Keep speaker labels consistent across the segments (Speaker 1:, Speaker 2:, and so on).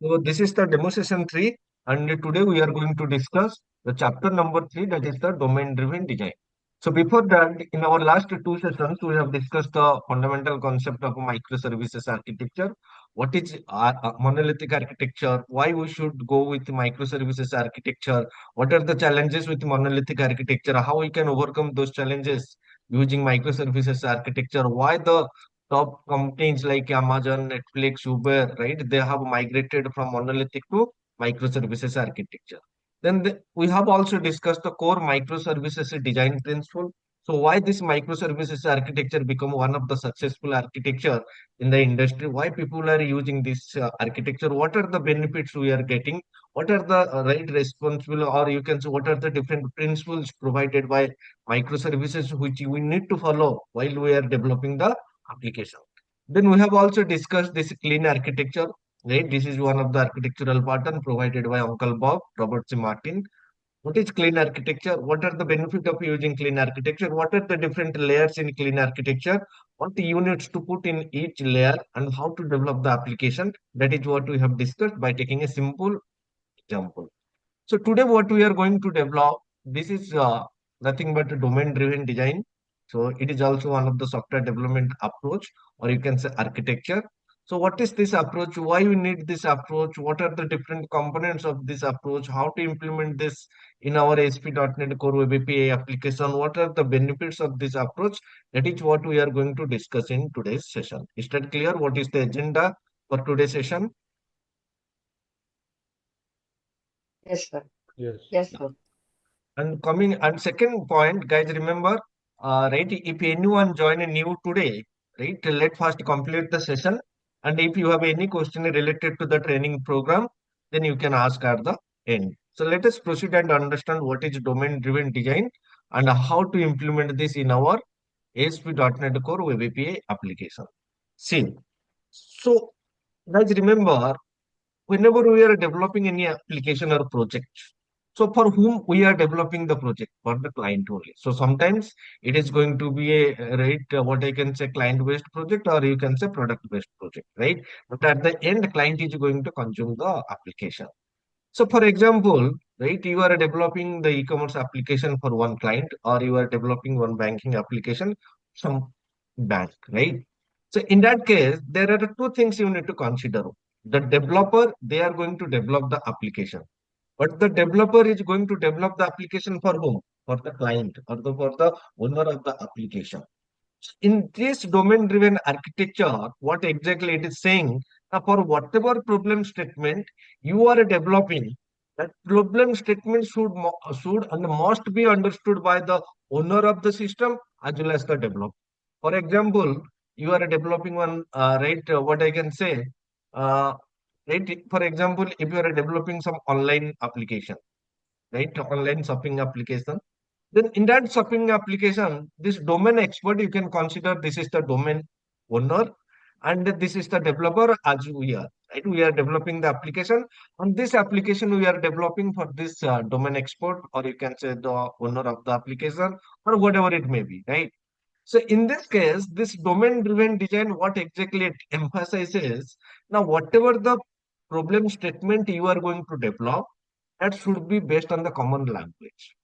Speaker 1: So this is the demo session 3, and today we are going to discuss the chapter number 3, that is the domain-driven design. So before that, in our last two sessions, we have discussed the fundamental concept of microservices architecture. What is monolithic architecture? Why we should go with microservices architecture? What are the challenges with monolithic architecture? How we can overcome those challenges using microservices architecture? Why the top companies like Amazon, Netflix, Uber, right? They have migrated from monolithic to microservices architecture. Then we have also discussed the core microservices design principle. So why this microservices architecture become one of the successful architecture in the industry? Why people are using this architecture? What are the benefits we are getting? What are the right responsible, or you can say what are the different principles provided by microservices which we need to follow while we are developing the application. Then we have also discussed this clean architecture, right? This is one of the architectural pattern provided by Uncle Bob, Robert C. Martin. What is clean architecture? What are the benefit of using clean architecture? What are the different layers in clean architecture? What units to put in each layer and how to develop the application? That is what we have discussed by taking a simple example. So today what we are going to develop, this is nothing but a domain-driven design. So it is also one of the software development approach, or you can say architecture. So what is this approach? Why we need this approach? What are the different components of this approach? How to implement this in our ASP.NET Core Web API application? What are the benefits of this approach? That is what we are going to discuss in today's session. Is that clear? What is the agenda for today's session?
Speaker 2: Yes, sir.
Speaker 3: Yes.
Speaker 2: Yes, sir.
Speaker 1: And coming and second point, guys, remember, right? If anyone join a new today, right? Let first complete the session, and if you have any question related to the training program, then you can ask at the end. So let us proceed and understand what is domain-driven design and how to implement this in our ASP.NET Core Web API application. See, so guys, remember whenever we are developing any application or project, so for whom we are developing the project? For the client only. So sometimes it is going to be a right, what I can say, client based project, or you can say product based project, right? But at the end, client is going to consume the application. So for example, right, you are developing the e-commerce application for one client, or you are developing one banking application, some bank, right? So in that case, there are two things you need to consider. The developer, they are going to develop the application, but the developer is going to develop the application for whom? For the client, or for the owner of the application. In this domain-driven architecture, what exactly it is saying, for whatever problem statement you are developing, that problem statement should and must be understood by the owner of the system as well as the developer. For example, you are developing one, right? What I can say, uh, right? For example, if you are developing some online application, right? Online shopping application, then in that shopping application, this domain expert, you can consider this is the domain owner and this is the developer as we are. Right? We are developing the application. On this application, we are developing for this domain expert, or you can say the owner of the application, or whatever it may be, right? So in this case, this domain-driven design, what exactly it emphasizes, now whatever the problem statement you are going to develop, that should be based on the common language.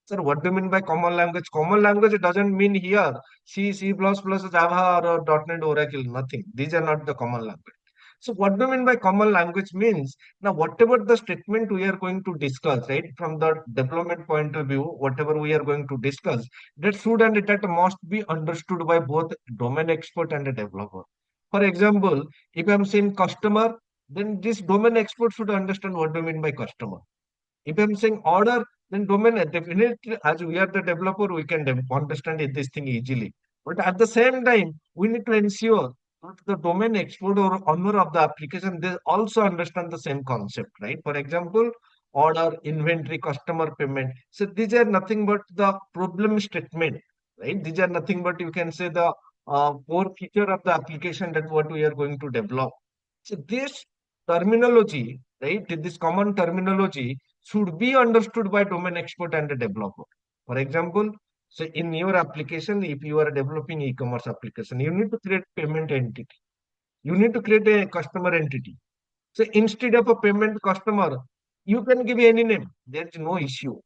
Speaker 1: Sir, what do you mean by common language? Common language doesn't mean here C, C++, Java, or .NET, Oracle, nothing. These are not the common language. So what do you mean by common language means, now whatever the statement we are going to discuss, right, from the development point of view, whatever we are going to discuss, that should and that must be understood by both domain expert and a developer. For example, if I'm saying customer, then this domain expert should understand what do you mean by customer. If I'm saying order, then domain definitely, as we are the developer, we can understand this thing easily. But at the same time, we need to ensure that the domain expert or owner of the application, they also understand the same concept, right? For example, order, inventory, customer payment. So these are nothing but the problem statement, right? These are nothing but you can say the core feature of the application that what we are going to develop. So this terminology, right? This common terminology should be understood by domain expert and a developer. For example, so in your application, if you are developing e-commerce application, you need to create payment entity. You need to create a customer entity. So instead of a payment customer, you can give any name. There is no issue.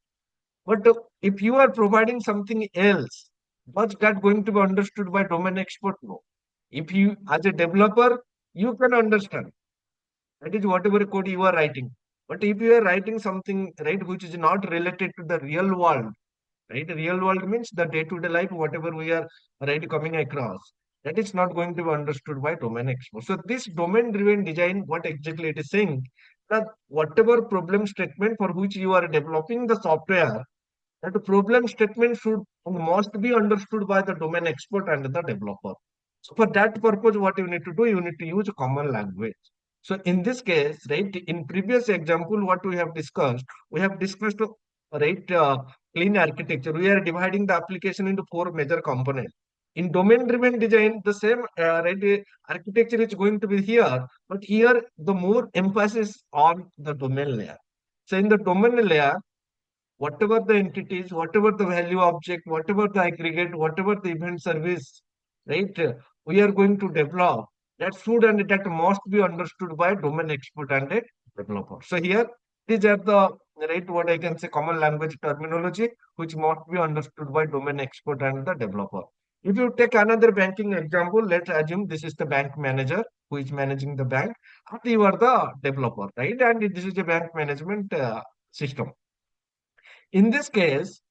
Speaker 1: But if you are providing something else, what's that going to be understood by domain expert? No. If you, as a developer, you can understand. That is whatever code you are writing. But if you are writing something, right, which is not related to the real world, right? Real world means the day-to-day life, whatever we are right coming across. That is not going to be understood by domain expert. So this domain-driven design, what exactly it is saying, that whatever problem statement for which you are developing the software, that problem statement should and must be understood by the domain expert and the developer. So for that purpose, what you need to do, you need to use a common language. So in this case, right, in previous example, what we have discussed, right, clean architecture. We are dividing the application into four major components. In domain-driven design, the same right architecture is going to be here, but here the more emphasis on the domain layer. So in the domain layer, whatever the entities, whatever the value object, whatever the aggregate, whatever the event service, right, we are going to develop, that should and that must be understood by domain expert and a developer. So here, these are the, right, what I can say, common language terminology, which must be understood by domain expert and the developer. If you take another banking example, let's assume this is the bank manager who is managing the bank, and you are the developer, right? And this is a bank management system. In this case,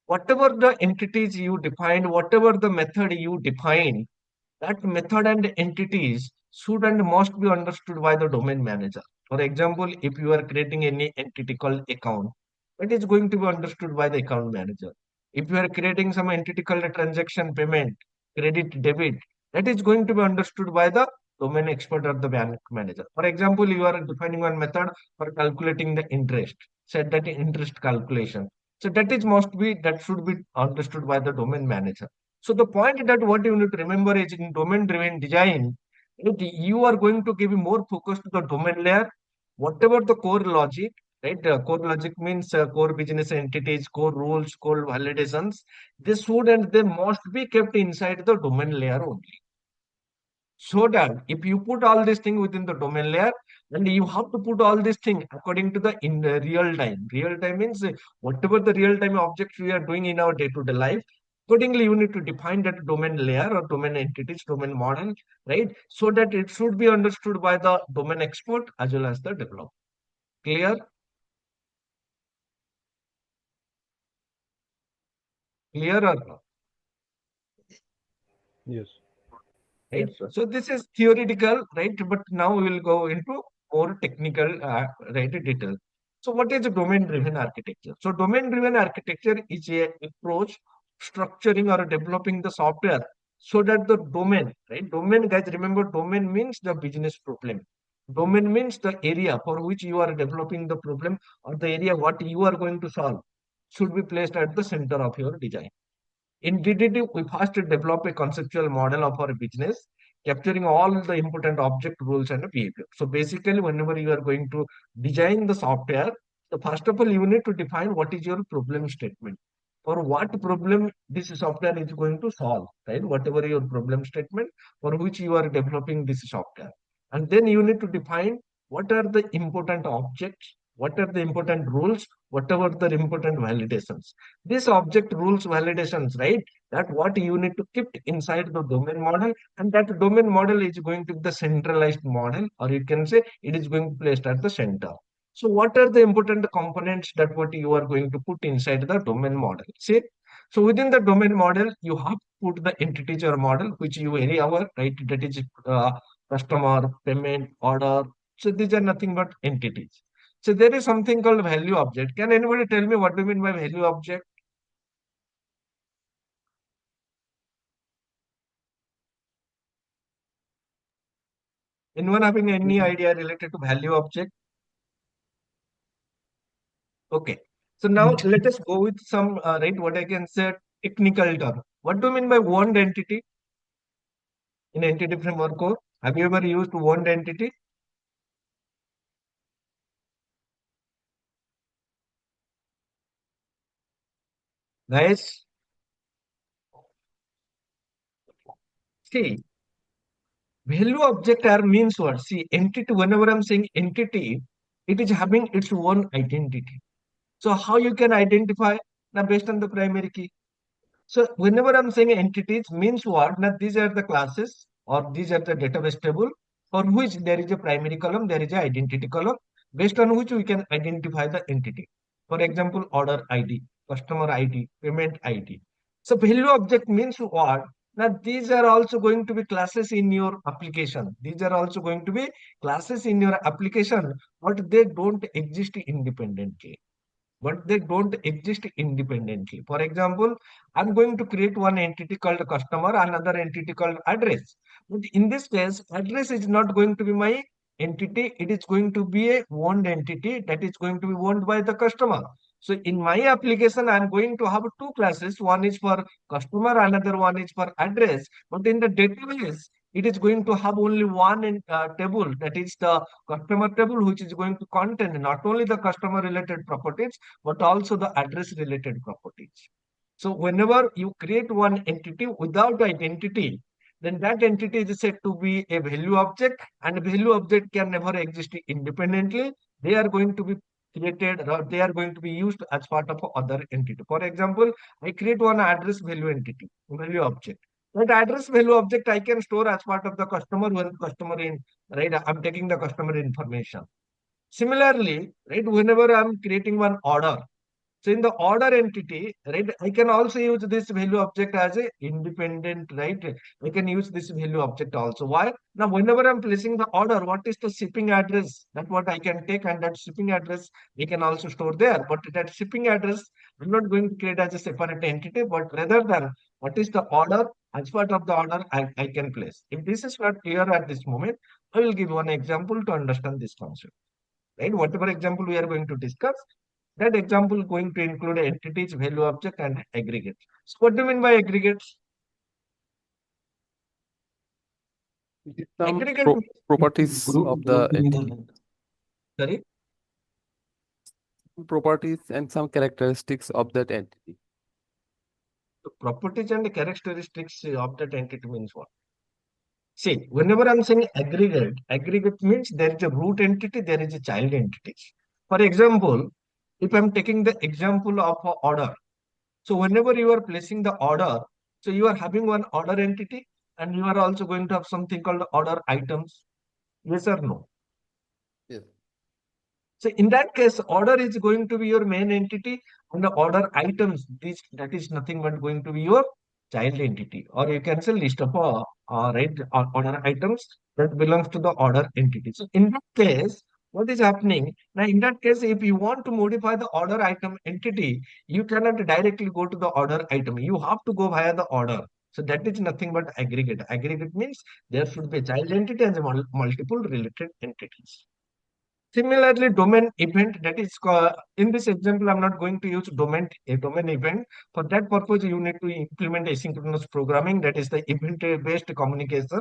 Speaker 1: whatever the entities you define, whatever the method you define, that method and entities should and must be understood by the domain manager. For example, if you are creating any entity called account, it is going to be understood by the account manager. If you are creating some entity called a transaction payment, credit, debit, that is going to be understood by the domain expert or the bank manager. For example, you are defining one method for calculating the interest, set that interest calculation. So that should be understood by the domain manager. So the point that what you need to remember is in domain-driven design, you are going to give more focus to the domain layer, whatever the core logic, right? Core logic means core business entities, core rules, core validations. They should and they must be kept inside the domain layer only. So that if you put all these things within the domain layer, then you have to put all these things according to the in the real time. Real time means whatever the real time objects we are doing in our day-to-day life. Accordingly, you need to define that domain layer or domain entities, domain model, right? So that it should be understood by the domain expert as well as the developer. Clear? Clear or not?
Speaker 3: Yes.
Speaker 1: Right?
Speaker 2: Yes, sir.
Speaker 1: So this is theoretical, right? But now we will go into more technical, right, detail. So what is a domain-driven architecture? So domain-driven architecture is a approach structuring or developing the software so that the domain, right? Domain, guys, remember domain means the business problem. Domain means the area for which you are developing the problem or the area what you are going to solve should be placed at the center of your design. In DDD, we first develop a conceptual model of our business, capturing all the important object rules and behavior. So basically, whenever you are going to design the software, so first of all, you need to define what is your problem statement. For what problem this software is going to solve, right? Whatever your problem statement for which you are developing this software. And then you need to define what are the important objects, what are the important rules, whatever the important validations. This object rules validations, right? That what you need to keep inside the domain model, and that domain model is going to be the centralized model, or you can say it is going to be placed at the center. So what are the important components that what you are going to put inside the domain model? See, so within the domain model, you have put the entity or model, which you any our right, that is customer, payment, order. So these are nothing but entities. So there is something called value object. Can anybody tell me what do you mean by value object? Anyone having any
Speaker 3: Mhm.
Speaker 1: idea related to value object? Okay. So now let us go with some, right, what I can say technical term. What do you mean by one entity in entity framework core? Have you ever used one entity? Guys, see, Value object are means what? See, entity, whenever I'm saying entity, it is having its own identity. So how you can identify? Now based on the primary key. So whenever I'm saying entities means what? Now these are the classes or these are the database table for which there is a primary column, there is a identity column based on which we can identify the entity. For example, order ID, customer ID, payment ID. So value object means what? Now these are also going to be classes in your application. These are also going to be classes in your application, but they don't exist independently, but they don't exist independently. For example, I'm going to create one entity called customer, another entity called address. But in this case, address is not going to be my entity. It is going to be a owned entity that is going to be owned by the customer. So in my application, I'm going to have two classes. One is for customer, another one is for address. But in the database, it is going to have only one table, that is the customer table, which is going to contain not only the customer related properties but also the address related properties. So whenever you create one entity without identity, then that entity is said to be a value object, and a value object can never exist independently. They are going to be created, or they are going to be used as part of other entity. For example, I create one address value entity, value object. That address value object I can store as part of the customer when customer in, right? I'm taking the customer information. Similarly, right, whenever I'm creating one order, so in the order entity, right, I can also use this value object as a independent, right? I can use this value object also. Why? Now, whenever I'm placing the order, what is the shipping address? That's what I can take, and that shipping address we can also store there. But that shipping address, I'm not going to create as a separate entity, but rather than what is the order, as part of the order, I can place. If this is not clear at this moment, I will give one example to understand this concept, right? Whatever example we are going to discuss, that example is going to include entities, value object, and aggregates. So what do you mean by aggregates?
Speaker 3: It is some
Speaker 1: Aggregate
Speaker 3: properties of the entity,
Speaker 1: sorry,
Speaker 3: properties and some characteristics of that entity.
Speaker 1: the properties and characteristics of that entity means what? See, whenever I'm saying aggregate, aggregate means there is a root entity, there is a child entity. For example, if I'm taking the example of a order, so whenever you are placing the order, so you are having one order entity and you are also going to have something called order items. Yes or no?
Speaker 3: Yes.
Speaker 1: So in that case, order is going to be your main entity, and the order items, this that is nothing but going to be your child entity, or you can say list of right order items that belongs to the order entity. So in that case, what is happening now? In that case, if you want to modify the order item entity, you cannot directly go to the order item. You have to go via the order. So that is nothing but aggregate. Aggregate means there should be a child entity and multiple related entities. Similarly, domain event, that is in this example, I'm not going to use domain event. For that purpose, you need to implement asynchronous programming, that is the event-based communication.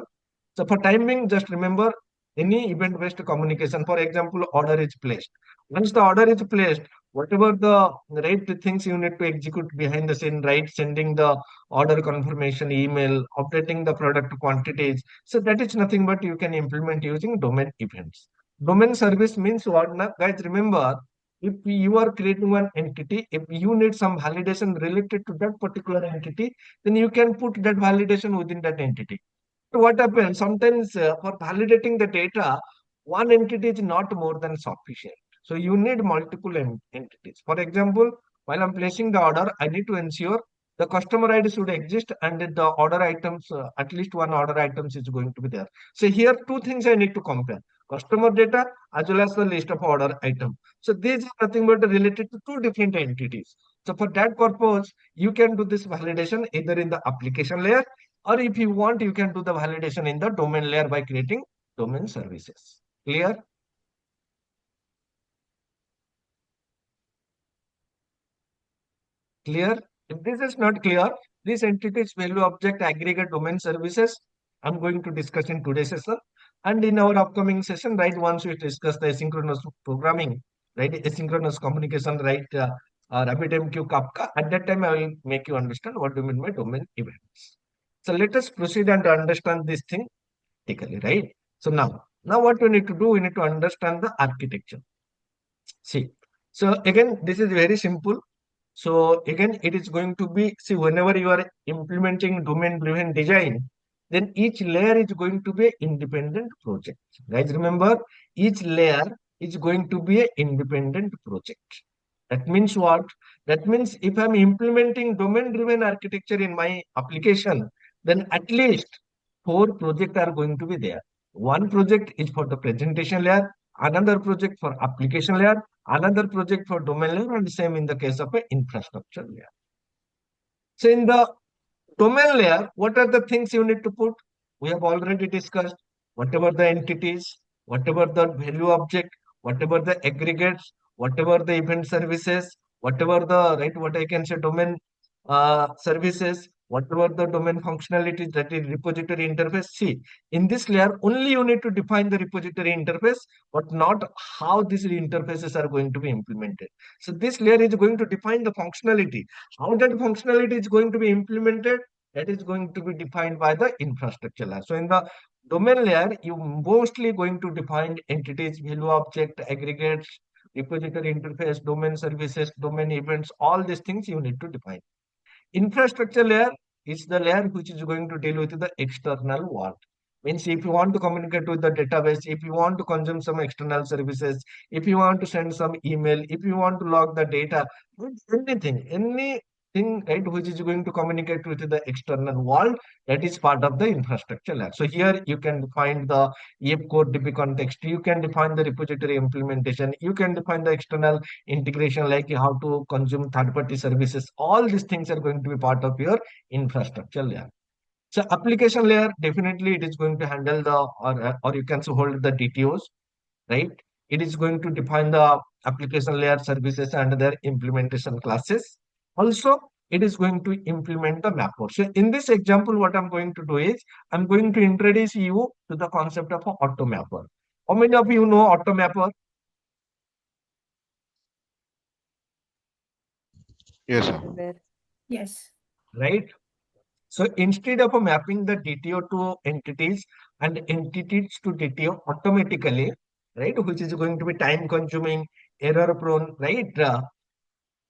Speaker 1: So for timing, just remember any event-based communication. For example, order is placed. Once the order is placed, whatever the right things you need to execute behind the scene, right? Sending the order confirmation email, updating the product quantities. So that is nothing but you can implement using domain events. Domain service means what? Now, guys, remember, if you are creating one entity, if you need some validation related to that particular entity, then you can put that validation within that entity. So what happens? Sometimes for validating the data, one entity is not more than sufficient. So you need multiple entities. For example, while I'm placing the order, I need to ensure the customer ID should exist and the order items, at least one order items is going to be there. So here two things I need to compare: customer data as well as the list of order item. So these are nothing but related to two different entities. So for that purpose, you can do this validation either in the application layer, or if you want, you can do the validation in the domain layer by creating domain services. Clear? Clear? If this is not clear, this entities value object aggregate domain services, I'm going to discuss in today's session. And in our upcoming session, right, once we discuss the asynchronous programming, right, asynchronous communication, right, RabbitMQ Kafka, at that time I will make you understand what do you mean by domain events. So let us proceed and understand this thing. automatically, right? So now what we need to do, we need to understand the architecture. See, so again, this is very simple. So again, it is going to be, see, whenever you are implementing domain-driven design, then each layer is going to be an independent project. Guys, remember, each layer is going to be an independent project. That means what? That means if I'm implementing domain-driven architecture in my application, then at least 4 projects are going to be there. One project is for the presentation layer, another project for application layer, another project for domain layer, and same in the case of an infrastructure layer. So in the domain layer, what are the things you need to put? We have already discussed whatever the entities, whatever the value object, whatever the aggregates, whatever the event services, whatever the, right, what I can say, domain services, whatever the domain functionalities, that is repository interface. See, in this layer, only you need to define the repository interface, but not how these interfaces are going to be implemented. So this layer is going to define the functionality. How that functionality is going to be implemented, that is going to be defined by the infrastructure layer. So in the domain layer, you mostly going to define entities, value object, aggregates, repository interface, domain services, domain events, all these things you need to define. Infrastructure layer is the layer which is going to deal with the external world. Means if you want to communicate with the database, if you want to consume some external services, if you want to send some email, if you want to log the data, anything, right, which is going to communicate with the external world, that is part of the infrastructure layer. So here you can define the EF code DB context, you can define the repository implementation, you can define the external integration, like how to consume third-party services. All these things are going to be part of your infrastructure layer. So application layer, definitely it is going to handle the, or you can say hold the DTOs, right? It is going to define the application layer services and their implementation classes. Also, it is going to implement the mapper. So in this example, what I'm going to do is, I'm going to introduce you to the concept of AutoMapper. How many of you know AutoMapper?
Speaker 4: Yes, sir.
Speaker 2: Yes.
Speaker 1: Right? So instead of mapping the DTO to entities and entities to DTO automatically, right, which is going to be time consuming, error prone, right?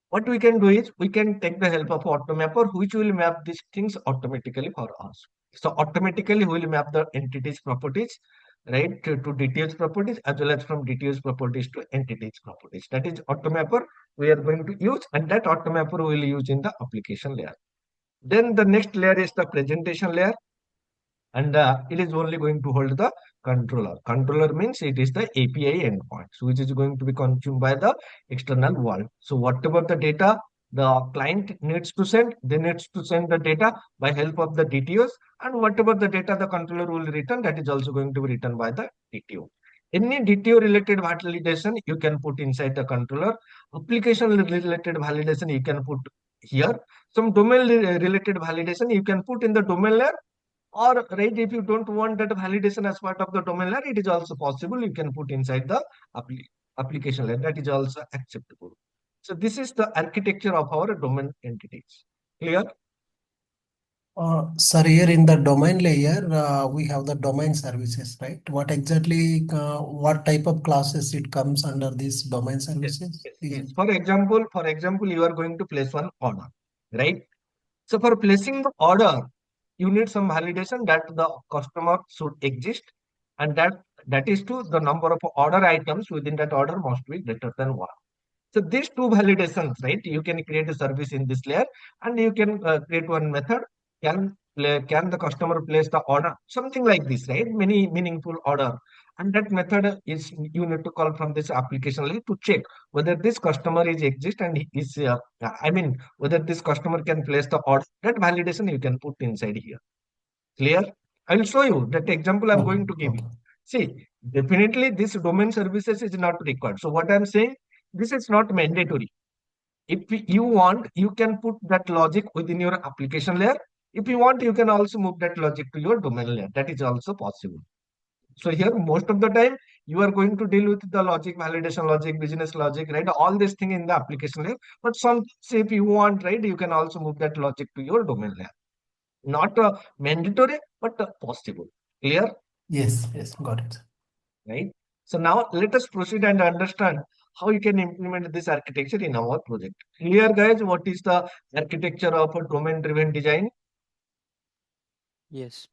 Speaker 1: What we can do is we can take the help of AutoMapper, which will map these things automatically for us. So automatically we will map the entities properties, right, to details properties, as well as from details properties to entities properties. That is AutoMapper we are going to use, and that AutoMapper we will use in the application layer. Then the next layer is the presentation layer, and it is only going to hold the controller. Controller means it is the API endpoints, which is going to be consumed by the external world. So whatever the data the client needs to send, they needs to send the data by help of the DTOs, and whatever the data the controller will return, that is also going to be written by the DTO. Any DTO related validation you can put inside the controller. Application related validation you can put here. Some domain related validation you can put in the domain layer, or right, if you don't want that validation as part of the domain layer, it is also possible. You can put inside the application layer. That is also acceptable. So this is the architecture of our domain entities. Clear?
Speaker 5: Sir, here in the domain layer, we have the domain services, right? What exactly, what type of classes it comes under these domain services?
Speaker 1: Yes. For example, you are going to place one order, right? So for placing the order, you need some validation that the customer should exist, and that is to the number of order items within that order must be greater than one. So these two validations, right? You can create a service in this layer, and you can create one method. Can the customer place the order? Something like this, right? Many meaningful order, and that method is you need to call from this application layer to check whether this customer is exist and is. I mean, whether this customer can place the order. That validation you can put inside here. Clear? I will show you that example I'm going to give you. See, definitely this domain services is not required. So what I'm saying, this is not mandatory. If you want, you can put that logic within your application layer. If you want, you can also move that logic to your domain layer. That is also possible. So here, most of the time, you are going to deal with the logic, validation logic, business logic, right? All this thing in the application layer. But some, say if you want, right, you can also move that logic to your domain layer. Not mandatory, but possible. Clear?
Speaker 5: Yes, yes, got it.
Speaker 1: right? So now let us proceed and understand how you can implement this architecture in our project. Clear, guys, what is the architecture of a domain-driven design?
Speaker 4: Yes.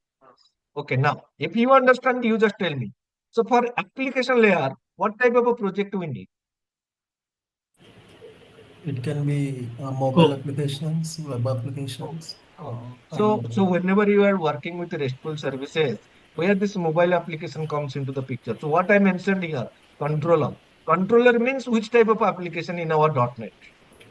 Speaker 1: Okay, now if you understand, you just tell me. So for application layer, what type of a project we need?
Speaker 5: It can be mobile applications, web applications.
Speaker 1: So whenever you are working with RESTful services, where this mobile application comes into the picture. So what I mentioned here, controller. Controller means which type of application in our .NET?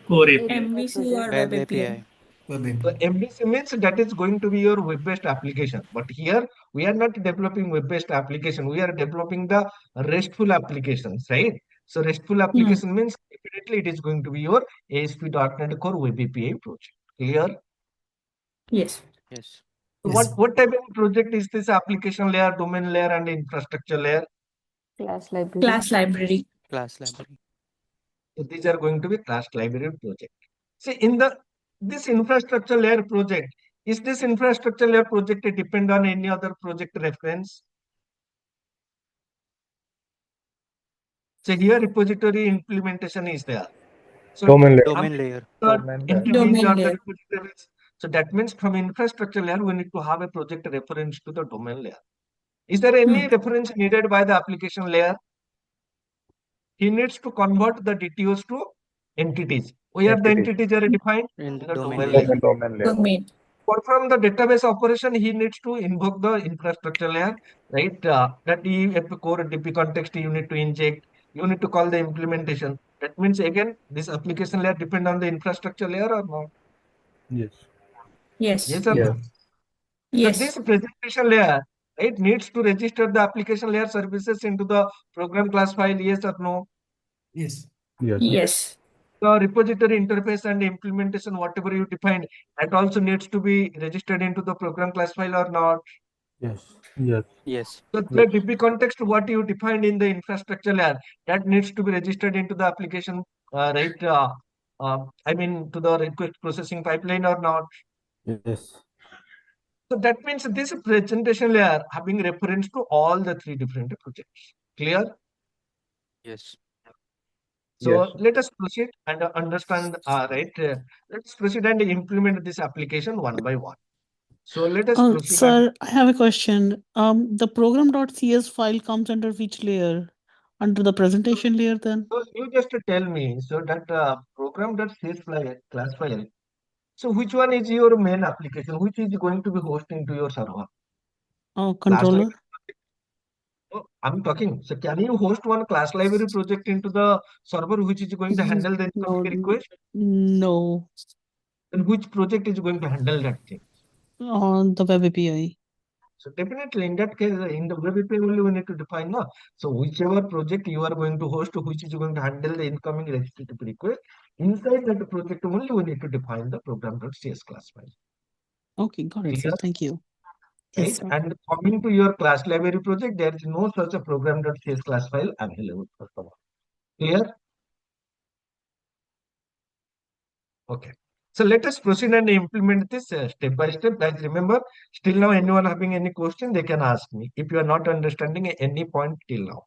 Speaker 6: Core API.
Speaker 2: MVC or
Speaker 4: Web
Speaker 2: web
Speaker 4: API.
Speaker 2: API.
Speaker 5: Web
Speaker 1: So
Speaker 5: API.
Speaker 1: MVC means that is going to be your web-based application. But here we are not developing web-based application. We are developing the RESTful applications, right? So RESTful application means definitely it is going to be your ASP.NET Core Web API project. Clear?
Speaker 2: Yes.
Speaker 4: Yes.
Speaker 1: So
Speaker 5: Yes.
Speaker 1: what type of project is this? Application layer, domain layer, and infrastructure layer?
Speaker 2: Class library.
Speaker 7: Class library.
Speaker 4: Class library.
Speaker 1: So these are going to be class library project. See, in this infrastructure layer project, is this infrastructure layer project depend on any other project reference? So here repository implementation is there. So
Speaker 6: Domain layer.
Speaker 1: how
Speaker 4: Domain
Speaker 1: many
Speaker 4: layer.
Speaker 1: entities
Speaker 7: Domain
Speaker 1: are the
Speaker 7: layer.
Speaker 1: repositories? So that means from infrastructure layer, we need to have a project reference to the domain layer. Is there any reference needed by the application layer? He needs to convert the DTOs to entities. Where the entities are defined?
Speaker 4: In
Speaker 1: In the
Speaker 4: domain
Speaker 1: domain
Speaker 4: layer.
Speaker 1: layer.
Speaker 6: Domain layer.
Speaker 7: Domain.
Speaker 1: Perform the database operation, he needs to invoke the infrastructure layer, right? That if core DP context you need to inject, you need to call the implementation. That means again, this application layer depend on the infrastructure layer or not?
Speaker 6: Yes.
Speaker 7: Yes.
Speaker 1: Yes or
Speaker 6: Yes.
Speaker 1: no? So
Speaker 7: Yes.
Speaker 1: this presentation layer, right, needs to register the application layer services into the program class file, yes or no?
Speaker 5: Yes.
Speaker 6: Yes.
Speaker 7: Yes.
Speaker 1: The repository interface and implementation, whatever you defined, that also needs to be registered into the program class file or not?
Speaker 6: Yes. Yes.
Speaker 4: Yes.
Speaker 1: So the DB context, what you defined in the infrastructure layer, that needs to be registered into the application, right? I mean, to the request processing pipeline or not.
Speaker 6: Yes.
Speaker 1: So that means this presentation layer having reference to all the three different projects. Clear?
Speaker 4: Yes.
Speaker 1: So
Speaker 6: Yes.
Speaker 1: let us proceed and understand, right? Let's proceed and implement this application one by one. So let us proceed and
Speaker 7: Sir, I have a question. The program.cs file comes under which layer? Under the presentation layer then?
Speaker 1: so you just tell me. So that program.cs class file. So which one is your main application? Which is going to be hosting to your server? Class
Speaker 7: Controller?
Speaker 1: library. Oh, I'm talking. So can you host one class library project into the server which is going to handle the incoming
Speaker 7: No,
Speaker 1: request?
Speaker 7: no.
Speaker 1: Then which project is going to handle that thing?
Speaker 7: On the web API.
Speaker 1: So definitely in that case, in the web API only we need to define no. So whichever project you are going to host, which is going to handle the incoming HTTP request, inside that project only we need to define the program.cs class file.
Speaker 7: Okay, got it, sir.
Speaker 1: Clear?
Speaker 7: Thank you. Yes,
Speaker 1: Right?
Speaker 7: sir.
Speaker 1: And coming to your class library project, there is no such a program.cs class file available. Clear? Okay. So let us proceed and implement this step by step. Guys, remember, still now anyone having any question, they can ask me if you are not understanding at any point till now.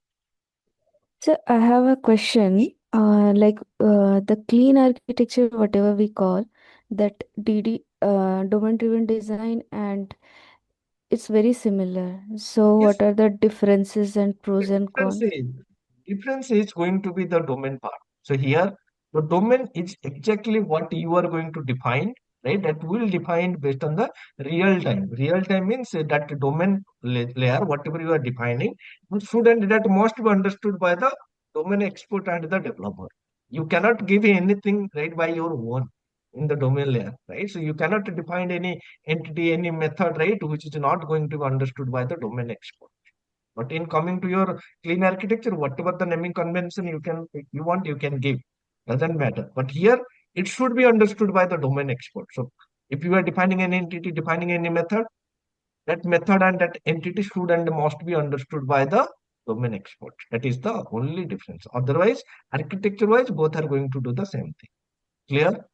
Speaker 8: So I have a question. The clean architecture, whatever we call that DD domain-driven design, and it's very similar. So
Speaker 1: Yes,
Speaker 8: what are the differences and
Speaker 1: the
Speaker 8: pros and cons?
Speaker 1: difference is going to be the domain part. So here, the domain is exactly what you are going to define, right? That will define based on the real time. Real time means that domain layer, whatever you are defining, should and that must be understood by the domain expert and the developer. You cannot give anything right by your own in the domain layer, right? So you cannot define any entity, any method, right, which is not going to be understood by the domain expert. But in coming to your clean architecture, whatever the naming convention you want, you can give. Doesn't matter. But here it should be understood by the domain expert. So if you are defining an entity, defining any method, that method and that entity should and must be understood by the domain expert. That is the only difference. Otherwise, architecture-wise, both are going to do the same thing. Clear?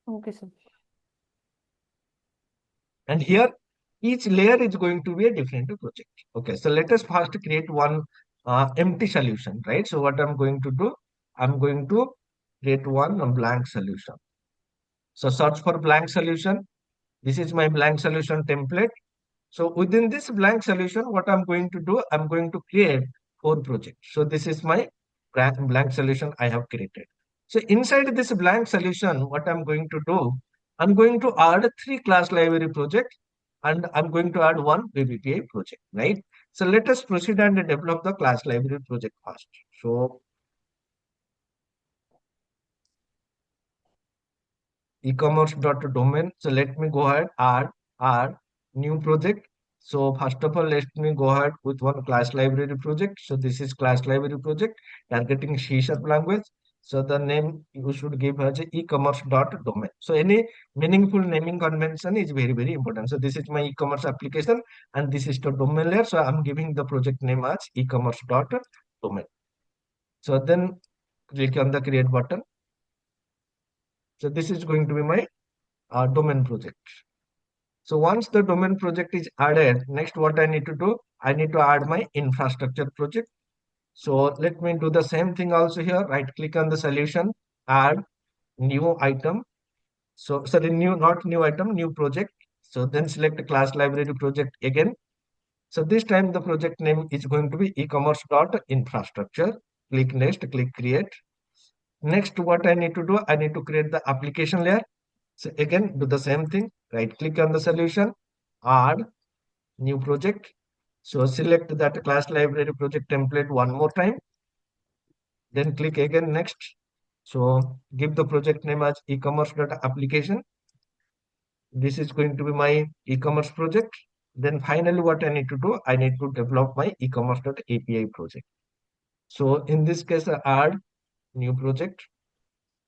Speaker 8: Okay, sir.
Speaker 1: And here, each layer is going to be a different project. Okay, so let us first create one empty solution, right? So what I'm going to do, I'm going to create one blank solution. So search for blank solution. This is my blank solution template. So within this blank solution, what I'm going to do, I'm going to create 4 projects. So this is my blank solution I have created. So inside this blank solution, what I'm going to do, I'm going to add 3 class library projects and I'm going to add 1 web API project, right? So let us proceed and develop the class library project first. So ecommerce.domain. So let me go ahead, add new project. So first of all, let me go ahead with one class library project. So this is class library project targeting C# language. So the name you should give as ecommerce.domain. So any meaningful naming convention is very, very important. So this is my e-commerce application and this is the domain layer. So I'm giving the project name as ecommerce.domain. So then click on the create button. So this is going to be my domain project. So once the domain project is added, next what I need to do, I need to add my infrastructure project. So let me do the same thing also here. Right click on the solution, add new item. So sorry, not new item, new project. So then select class library project again. So this time the project name is going to be ecommerce.infrastructure. Click next, click create. Next, what I need to do, I need to create the application layer. So again, do the same thing. Right click on the solution, add new project. So select that class library project template one more time. Then click again next. So give the project name as ecommerce.application. This is going to be my e-commerce project. Then finally, what I need to do, I need to develop my ecommerce.api project. So in this case, I add new project.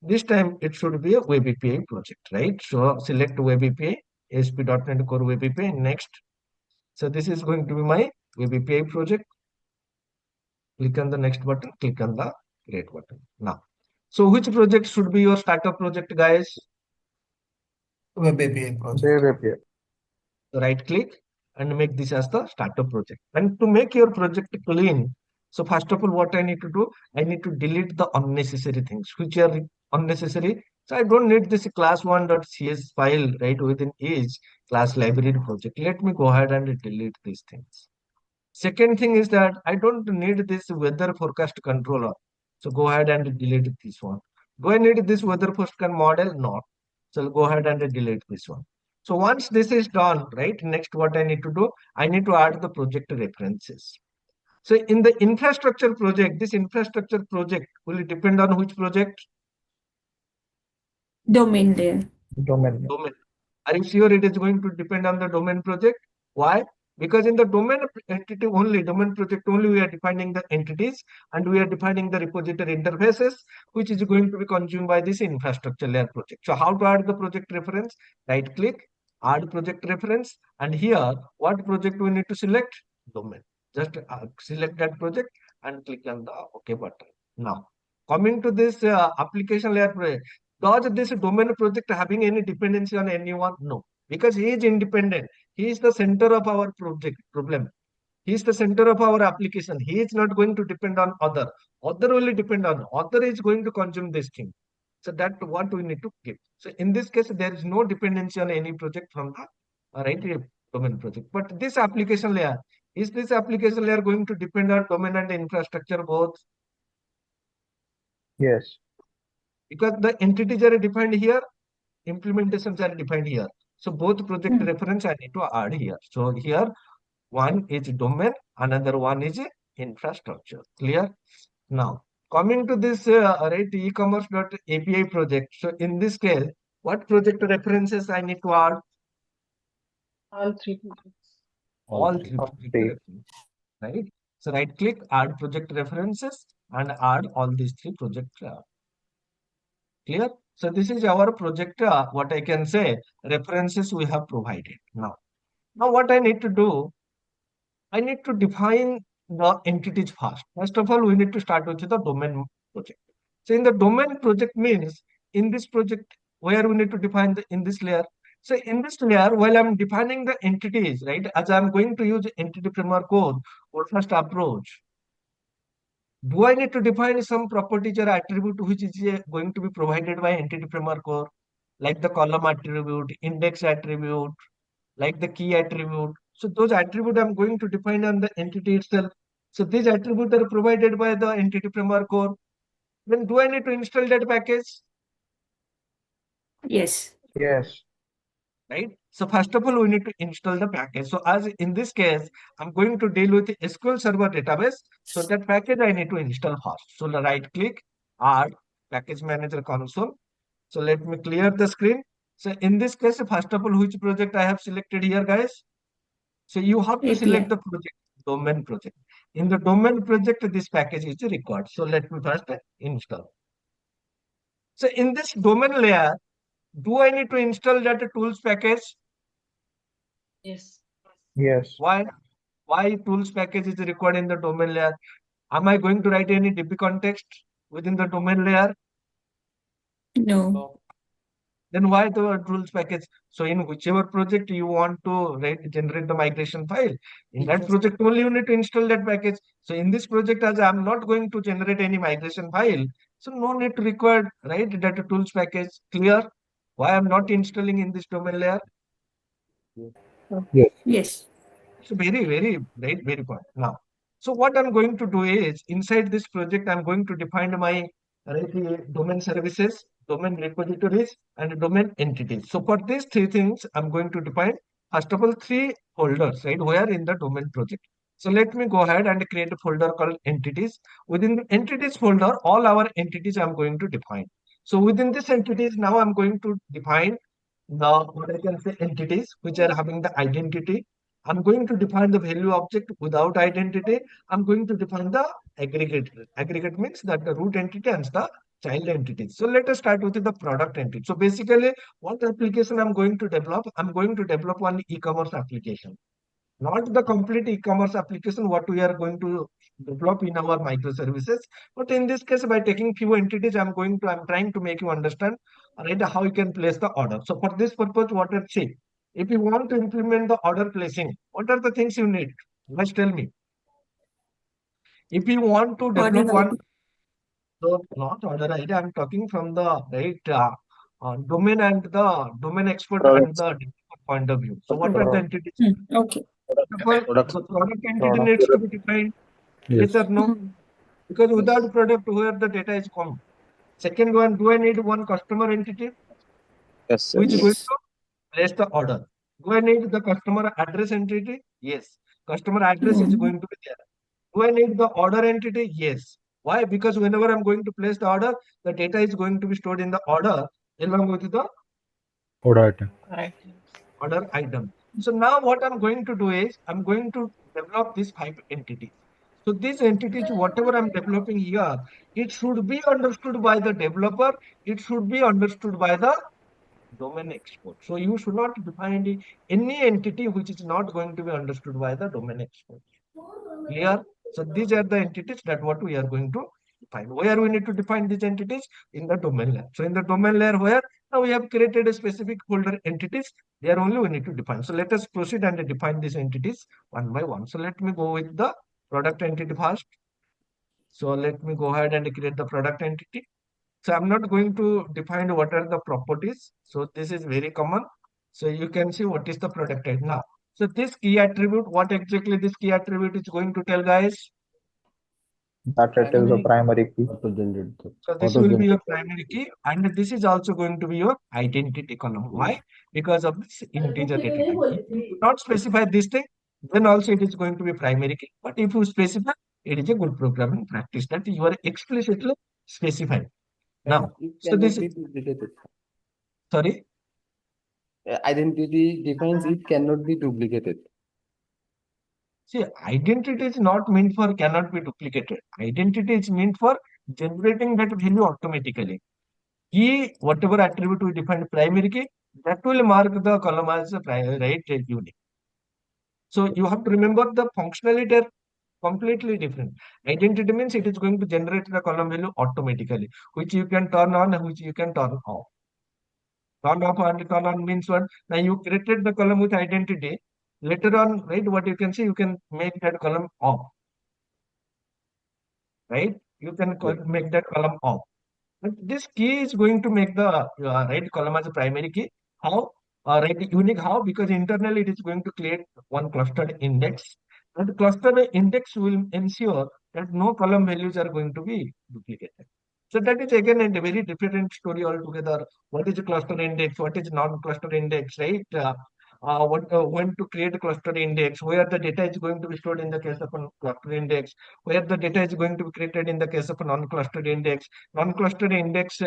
Speaker 1: This time it should be a web API project, right? So select web API, ASP.NET Core web API. Next. So this is going to be my web API project. Click on the next button, click on the create button. Now, so which project should be your startup project, guys?
Speaker 5: Web API project.
Speaker 3: Web API.
Speaker 1: So right click and make this as the startup project. And to make your project clean, so first of all, what I need to do, I need to delete the unnecessary things which are unnecessary. So I don't need this class1.cs file right within each class library project. Let me go ahead and delete these things. Second thing is that I don't need this weather forecast controller. So go ahead and delete this one. Do I need this weather forecast model? No. So go ahead and delete this one. So once this is done, right, next what I need to do, I need to add the project references. So in the infrastructure project, this infrastructure project will depend on which project?
Speaker 2: Domain layer.
Speaker 5: Domain.
Speaker 1: Domain. Are you sure it is going to depend on the domain project? Why? Because in the domain entity only, domain project only, we are defining the entities and we are defining the repository interfaces, which is going to be consumed by this infrastructure layer project. So how to add the project reference? Right click, add project reference. And here, what project we need to select? Domain. Just select that project and click on the OK button. Now, coming to this application layer project, does this domain project having any dependency on anyone? No, because he is independent. He is the center of our project problem. He is the center of our application. He is not going to depend on other. Other will depend on other is going to consume this thing. So that what we need to give. So in this case, there is no dependency on any project from the right domain project. But this application layer, is this application layer going to depend on domain and infrastructure both?
Speaker 3: Yes.
Speaker 1: Because the entities are defined here, implementations are defined here. So both project reference I need to add here. So here one is domain, another one is infrastructure. Clear? Now coming to this right e-commerce.api project. So in this case, what project references I need to add?
Speaker 2: All 3 projects.
Speaker 1: All three project references, right? So right click, add project references and add all these 3 projects. Clear? So this is our project, what I can say, references we have provided. Now what I need to do, I need to define the entities first. First of all, we need to start with the domain project. So in the domain project means in this project, where we need to define in this layer. So in this layer, while I'm defining the entities, right, as I'm going to use entity framework code or first approach, do I need to define some properties or attribute which is going to be provided by entity framework code, like the column attribute, index attribute, like the key attribute? So those attribute I'm going to define on the entity itself. So these attributes are provided by the entity framework core. Then do I need to install that package?
Speaker 2: Yes.
Speaker 6: Yes.
Speaker 1: Right? So first of all, we need to install the package. So as in this case, I'm going to deal with the SQL Server database. So that package I need to install first. So right click, add package manager console. So let me clear the screen. So in this case, first of all, which project I have selected here, guys? So you have to select
Speaker 2: API.
Speaker 1: the project, domain project. In the domain project, this package is required. So let me first install. So in this domain layer, do I need to install that tools package?
Speaker 2: Yes.
Speaker 6: Yes.
Speaker 1: Why? Why tools package is required in the domain layer? Am I going to write any DB context within the domain layer?
Speaker 2: No.
Speaker 1: Then why the tools package? So in whichever project you want to generate the migration file, in that project only you need to install that package. So in this project, as I'm not going to generate any migration file, so no need to require that tools package. Clear? Why I'm not installing in this domain layer?
Speaker 6: Yes.
Speaker 2: Yes.
Speaker 1: It's very good. Now, so what I'm going to do is inside this project, I'm going to define my domain services, domain repositories, and domain entities. So for these three things, I'm going to define first of all three folders, right? Where in the domain project. So let me go ahead and create a folder called entities. Within the entities folder, all our entities I'm going to define. So within this entities, now I'm going to define the what I can say entities which are having the identity. I'm going to define the value object without identity. I'm going to define the aggregate. Aggregate means that the root entity and the child entity. So let us start with the product entity. So basically, what application I'm going to develop? I'm going to develop one e-commerce application, not the complete e-commerce application what we are going to develop in our microservices. But in this case, by taking few entities, I'm trying to make you understand, right, how you can place the order. So for this purpose, what I say, if you want to implement the order placing, what are the things you need? Let's tell me. If you want to develop
Speaker 2: Order
Speaker 1: one,
Speaker 2: ID.
Speaker 1: so not order ID, I'm talking from the domain and the domain expert and the developer point of view. So what are the entities?
Speaker 2: Okay.
Speaker 1: First, the product entity needs to be defined. Yes
Speaker 6: Yes.
Speaker 1: or no? Because without product, where the data is come. Second one, do I need one customer entity
Speaker 3: Yes,
Speaker 1: which is going
Speaker 2: Yes.
Speaker 1: to place the order? Do I need the customer address entity? Yes. Customer address is
Speaker 2: No.
Speaker 1: going to be there. Do I need the order entity? Yes. Why? Because whenever I'm going to place the order, the data is going to be stored in the order along with the
Speaker 6: Order item.
Speaker 1: order item. So now what I'm going to do is I'm going to develop these 5 entities. So these entities, whatever I'm developing here, it should be understood by the developer. It should be understood by the domain expert. So you should not define any entity which is not going to be understood by the domain expert. Clear? So these are the entities that what we are going to define. Where we need to define these entities? In the domain layer. So in the domain layer where now we have created a specific folder entities, there only we need to define. So let us proceed and define these entities one by one. So let me go with the product entity first. So let me go ahead and create the product entity. So I'm not going to define what are the properties. So this is very common. So you can see what is the product type now. So this key attribute, what exactly this key attribute is going to tell, guys?
Speaker 6: That it is the primary key.
Speaker 1: So this will be your primary key, and this is also going to be your identity column. Why? Because of this integer data type. If you do not specify this thing, then also it is going to be primary key. But if you specify, it is a good programming practice that you are explicitly specifying. Now,
Speaker 3: It
Speaker 1: so
Speaker 3: cannot
Speaker 1: this
Speaker 3: be duplicated.
Speaker 1: sorry.
Speaker 3: Identity defines it cannot be duplicated.
Speaker 1: See, identity is not meant for cannot be duplicated. Identity is meant for generating that value automatically. Key, whatever attribute we defined primary key, that will mark the column as a primary unique. So you have to remember the functionality are completely different. Identity means it is going to generate the column value automatically, which you can turn on and which you can turn off. Turn off and turn on means what? Now you created the column with identity. Later on, right, what you can see, you can make that column off, right? You can make that column off. But this key is going to make the right column as a primary key. How? Right, unique. How? Because internally it is going to create one clustered index. And the clustered index will ensure that no column values are going to be duplicated. So that is again a very different story altogether. What is a cluster index? What is non-cluster index, right? When to create a cluster index, where the data is going to be stored in the case of a cluster index, where the data is going to be created in the case of a non-clustered index. Non-clustered index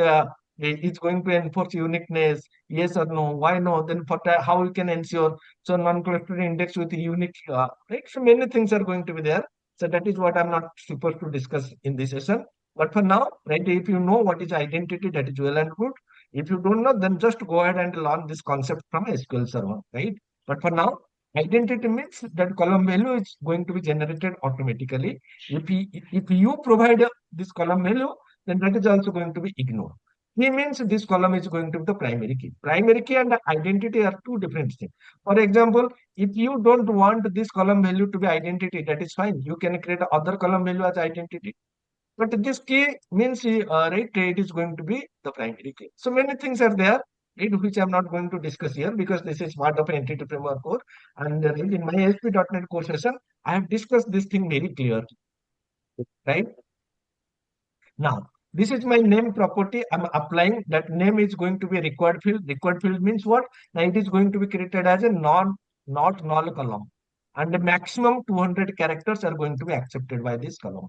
Speaker 1: is going to enforce uniqueness, yes or no? Why no? Then for that, how we can ensure? So non-clustered index with unique, right? So many things are going to be there. So that is what I'm not supposed to discuss in this session. But for now, right, if you know what is identity, that is well and good. If you don't know, then just go ahead and learn this concept from SQL Server, right? But for now, identity means that column value is going to be generated automatically. If you provide this column value, then that is also going to be ignored. Key means this column is going to be the primary key. Primary key and identity are two different things. For example, if you don't want this column value to be identity, that is fine. You can create other column value as identity. But this key means, right, it is going to be the primary key. So many things are there, right, which I'm not going to discuss here because this is part of entity framework core. And right, in my ASP.NET core session, I have discussed this thing very clearly, right? Now, this is my name property. I'm applying that name is going to be required field. Required field means what? Now it is going to be created as a not null column. And the maximum 200 characters are going to be accepted by this column.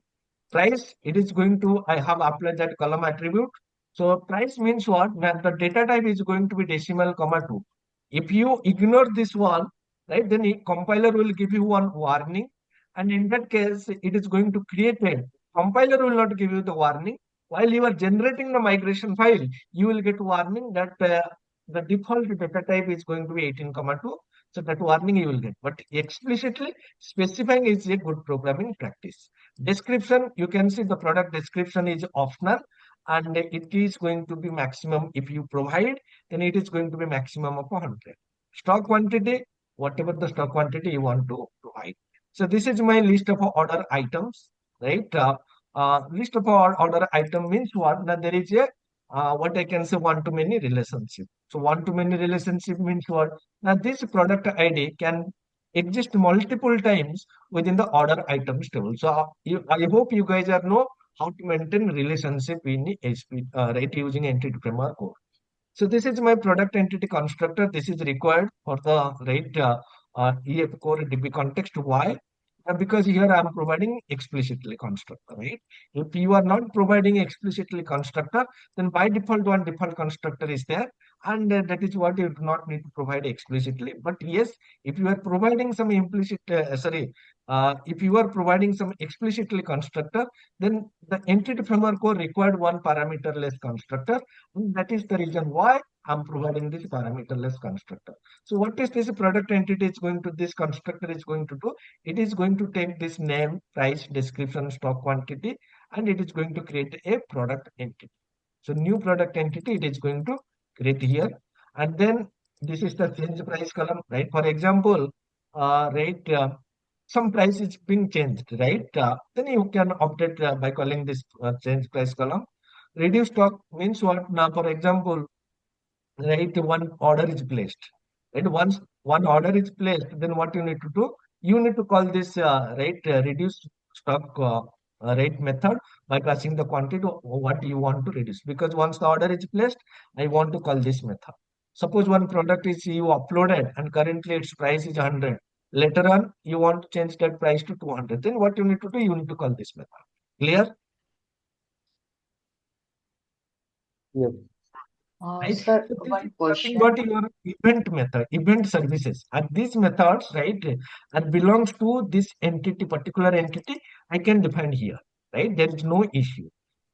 Speaker 1: Price, it is going to, I have applied that column attribute. So price means what? That the data type is going to be decimal comma 2. If you ignore this one, right, then compiler will give you one warning. And in that case, it is going to create a compiler will not give you the warning. While you are generating the migration file, you will get warning that the default data type is going to be 18,2. So that warning you will get. But explicitly specifying is a good programming practice. Description, you can see the product description is optional and it is going to be maximum. If you provide, then it is going to be maximum of 100. Stock quantity, whatever the stock quantity you want to provide. So this is my list of order items, right? List of order item means what? Now there is a what I can say one-to-many relationship. So one-to-many relationship means what? Now this product ID can exist multiple times within the order items table. So I hope you guys are know how to maintain relationship in the HP, right, using entity framework code. So this is my product entity constructor. This is required for the right EF core DB context. Why? Because here I am providing explicitly constructor, right? If you are not providing explicitly constructor, then by default one default constructor is there, and that is what you do not need to provide explicitly. But yes, if you are providing some implicit, if you are providing some explicitly constructor, then the entity framework core required one parameterless constructor, and that is the reason why I'm providing this parameterless constructor. So what is this product entity is going to, this constructor is going to do? It is going to take this name, price, description, stock quantity, and it is going to create a product entity. So new product entity, it is going to create here. And then this is the change price column, right? For example, right, some price is being changed, right? Then you can update by calling this change price column. Reduce stock means what? Now, for example, right, one order is placed. Right, once one order is placed, then what you need to do? You need to call this right reduce stock rate method by passing the quantity of what you want to reduce. Because once the order is placed, I want to call this method. Suppose one product is you uploaded and currently its price is 100. Later on, you want to change that price to 200. Then what you need to do? You need to call this method. Clear?
Speaker 3: Yes.
Speaker 1: Right?
Speaker 2: Sir,
Speaker 1: So this is
Speaker 2: one
Speaker 1: nothing
Speaker 2: question.
Speaker 1: but your event method, event services. And these methods, right, that belongs to this entity, particular entity, I can define here, right? There is no issue.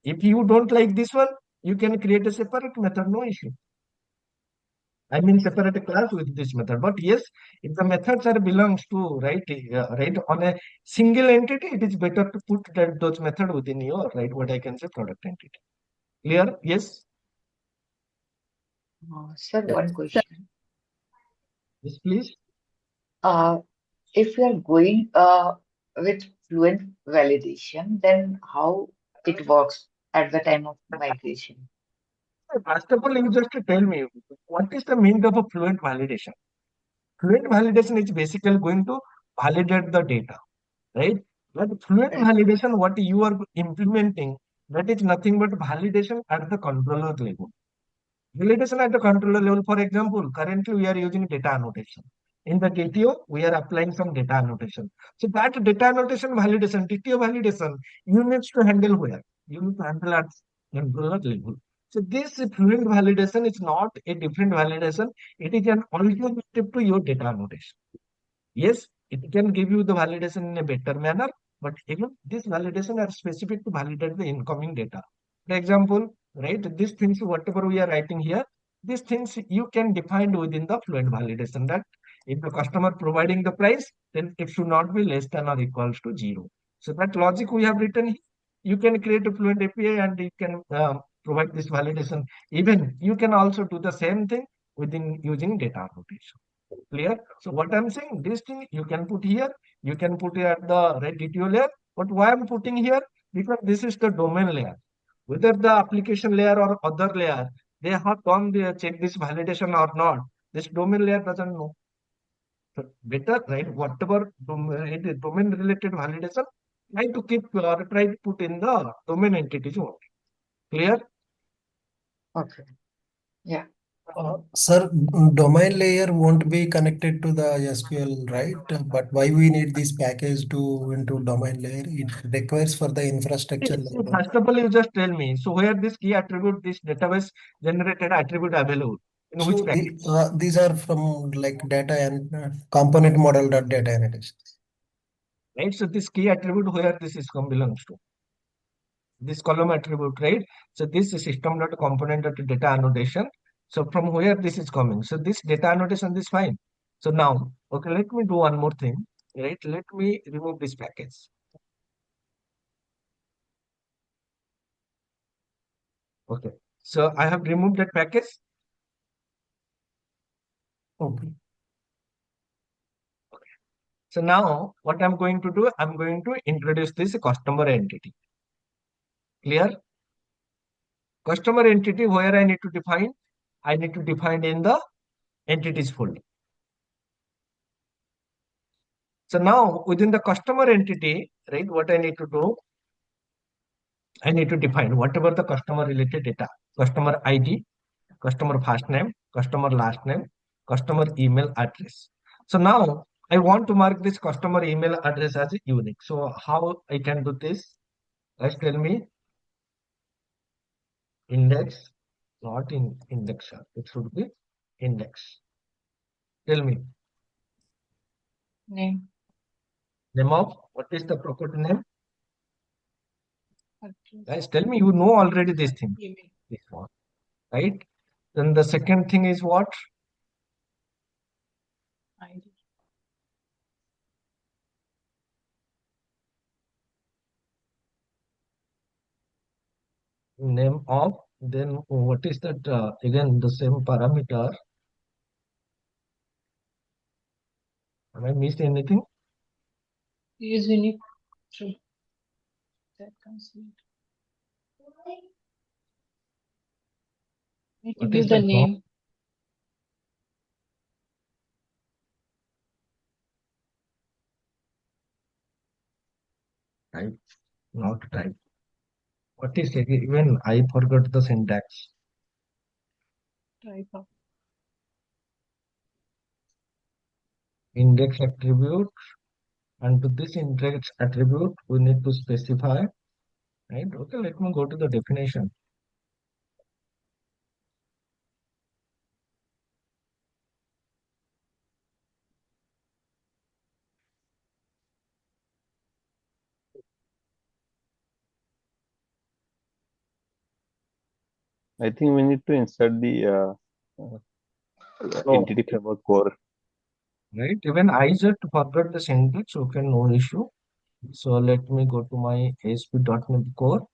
Speaker 1: If you don't like this one, you can create a separate method, no issue. I mean, separate class with this method. But yes, if the methods are belongs to, right, right, on a single entity, it is better to put that those method within your, right, what I can say product entity. Clear? Yes.
Speaker 2: Sir, one question.
Speaker 1: Yes, please.
Speaker 2: Uh, if we are going with Fluent validation, then how it works at the time of migration?
Speaker 1: First of all, you just tell me what is the meaning of a fluent validation? Fluent validation is basically going to validate the data, right? But fluent
Speaker 2: Right.
Speaker 1: validation, what you are implementing, that is nothing but validation at the controller level. Validation at the controller level, for example, currently we are using data annotation. In the DTO, we are applying some data annotation. So that data annotation validation, DTO validation, you need to handle where? You need to handle at controller level. So this fluent validation is not a different validation. It is an alternative to your data annotation. Yes, it can give you the validation in a better manner, but even this validation are specific to validate the incoming data. For example, right, these things, whatever we are writing here, these things you can define within the fluent validation that if the customer providing the price, then it should not be less than or equals to 0. So that logic we have written here, you can create a fluent API and you can provide this validation. Even you can also do the same thing within using data annotation. Clear? So what I'm saying, this thing you can put here, you can put it at the red DTO layer. But why I'm putting here? Because this is the domain layer. Whether the application layer or other layer, they have done the check this validation or not. This domain layer doesn't know. So better, right? Whatever domain related validation, try to keep or try to put in the domain entities only. Clear?
Speaker 2: Okay. Yeah.
Speaker 5: Sir, domain layer won't be connected to the SQL, right? But why we need this package to into domain layer? It requires for the infrastructure
Speaker 1: So
Speaker 5: layer.
Speaker 1: first of all, you just tell me. So where this key attribute, this database generated attribute available in which
Speaker 5: So
Speaker 1: package?
Speaker 5: these are from like data and component model dot data analytics.
Speaker 1: Right? So this key attribute where this is belongs to this column attribute, right? So this is system dot component dot data annotation. So from where this is coming? So this data annotation is fine. So now, okay, let me do one more thing. Right? Let me remove this package. Okay. So I have removed that package.
Speaker 5: Okay.
Speaker 1: So now what I'm going to do, I'm going to introduce this customer entity. Clear? Customer entity where I need to define, I need to define in the entities folder. So now within the customer entity, right, what I need to do, I need to define whatever the customer related data, customer ID, customer first name, customer last name, customer email address. So now I want to mark this customer email address as unique. So how I can do this? Guys, tell me. Index, not in indexer. It should be index. Tell me.
Speaker 2: Name.
Speaker 1: Name of what is the property name?
Speaker 2: Address.
Speaker 1: Guys, tell me, you know already this thing.
Speaker 2: Email.
Speaker 1: This one, right? Then the second thing is what?
Speaker 2: ID.
Speaker 1: Name of. Then what is that? Again, the same parameter. Have I missed anything?
Speaker 2: Is unique. True. That comes with. Need to
Speaker 1: What
Speaker 2: give
Speaker 1: is
Speaker 2: the
Speaker 1: that? Not
Speaker 2: name.
Speaker 1: type. Not type. What is it? Even I forgot the syntax.
Speaker 2: Type of.
Speaker 1: Index attribute. And to this index attribute, we need to specify. Right? Okay, let me go to the definition.
Speaker 3: I think we need to insert the
Speaker 1: So,
Speaker 3: entity framework core.
Speaker 1: right, even I just forgot the syntax, okay, no issue. So let me go to my ASP.NET Core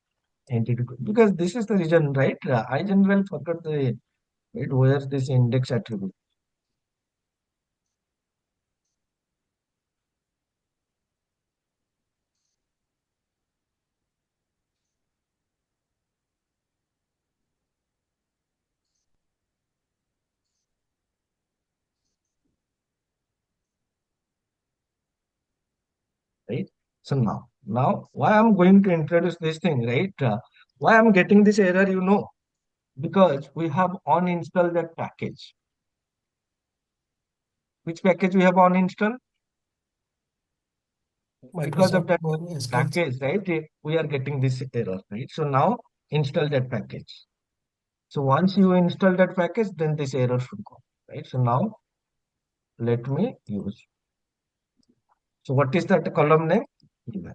Speaker 1: entity because this is the reason, right? I generally forgot the right? Where's this index attribute? Right? So now why I'm going to introduce this thing, right? Why I'm getting this error, because we have uninstalled that package. Which package we have uninstalled? Because of
Speaker 5: Microsoft
Speaker 1: that
Speaker 5: SQL.
Speaker 1: package, right? We are getting this error, right? So now install that package. So once you install that package, then this error should go, right? So now let me use. So what is that column name? Given.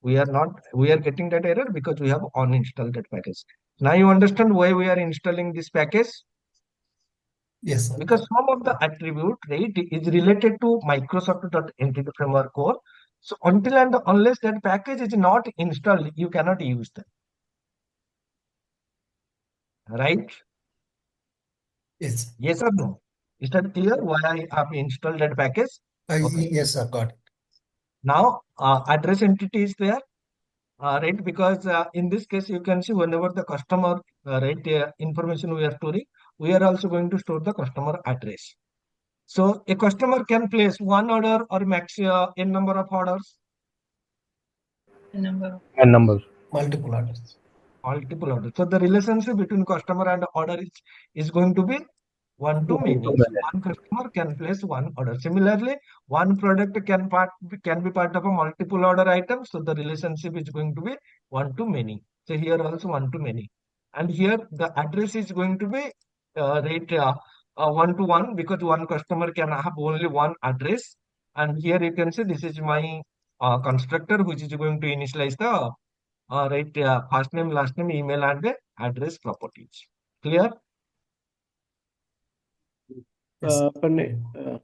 Speaker 1: We are getting that error because we have uninstalled that package. Now you understand why we are installing this package?
Speaker 5: Yes, sir.
Speaker 1: Because some of the attribute, right, is related to Microsoft.Entity Framework core. So until and unless that package is not installed, you cannot use them. Right?
Speaker 5: Yes.
Speaker 1: Yes or no? Is that clear why I have installed that package? Okay.
Speaker 5: Yes, sir. Got it.
Speaker 1: Now address entity is there. Right, because in this case you can see whenever the customer information we are storing, we are also going to store the customer address. So a customer can place one order or max n number of orders.
Speaker 6: And numbers.
Speaker 5: Multiple orders.
Speaker 1: Multiple orders. So the relationship between customer and order is going to be one to many. So one customer can place one order. Similarly, one product can be part of a multiple order item. So the relationship is going to be one to many. So here also one to many. And here the address is going to be one to one, because one customer can have only one address. And here you can see this is my constructor, which is going to initialize the first name, last name, email, and the address properties. Clear?
Speaker 5: Yes.
Speaker 9: Pranay,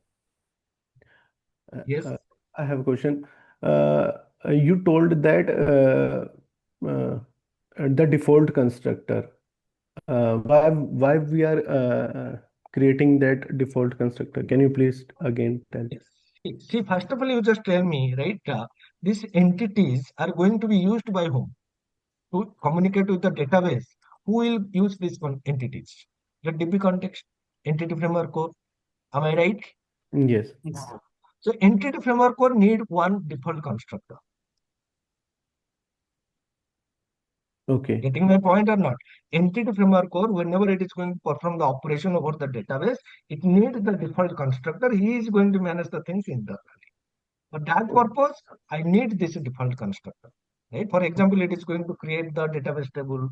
Speaker 1: Yes.
Speaker 9: I have a question. You told that the default constructor. Why we are creating that default constructor? Can you please again tell?
Speaker 1: Yes. See, first of all, you just tell me, right? These entities are going to be used by whom? To communicate with the database. Who will use these entities? The DB context, entity framework core. Am I right?
Speaker 9: Yes.
Speaker 1: Yes. So entity framework core need one default constructor.
Speaker 9: Okay.
Speaker 1: Getting my point or not? Entity framework core, whenever it is going to perform the operation over the database, it needs the default constructor. He is going to manage the things internally. For that purpose, I need this default constructor. Right? For example, it is going to create the database table.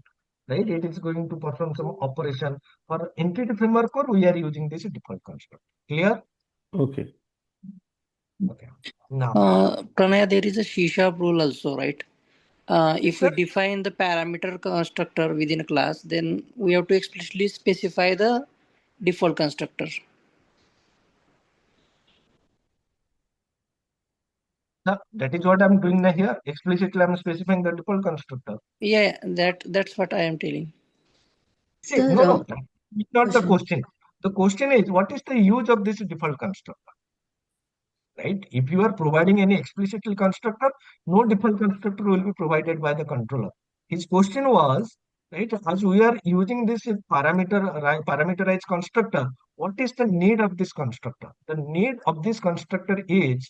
Speaker 1: Right? It is going to perform some operation. For entity framework core, we are using this default constructor. Clear?
Speaker 9: Okay.
Speaker 1: Okay. Now,
Speaker 10: Pranaya, there is a C# rule also, right?
Speaker 1: yes,
Speaker 10: If we
Speaker 1: sir.
Speaker 10: define the parameter constructor within a class, then we have to explicitly specify the default constructor.
Speaker 1: That is what I'm doing here. Explicitly, I'm specifying the default constructor.
Speaker 10: Yeah, that's what I am telling.
Speaker 1: See,
Speaker 8: Sir,
Speaker 1: no. It's not the
Speaker 8: question.
Speaker 1: question. The question is, what is the use of this default constructor? Right? If you are providing any explicitly constructor, no default constructor will be provided by the controller. His question was, right, as we are using this parameterized constructor, what is the need of this constructor? The need of this constructor is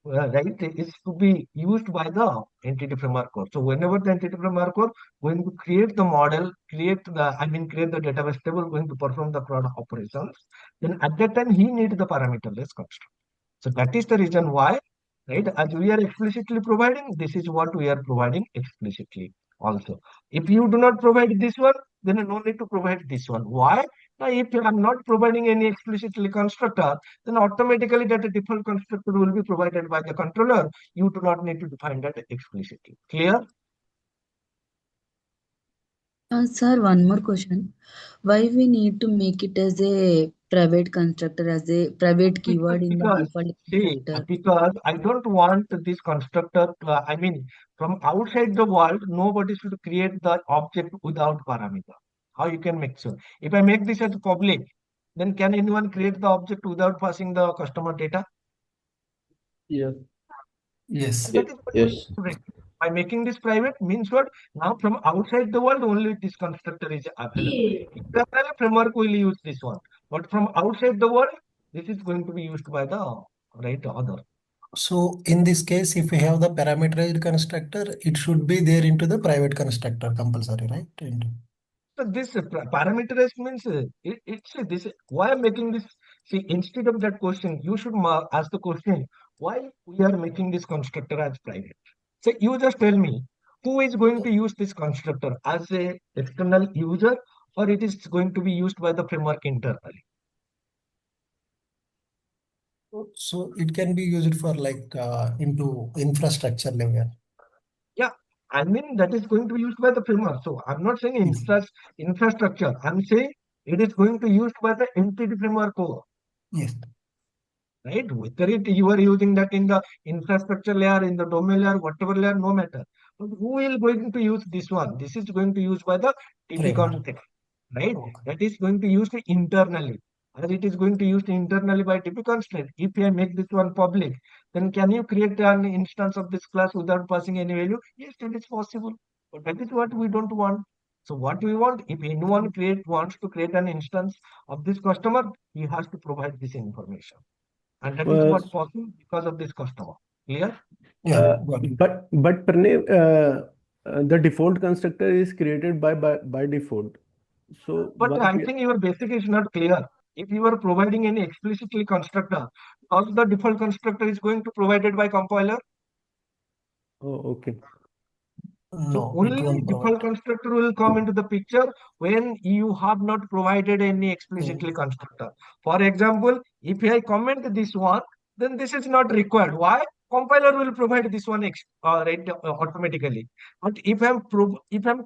Speaker 1: right, is to be used by the entity framework core. So whenever the entity framework core going to create the model, create the database table, going to perform the fraud operations, then at that time he needs the parameterless constructor. So that is the reason why, right, as we are explicitly providing, this is what we are providing explicitly also. If you do not provide this one, then no need to provide this one. Why? Now, if I am not providing any explicitly constructor, then automatically that default constructor will be provided by the controller. You do not need to define that explicitly. Clear?
Speaker 8: Sir, one more question. Why we need to make it as a private constructor, as a private keyword in the default constructor?
Speaker 1: Because I don't want this constructor, from outside the world, nobody should create the object without parameter. How you can make sure? If I make this as public, then can anyone create the object without passing the customer data?
Speaker 9: Yes.
Speaker 5: Yes.
Speaker 1: That is what we
Speaker 3: Yes.
Speaker 1: do, right? By making this private means what? Now from outside the world only this constructor is available. Internal framework will use this one, but from outside the world, this is going to be used by the right other.
Speaker 5: So in this case, if we have the parameterized constructor, it should be there into the private constructor compulsory, right?
Speaker 1: So this parameterized means it's this. Why I'm making this? See, instead of that question, you should ask the question: why we are making this constructor as private? So you just tell me who is going to use this constructor as a external user, or it is going to be used by the framework internally.
Speaker 5: So it can be used for like into infrastructure level.
Speaker 1: Yeah, I mean that is going to be used by the framework. So I'm not saying infrastructure. I'm saying it is going to be used by the entity framework core.
Speaker 5: Yes.
Speaker 1: Right? Whether you are using that in the infrastructure layer, in the domain layer, whatever layer, no matter. But who will going to use this one? This is going to use by the TP
Speaker 5: Framework.
Speaker 1: context, right?
Speaker 5: Okay.
Speaker 1: That is going to use it internally. As it is going to use internally by TP constraint. If I make this one public, then can you create an instance of this class without passing any value? Yes, that is possible. But that is what we don't want. So what we want, if anyone wants to create an instance of this customer, he has to provide this information. And that is what possible because of this customer. Clear?
Speaker 5: Yeah, got it.
Speaker 9: But Pranay, the default constructor is created by default. So
Speaker 1: But I think your basic is not clear. If you are providing any explicitly constructor, also the default constructor is going to provided by compiler.
Speaker 9: Oh, okay.
Speaker 1: So
Speaker 5: No, it
Speaker 1: only
Speaker 5: won't
Speaker 1: default
Speaker 5: provide.
Speaker 1: constructor will come into the picture when you have not provided any explicitly constructor. For example, if I comment this one, then this is not required. Why? Compiler will provide this one right automatically. But if I'm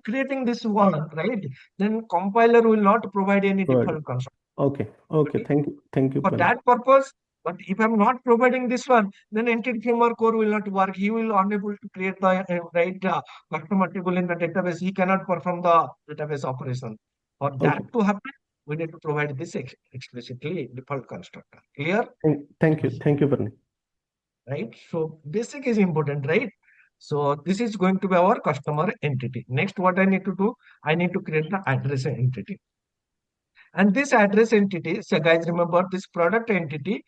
Speaker 1: creating this one, right, then compiler will not provide any
Speaker 9: Good.
Speaker 1: default constructor.
Speaker 9: Okay. Okay. Thank you,
Speaker 1: For
Speaker 9: Pranay.
Speaker 1: that purpose, but if I'm not providing this one, then entity framework core will not work. He will unable to create the right customer table in the database. He cannot perform the database operation. For that to happen, we need to provide this explicitly default constructor. Clear?
Speaker 9: Thank you, Pranay.
Speaker 1: Right. So basic is important, right? So this is going to be our customer entity. Next, what I need to do, I need to create the address entity. And this address entity, so guys, remember this product entity,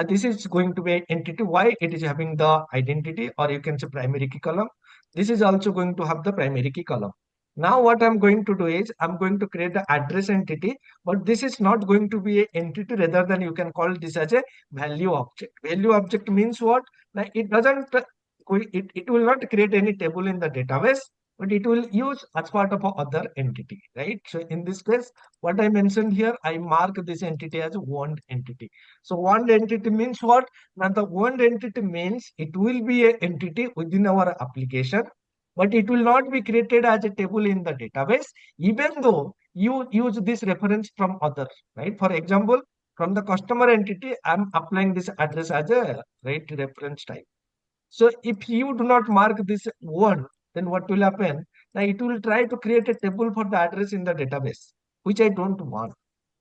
Speaker 1: this is going to be an entity. Why? It is having the identity, or you can say primary key column. This is also going to have the primary key column. Now what I'm going to do is I'm going to create the address entity, but this is not going to be an entity, rather than you can call this as a value object. Value object means what? Now it doesn't, it will not create any table in the database, but it will use as part of a other entity, right? So in this case, what I mentioned here, I mark this entity as one entity. So one entity means what? Now the one entity means it will be an entity within our application, but it will not be created as a table in the database, even though you use this reference from others, right? For example, from the customer entity, I'm applying this address as a right reference type. So if you do not mark this one, then what will happen? Now it will try to create a table for the address in the database, which I don't want.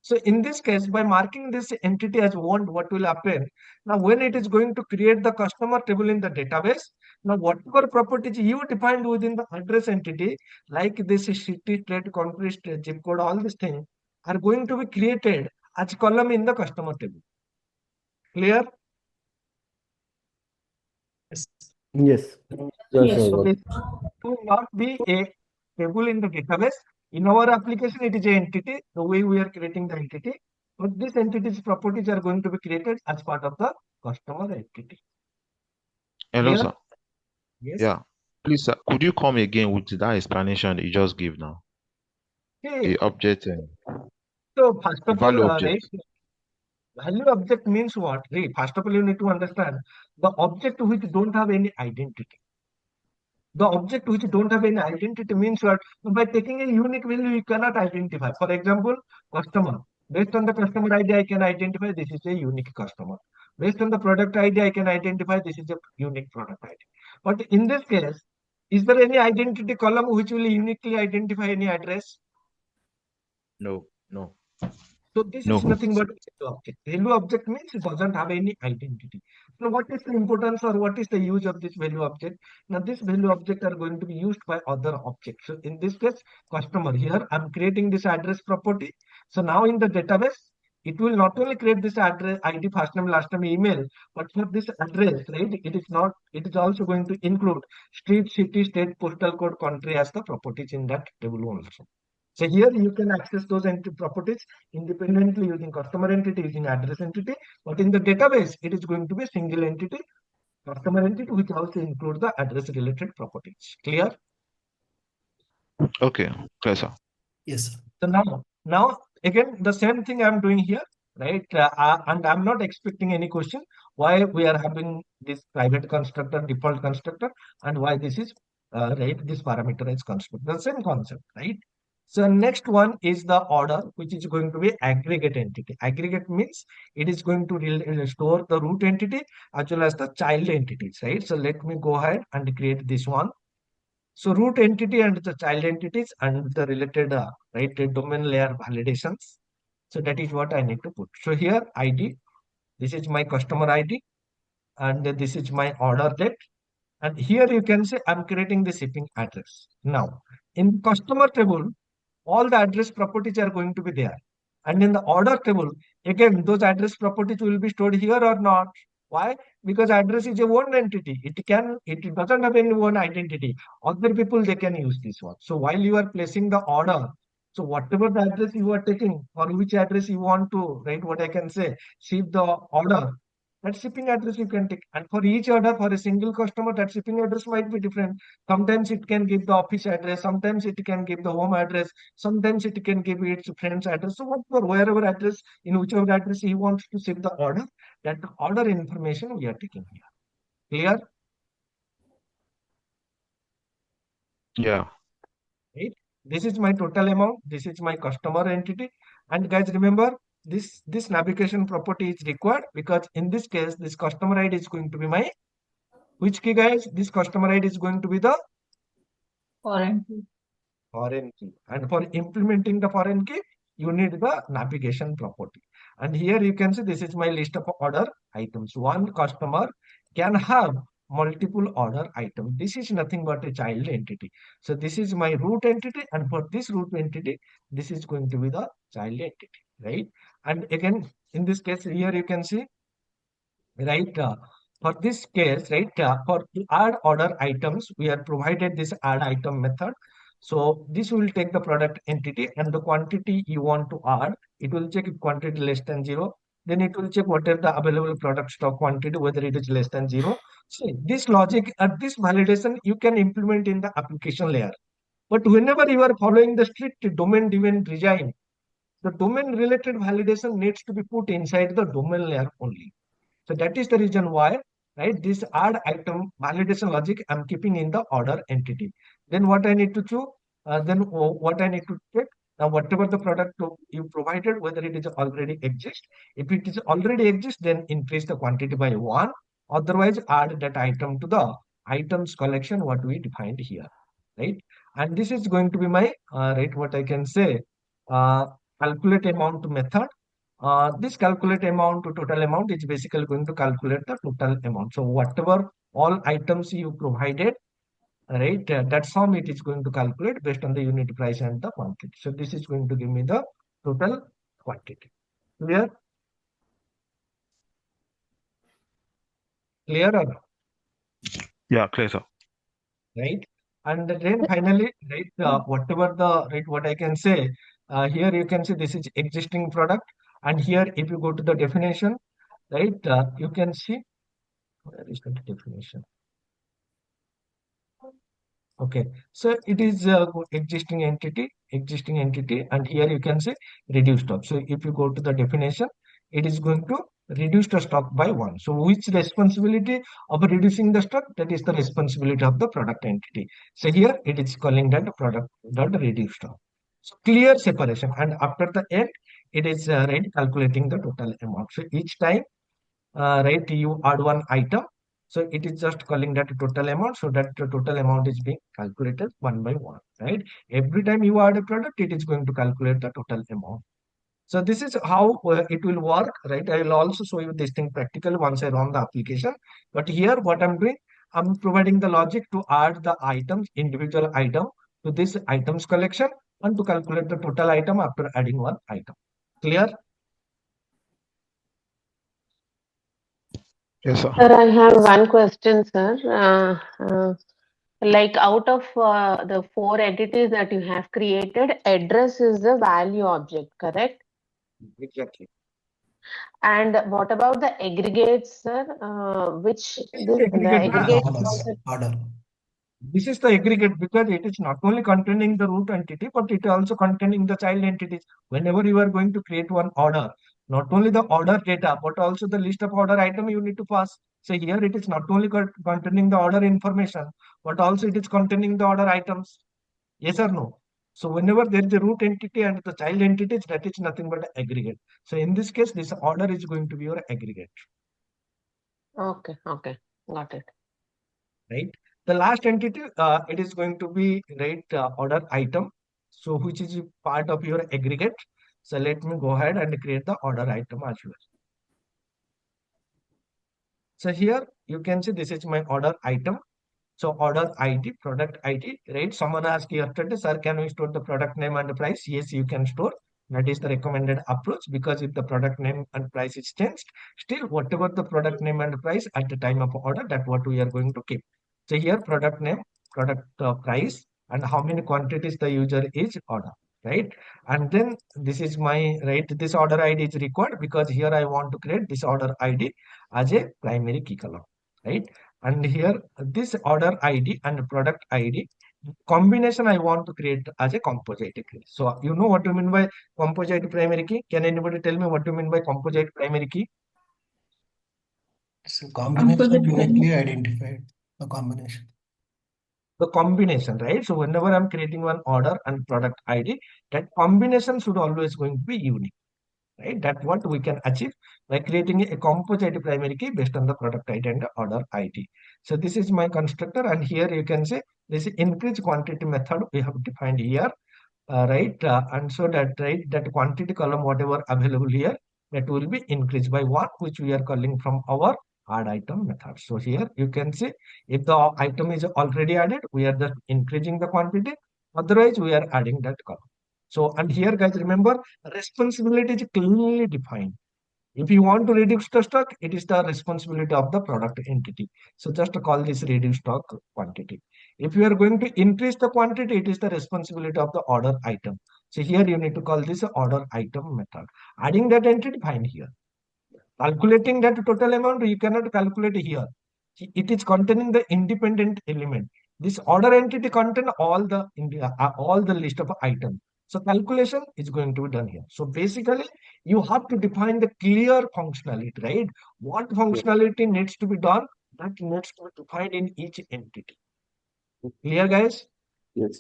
Speaker 1: So in this case, by marking this entity as one, what will happen? Now when it is going to create the customer table in the database, now whatever properties you defined within the address entity, like this city, state, country, state, zip code, all these things are going to be created as column in the customer table. Clear?
Speaker 9: Yes.
Speaker 3: Yes,
Speaker 1: So
Speaker 3: sir.
Speaker 1: this will not be a table in the database. In our application, it is an entity, the way we are creating the entity. But this entity's properties are going to be created as part of the customer entity.
Speaker 11: Hello,
Speaker 1: Clear?
Speaker 11: sir.
Speaker 1: Yes.
Speaker 11: Yeah. Please, sir, could you come again with that explanation you just gave now?
Speaker 1: Okay.
Speaker 11: The object,
Speaker 1: So first
Speaker 11: the
Speaker 1: of all,
Speaker 11: value object.
Speaker 1: value object means what? First of all, you need to understand the object which don't have any identity. The object which don't have any identity means what? By taking a unique value, you cannot identify. For example, customer. Based on the customer ID, I can identify this is a unique customer. Based on the product ID, I can identify this is a unique product ID. But in this case, is there any identity column which will uniquely identify any address?
Speaker 11: No, no,
Speaker 1: So this is
Speaker 11: no.
Speaker 1: nothing but value object. Value object means it doesn't have any identity. Now what is the importance or what is the use of this value object? Now this value object are going to be used by other objects. So in this case, customer, here I'm creating this address property. So now in the database, it will not only create this address, ID, first name, last name, email, but for this address, right? It is also going to include street, city, state, postal code, country as the properties in that table also. So here you can access those entity properties independently using customer entity, using address entity, but in the database, it is going to be a single entity, customer entity, which also includes the address related properties. Clear?
Speaker 11: Okay, clear, sir.
Speaker 5: Yes, sir.
Speaker 1: So now again, the same thing I'm doing here, right? And I'm not expecting any question why we are having this private constructor, default constructor, and why this is right, this parameterized constructor. The same concept, right? So next one is the order, which is going to be aggregate entity. Aggregate means it is going to store the root entity as well as the child entities, right? So let me go ahead and create this one. So root entity and the child entities and the related right domain layer validations. So that is what I need to put. So here ID, this is my customer ID, and this is my order date. And here you can say I'm creating the shipping address. Now in customer table, all the address properties are going to be there. And in the order table, again, those address properties will be stored here or not. Why? Because address is a one entity. It doesn't have any one identity. Other people, they can use this one. So while you are placing the order, so whatever the address you are taking or which address you want to, right, what I can say, ship the order, that shipping address you can take. And for each order, for a single customer, that shipping address might be different. Sometimes it can give the office address, sometimes it can give the home address, sometimes it can give its friend's address. So whatever, wherever address, in whichever address he wants to ship the order, that order information we are taking here. Clear?
Speaker 11: Yeah.
Speaker 1: Right? This is my total amount. This is my customer entity. And guys, remember this navigation property is required because in this case, this customer ID is going to be my which key, guys? This customer ID is going to be the
Speaker 2: Foreign key.
Speaker 1: foreign key. And for implementing the foreign key, you need the navigation property. And here you can see this is my list of order items. One customer can have multiple order items. This is nothing but a child entity. So this is my root entity, and for this root entity, this is going to be the child entity, right? And again, in this case, here you can see, right? For this case, right, for the add order items, we are provided this add item method. So this will take the product entity and the quantity you want to add. It will check if quantity less than 0. Then it will check what are the available product stock quantity, whether it is less than 0. See, this logic at this validation you can implement in the application layer. But whenever you are following the strict domain-driven design, the domain-related validation needs to be put inside the domain layer only. So that is the reason why, right, this add item validation logic I'm keeping in the order entity. Then what I need to choose, what I need to check, now whatever the product you provided, whether it is already exist. If it is already exist, then increase the quantity by 1. Otherwise, add that item to the items collection, what we defined here, right? And this is going to be my, right, what I can say, uh, calculate amount method. This calculate amount to total amount is basically going to calculate the total amount. So whatever all items you provided, right, that sum it is going to calculate based on the unit price and the quantity. So this is going to give me the total quantity. Clear? Clear or not?
Speaker 11: Yeah, clear, sir.
Speaker 1: Right? And then finally, right, whatever the, right, what I can say, here you can see this is existing product. And here, if you go to the definition, right, you can see, where is the definition? Okay, so it is existing entity, and here you can say reduce stock. So if you go to the definition, it is going to reduce the stock by 1. So which responsibility of reducing the stock? That is the responsibility of the product entity. So here it is calling that product dot reduce stock. So clear separation, and after the end, it is right calculating the total amount. So each time, right, you add one item, So it is just calling that total amount, so that the total amount is being calculated one by one, right? Every time you add a product, it is going to calculate the total amount. So this is how it will work, right? I will also show you this thing practically once I run the application. But here what I'm doing, I'm providing the logic to add the items, individual item to this items collection and to calculate the total item after adding one item. Clear?
Speaker 11: Yes, sir.
Speaker 12: Sir, I have one question, sir. Like out of the 4 entities that you have created, address is the value object, correct?
Speaker 1: Exactly.
Speaker 12: And what about the aggregates, sir? Which the
Speaker 1: Aggregate,
Speaker 12: aggregate
Speaker 5: Order.
Speaker 1: this is the aggregate because it is not only containing the root entity, but it also containing the child entities. Whenever you are going to create one order, not only the order data, but also the list of order item you need to pass. So here it is not only containing the order information, but also it is containing the order items. Yes or no? So whenever there is a root entity and the child entities, that is nothing but aggregate. So in this case, this order is going to be your aggregate.
Speaker 12: Okay, got it.
Speaker 1: Right? The last entity, it is going to be order item. So which is part of your aggregate. So let me go ahead and create the order item as well. So here you can see this is my order item. So order ID, product ID, right? Someone asked yesterday, sir, can we store the product name and the price? Yes, you can store. That is the recommended approach because if the product name and price is changed, still whatever the product name and price at the time of order, that's what we are going to keep. So here product name, product price, and how many quantities the user is order, right? And then this is my, this order ID is required because here I want to create this order ID as a primary key column, right? And here this order ID and product ID combination I want to create as a composite key. So you know what you mean by composite primary key? Can anybody tell me what you mean by composite primary key?
Speaker 5: It's a combination uniquely identified. The combination.
Speaker 1: The combination, right? So whenever I'm creating one order and product ID, that combination should always going to be unique, right? That's what we can achieve by creating a composite primary key based on the product ID and the order ID. So this is my constructor, and here you can say this increase quantity method we have defined here, and so that quantity column whatever available here, that will be increased by 1, which we are calling from our add item method. So here you can see if the item is already added, we are just increasing the quantity, otherwise we are adding that column. So, and here guys, remember, responsibility is clearly defined. If you want to reduce the stock, it is the responsibility of the product entity. So just call this reduce stock quantity. If you are going to increase the quantity, it is the responsibility of the order item. So here you need to call this order item method. Adding that entity, find here. Calculating that total amount, you cannot calculate here. It is containing the independent element. This order entity contain all the list of items. So calculation is going to be done here. So basically, you have to define the clear functionality, right? What functionality needs to be done, that needs to be defined in each entity. Clear, guys?
Speaker 3: Yes.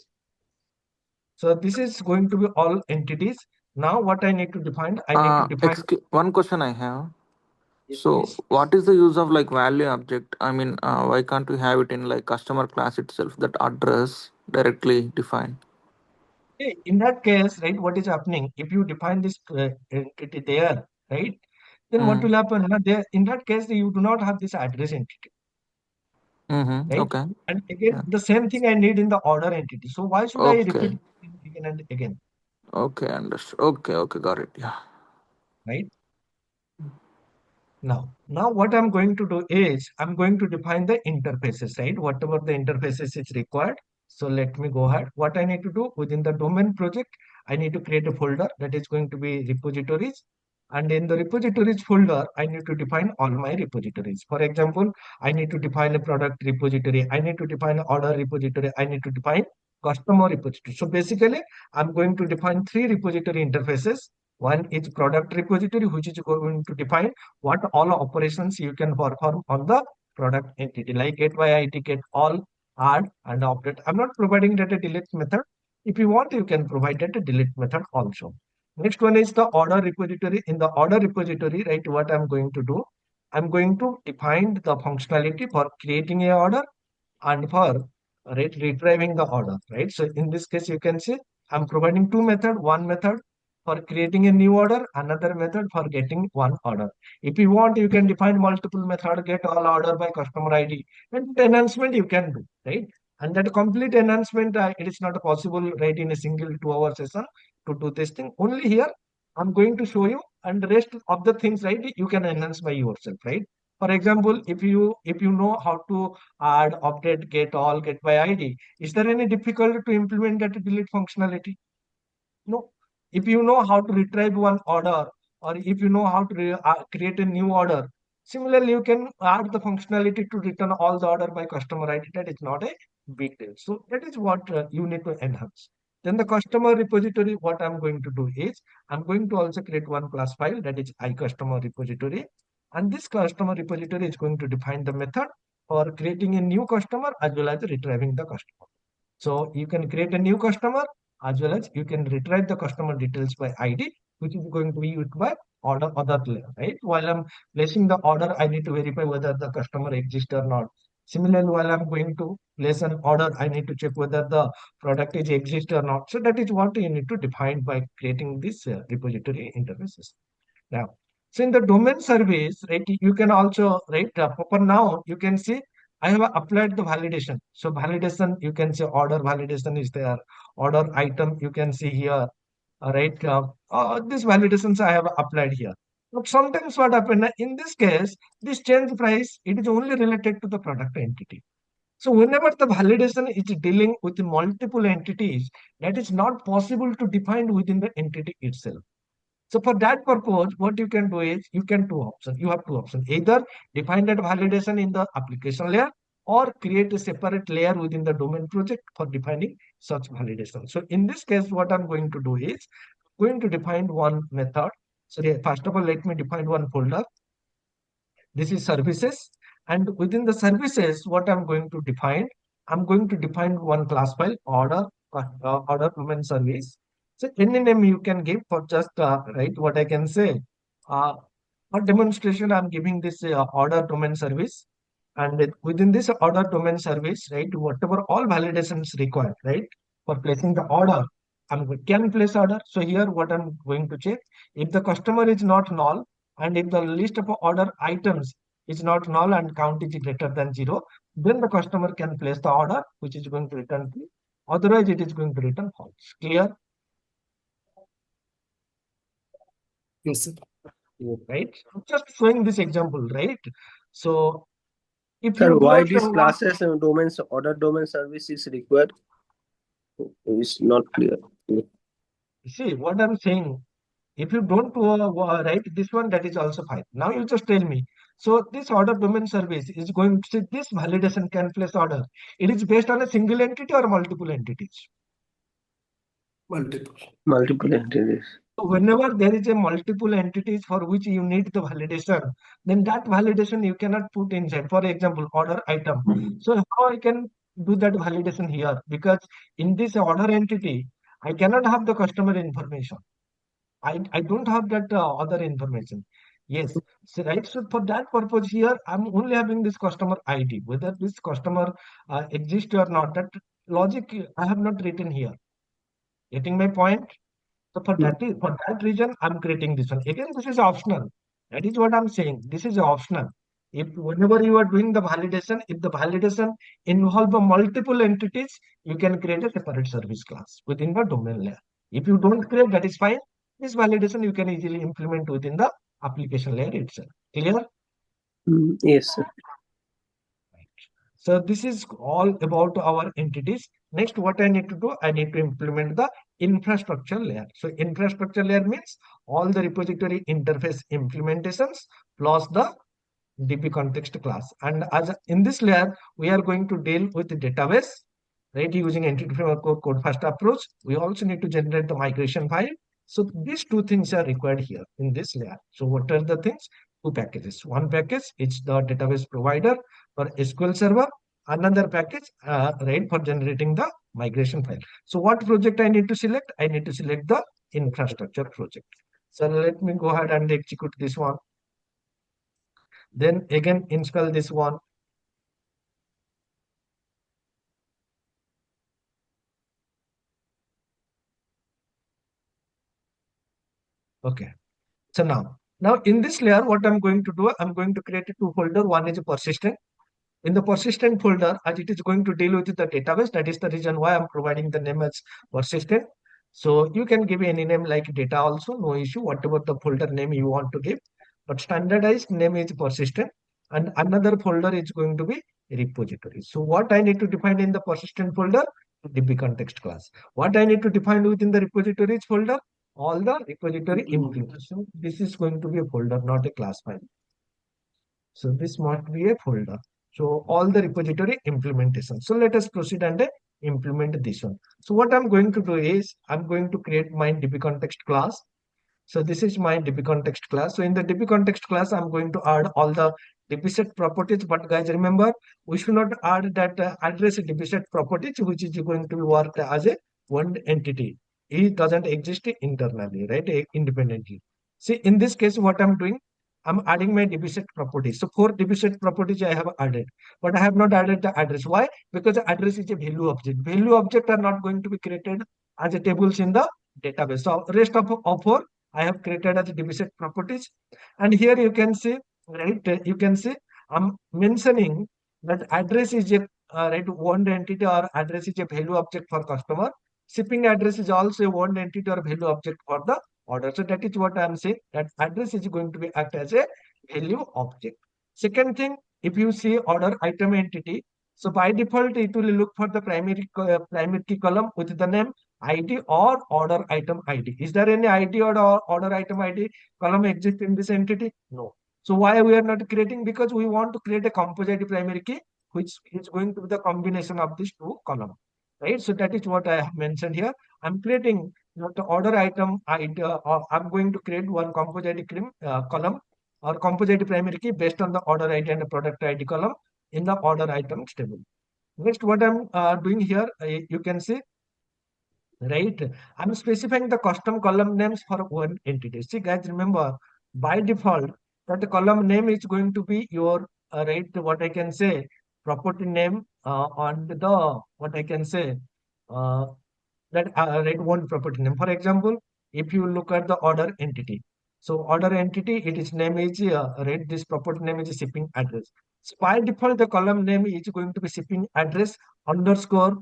Speaker 1: So this is going to be all entities. Now what I need to define, I need to define.
Speaker 13: One question I have.
Speaker 1: Yes,
Speaker 13: So,
Speaker 1: please.
Speaker 13: what is the use of like value object? I mean, why can't we have it in like customer class itself, that address directly defined?
Speaker 1: In that case, right, what is happening? If you define this entity there, right, then what will happen? There, in that case, you do not have this address entity,
Speaker 13: Mm-hmm.
Speaker 1: right?
Speaker 13: Okay.
Speaker 1: And again,
Speaker 13: Yeah.
Speaker 1: the same thing I need in the order entity. So why should I repeat
Speaker 13: Okay.
Speaker 1: it again and again,
Speaker 13: Okay. Understood. Okay. Okay. Got it. Yeah.
Speaker 1: right? Now what I'm going to do is I'm going to define the interfaces, right? Whatever the interfaces is required. So let me go ahead. What I need to do within the domain project, I need to create a folder that is going to be repositories. And in the repositories folder, I need to define all my repositories. For example, I need to define a product repository. I need to define an order repository. I need to define customer repository. So basically, I'm going to define 3 repository interfaces. One is product repository, which is going to define what all operations you can perform on the product entity, like get by ID, get all, add, and update. I'm not providing that a delete method. If you want, you can provide that a delete method also. Next one is the order repository. In the order repository, right, what I'm going to do, I'm going to define the functionality for creating a order and for retrieving the order, right? So in this case, you can see I'm providing two methods, one method for creating a new order, another method for getting one order. If you want, you can define multiple method, get all order by customer ID, and enhancement you can do, right? And that complete enhancement, it is not possible, right, in a single 2 hour session to do this thing. Only here, I'm going to show you, and the rest of the things, right, you can enhance by yourself, right? For example, if you know how to add, update, get all, get by ID, is there any difficulty to implement that delete functionality? No. If you know how to retrieve one order, or if you know how to create a new order, similarly, you can add the functionality to return all the order by customer ID. That is not a big deal. So that is what you need to enhance. Then the customer repository, what I'm going to do is, I'm going to also create one class file, that is iCustomer repository. And this customer repository is going to define the method for creating a new customer as well as retrieving the customer. So you can create a new customer as well as you can retrieve the customer details by ID, which is going to be used by order other layer, right? While I'm placing the order, I need to verify whether the customer exists or not. Similarly, while I'm going to place an order, I need to check whether the product is exist or not. So that is what you need to define by creating this repository interfaces. Now, so in the domain service, right, you can also, right, for now, you can see I have applied the validation. So validation, you can see order validation is there, order item, you can see here, right? These validations I have applied here. But sometimes what happens, in this case, this change price, it is only related to the product entity. So whenever the validation is dealing with multiple entities, that is not possible to define within the entity itself. So for that purpose, what you can do is you can two options. You have two options. Either define that validation in the application layer or create a separate layer within the domain project for defining such validation. So in this case, what I'm going to do is going to define one method. So first of all, let me define one folder. This is services. And within the services, what I'm going to define, I'm going to define one class file, order domain service. So any name you can give for just, right, what I can say. For demonstration, I'm giving this order domain service. And within this order domain service, right, whatever all validations required, right, for placing the order, can place order. So here what I'm going to check, if the customer is not null, and if the list of order items is not null and count is greater than 0, then the customer can place the order, which is going to return true. Otherwise, it is going to return false. Clear?
Speaker 5: Yes, sir.
Speaker 1: Right? I'm just showing this example, right? So if
Speaker 14: Sir,
Speaker 1: you do
Speaker 14: why
Speaker 1: not
Speaker 14: these
Speaker 1: want,
Speaker 14: classes and domains order domain service is required? It's not clear.
Speaker 1: see what I'm saying. If you don't write this one, that is also fine. Now you just tell me. So this order domain service is going to say this validation can place order. It is based on a single entity or multiple entities.
Speaker 14: Multiple entities.
Speaker 1: So whenever there is a multiple entities for which you need the validation, then that validation you cannot put inside. For example, order item. So how I can do that validation here? Because in this order entity, I cannot have the customer information. I don't have that other information. Yes, so right. So for that purpose here, I'm only having this customer ID. Whether this customer exists or not, that logic I have not written here. Getting my point? So for that reason, I'm creating this one. Again, this is optional. That is what I'm saying. This is optional. If whenever you are doing the validation, if the validation involve multiple entities, you can create a separate service class within the domain layer. If you don't create, that is fine. This validation you can easily implement within the application layer itself. Clear?
Speaker 14: Yes, sir.
Speaker 1: So this is all about our entities. Next, what I need to do, I need to implement the infrastructure layer. So infrastructure layer means all the repository interface implementations plus the DB context class. And as in this layer, we are going to deal with the database, right? Using entity framework code first approach. We also need to generate the migration file. So these two things are required here in this layer. So what are the things? Two packages. One package is the database provider for SQL Server. Another package, right, for generating the migration file. So what project I need to select? I need to select the infrastructure project. So let me go ahead and execute this one. Then again install this one. Okay. So now in this layer, what I'm going to do, I'm going to create two folder. One is persistent. In the persistent folder, as it is going to deal with the database, that is the reason why I'm providing the name as persistent. So you can give any name like data also, no issue, whatever the folder name you want to give. But standardized name is persistent, and another folder is going to be repository. So what I need to define in the persistent folder? DB context class. What I need to define within the repositories folder? All the repository implementation. This is going to be a folder, not a class file. So this must be a folder. So all the repository implementation. So let us proceed and implement this one. So what I'm going to do is I'm going to create my DB context class. So this is my DB context class. So in the DB context class, I'm going to add all the DB set properties. But guys, remember, we should not add that address DB set properties, which is going to be worked as a one entity. It doesn't exist internally, right? Independently. See, in this case, what I'm doing, I'm adding my DB set properties. So 4 DB set properties I have added, but I have not added the address. Why? Because the address is a value object. Value object are not going to be created as a tables in the database. So rest of 4 I have created as DB set properties. And here you can see, right? You can see I'm mentioning that address is a right one entity or address is a value object for customer. Shipping address is also a one entity or value object for the order. So that is what I am saying, that address is going to be act as a value object. Second thing, if you see order item entity, so by default it will look for the primary key column with the name ID or order item ID. Is there any ID or order item ID column exist in this entity? No. So why we are not creating? Because we want to create a composite primary key which is going to be the combination of these two columns, right? So that is what I have mentioned here. I'm creating the order item ID, or I'm going to create one composite column or composite primary key based on the order ID and the product ID column in the order items table. Next, what I'm doing here, you can see, right? I'm specifying the custom column names for one entity. See, guys, remember by default that the column name is going to be your right. What I can say, property name on the what I can say uh, that right one property name. For example, if you look at the order entity, so order entity, it is name is right. This property name is shipping address. So by default, the column name is going to be shipping address underscore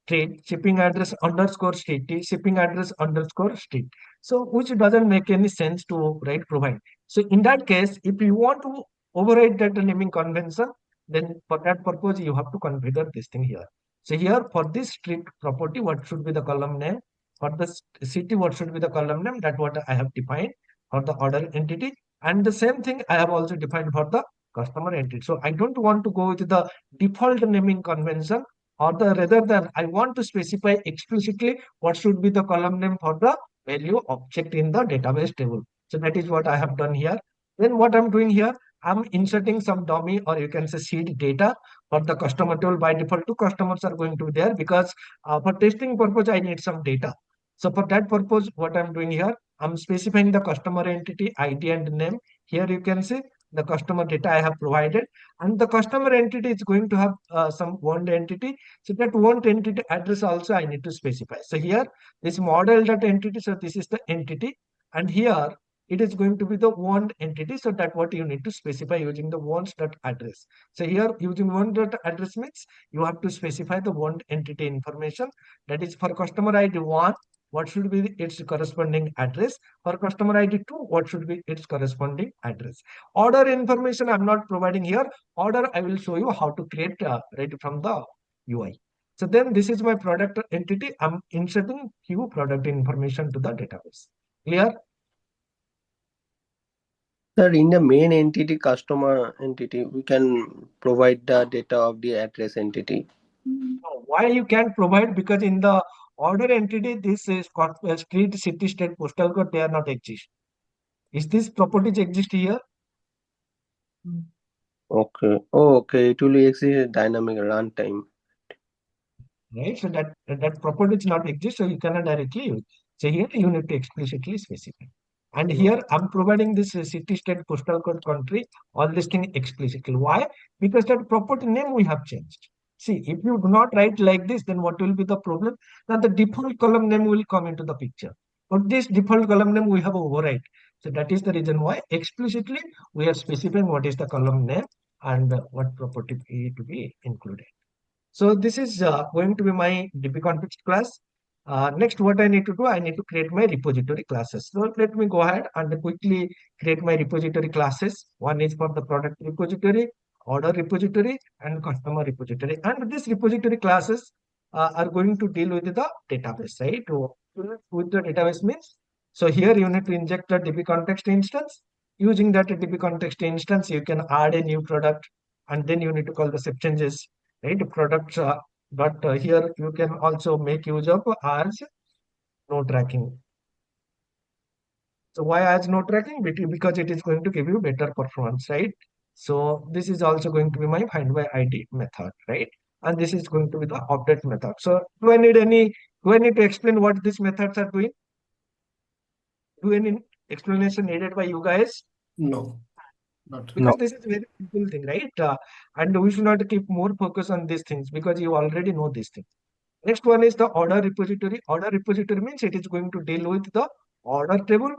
Speaker 1: street, shipping address underscore street, shipping address underscore street. So which doesn't make any sense to write provide. So in that case, if you want to override that naming convention, then for that purpose you have to configure this thing here. So here for this street property, what should be the column name? For the city, what should be the column name? That what I have defined for the order entity. And the same thing I have also defined for the customer entity. So I don't want to go with the default naming convention, or the rather than I want to specify explicitly what should be the column name for the value object in the database table. So that is what I have done here. Then what I'm doing here, I'm inserting some dummy or you can say seed data for the customer table. By default, 2 customers are going to be there because for testing purpose, I need some data. So for that purpose, what I'm doing here, I'm specifying the customer entity ID and name. Here you can see the customer data I have provided, and the customer entity is going to have some one entity. So that one entity address also I need to specify. So here this model dot entity, so this is the entity, and here it is going to be the one entity. So that what you need to specify using the ones dot address. So here using one dot address means you have to specify the one entity information. That is for customer ID 1, what should be its corresponding address. For customer ID 2, what should be its corresponding address. Order information I'm not providing here. Order I will show you how to create right from the UI. So then this is my product entity. I'm inserting few product information to the database. Clear?
Speaker 14: Sir, in the main entity, customer entity, we can provide the data of the address entity.
Speaker 1: No, why you can't provide? Because in the order entity, this is street, city, state, postal code, they are not exist. Is this properties exist here?
Speaker 14: Okay. Oh, okay. It will exist dynamic runtime.
Speaker 1: Right? So that property does not exist, so you cannot directly use. So here you need to explicitly specify. And here I'm providing this city, state, postal code, country, all this thing explicitly. Why? Because that property name we have changed. See, if you do not write like this, then what will be the problem? Now the default column name will come into the picture. But this default column name we have override. So that is the reason why explicitly we are specifying what is the column name and what property to be included. So this is going to be my DB context class. Next, what I need to do, I need to create my repository classes. So let me go ahead and quickly create my repository classes. One is for the product repository, order repository, and customer repository. And these repository classes are going to deal with the database, right? With the database means, so here you need to inject a DB context instance. Using that DB context instance, you can add a new product, and then you need to call the step changes, right? Products, but here you can also make use of as no tracking. So why as no tracking? Because it is going to give you better performance, right? So this is also going to be my find by ID method, right? And this is going to be the update method. So do I need to explain what these methods are doing? Do any explanation needed by you guys?
Speaker 5: No, not
Speaker 1: Because this is a very simple thing, right? And we should not keep more focus on these things because you already know these things. Next one is the order repository. Order repository means it is going to deal with the order table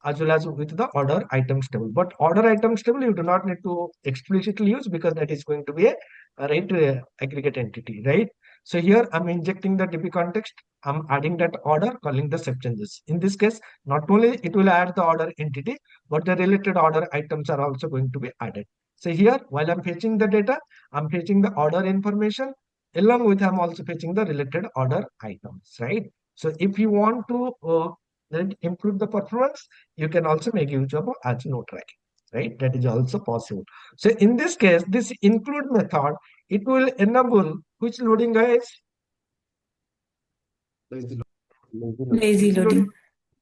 Speaker 1: as well as with the order items table. But order items table you do not need to explicitly use because that is going to be a right aggregate entity, right? So here I'm injecting the DB context. I'm adding that order, calling the step changes. In this case, not only it will add the order entity, but the related order items are also going to be added. So here, while I'm fetching the data, I'm fetching the order information. Along with I'm also fetching the related order items, right? So if you want to then improve the performance, you can also make use of as no tracking, right? That is also possible. So in this case, this include method, it will enable which loading, guys?
Speaker 5: lazy
Speaker 15: Lazy loading.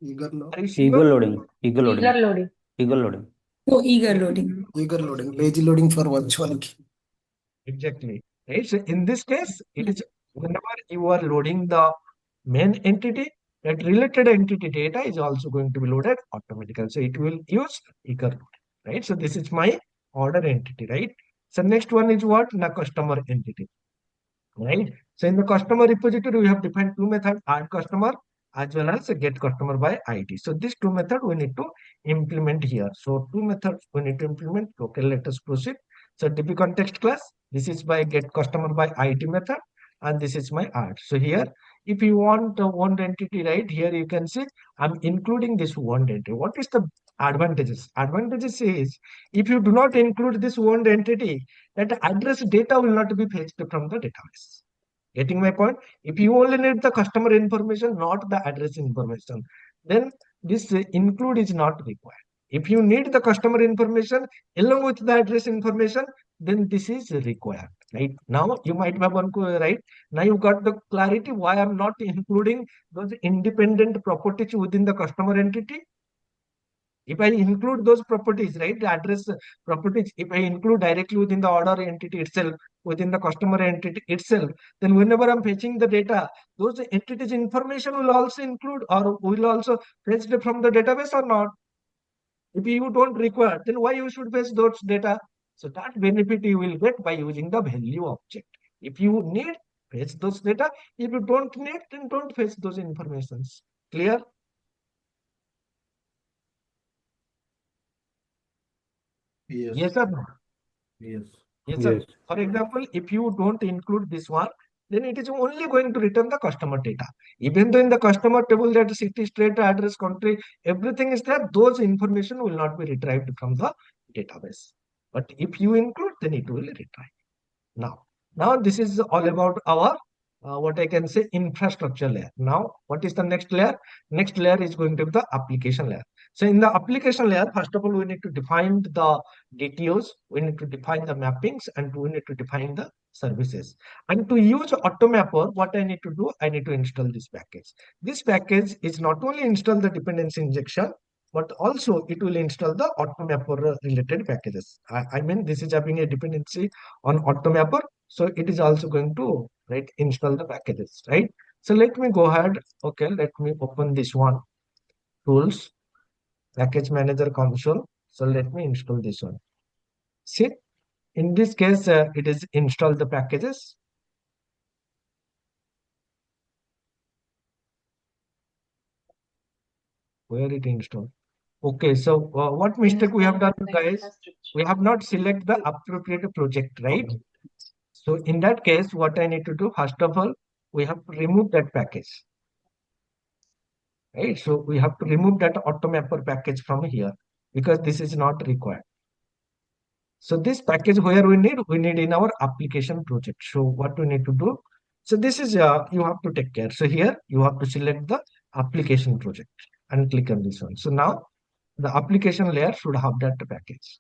Speaker 5: eager
Speaker 1: Are you
Speaker 6: Eager
Speaker 1: sure?
Speaker 6: loading. Eager loading.
Speaker 12: Eager loading.
Speaker 6: Eager loading.
Speaker 15: Oh, eager loading.
Speaker 5: eager loading, lazy loading for virtual key.
Speaker 1: Exactly. Right. So in this case, it is whenever you are loading the main entity, that related entity data is also going to be loaded automatically. So it will use eager loading, right? So this is my order entity, right? So next one is what? The customer entity, right? So in the customer repository, we have defined two methods, add customer as well as get customer by ID. So these two methods we need to implement here. So two methods we need to implement. Okay, let us proceed. So DB context class, this is by get customer by ID method, and this is my add. So here, if you want one entity, right, here you can see I'm including this one entity. What is the advantages? Advantages is if you do not include this one entity, that address data will not be fetched from the database. Getting my point? If you only need the customer information, not the address information, then this include is not required. If you need the customer information along with the address information, then this is required. Right now, you might have one right now. You got the clarity why I'm not including those independent properties within the customer entity. If I include those properties, right, the address properties, if I include directly within the order entity itself, within the customer entity itself, then whenever I'm fetching the data, those entities information will also include or will also fetched from the database or not. If you don't require, then why you should fetch those data? So that benefit you will get by using the value object. If you need, fetch those data. If you don't need, then don't fetch those informations. Clear? Yes or no?
Speaker 5: Yes.
Speaker 1: Yes, sir.
Speaker 6: Yes.
Speaker 1: For example, if you don't include this one, then it is only going to return the customer data. Even though in the customer table that city, state, address, country, everything is there, those information will not be retrieved from the database. But if you include, then it will retrieve. Now this is all about our what I can say infrastructure layer. Now, what is the next layer? Next layer is going to be the application layer. So in the application layer, first of all, we need to define the DTOs, we need to define the mappings, and we need to define the services. And to use AutoMapper, what I need to do, I need to install this package. This package is not only install the dependency injection, but also it will install the AutoMapper related packages. I mean, this is having a dependency on AutoMapper, so it is also going to right install the packages, right? So let me go ahead. Okay, let me open this one, tools. package manager console. So let me install this one. See, in this case, it is install the packages. Where it installed? Okay, so what mistake we have done, guys? We have not select the appropriate project, right? So in that case, what I need to do, first of all, we have to remove that package, right? So we have to remove that AutoMapper package from here because this is not required. So this package where we need in our application project. So what we need to do? So this is you have to take care. So here you have to select the application project and click on this one. So now the application layer should have that package,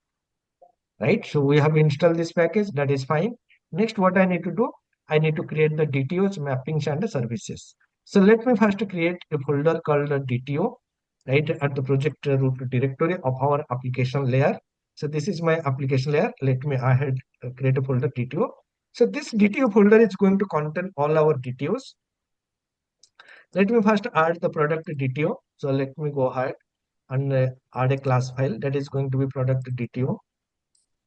Speaker 1: right? So we have installed this package, that is fine. Next, what I need to do, I need to create the DTOs, mappings, and the services. So let me first create a folder called DTO, right, at the project root directory of our application layer. So this is my application layer. Let me ahead create a folder DTO. So this DTO folder is going to contain all our DTOs. Let me first add the product DTO. So let me go ahead and add a class file that is going to be product DTO.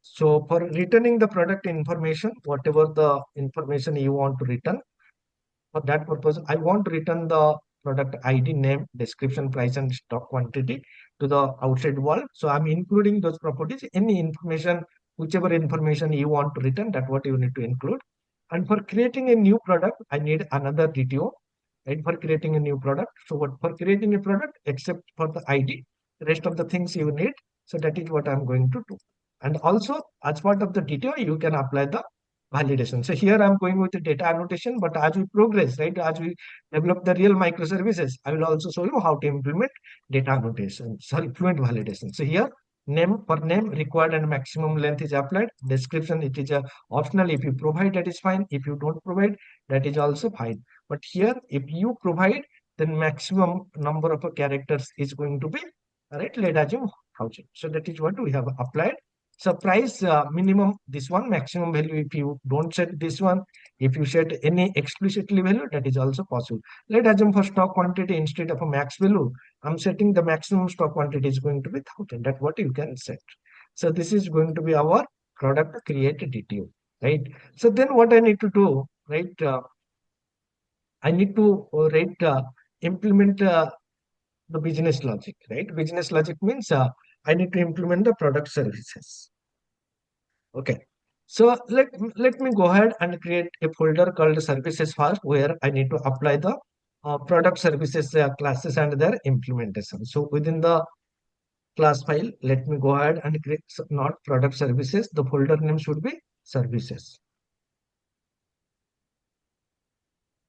Speaker 1: So for returning the product information, whatever the information you want to return, for that purpose, I want to return the product ID, name, description, price, and stock quantity to the outside world. So I'm including those properties. Any information, whichever information you want to return, that's what you need to include. And for creating a new product, I need another DTO, right, for creating a new product. So what for creating a product, except for the ID, the rest of the things you need. So that is what I'm going to do. And also, as part of the DTO, you can apply the validation. So here I'm going with the data annotation, but as we progress, right, as we develop the real microservices, I will also show you how to implement data annotation, sorry, Fluent validation. So here, name per name required and maximum length is applied. Description, it is optional. If you provide, that is fine. If you don't provide, that is also fine. But here, if you provide, then maximum number of characters is going to be, right, let's assume 1000. So that is what we have applied. So price minimum this one, maximum value if you don't set this one, if you set any explicitly value, that is also possible. Let's assume for stock quantity instead of a max value, I'm setting the maximum stock quantity is going to be 1000. That's what you can set. So this is going to be our product create DTO, right? So then what I need to do, right? I need to implement the business logic, right? Business logic means I need to implement the product services. Okay. So let me go ahead and create a folder called services first, where I need to apply the product services classes and their implementation. So within the class file, let me go ahead and create not product services. The folder name should be services.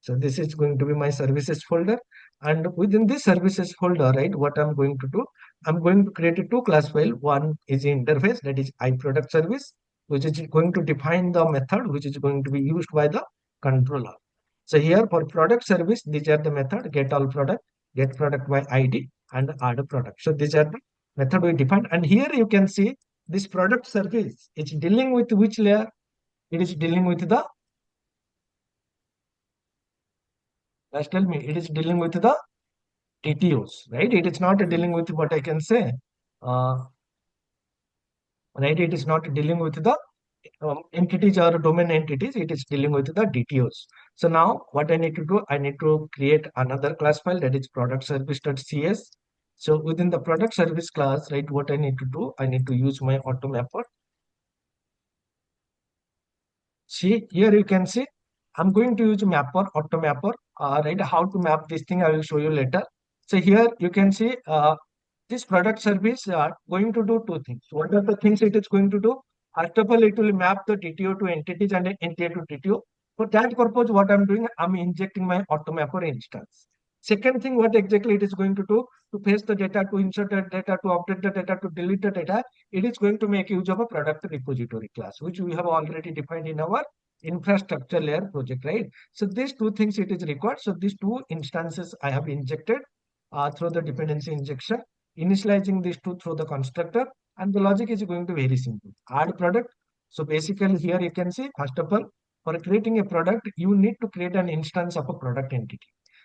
Speaker 1: So this is going to be my services folder. And within this services folder, right, what I'm going to do, I'm going to create a two class file. One is interface, that is iProduct service, which is going to define the method which is going to be used by the controller. So here for product service, these are the method get all product, get product by ID, and add a product. So these are the method we defined. And here you can see this product service, it's dealing with which layer? It is dealing with the, let's tell me, it is dealing with the DTOs, right? It is not dealing with what I can say, right? It is not dealing with the entities or domain entities. It is dealing with the DTOs. So now what I need to do, I need to create another class file that is product service.cs. So within the product service class, right, what I need to do, I need to use my AutoMapper. See, here you can see, I'm going to use mapper, AutoMapper, right? How to map this thing, I will show you later. So here you can see this product service going to do two things. What are the things it is going to do? First of all, it will map the DTO to entities and entity to DTO. For that purpose, what I'm doing, I'm injecting my AutoMapper instance. Second thing, what exactly it is going to do, to paste the data, to insert the data, to update the data, to delete the data, it is going to make use of a product repository class, which we have already defined in our infrastructure layer project, right? So these two things it is required. So these two instances I have injected through the dependency injection, initializing these two through the constructor, and the logic is going to be very simple. Add product. So basically here you can see, first of all, for creating a product, you need to create an instance of a product entity.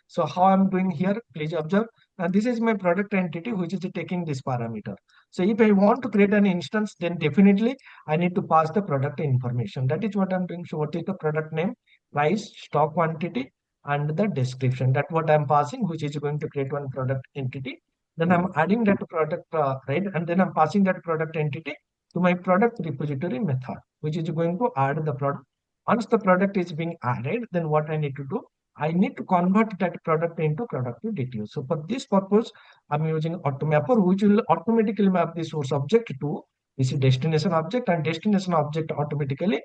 Speaker 1: So how I'm doing here, please observe. And this is my product entity, which is taking this parameter. So if I want to create an instance, then definitely I need to pass the product information. That is what I'm doing. So what is the product name, price, stock quantity, and the description. That's what I'm passing, which is going to create one product entity. Then I'm adding that product, right? And then I'm passing that product entity to my product repository method, which is going to add the product. Once the product is being added, then what I need to do, I need to convert that product into productive details. So for this purpose, I'm using AutoMapper, which will automatically map the source object to this destination object, and destination object automatically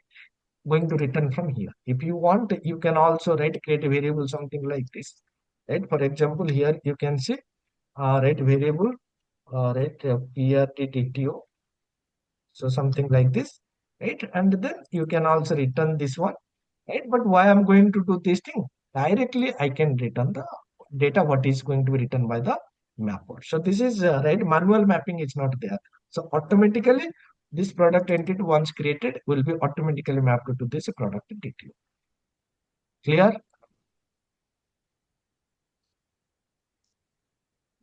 Speaker 1: going to return from here. If you want, you can also create a variable something like this. Right. For example, here you can see variable PRTTO. So something like this, right? And then you can also return this one, right? But why I'm going to do this thing? Directly, I can return the data what is going to be written by the mapper. So this is manual mapping is not there. So automatically, this product entity once created will be automatically mapped to this product detail. Clear?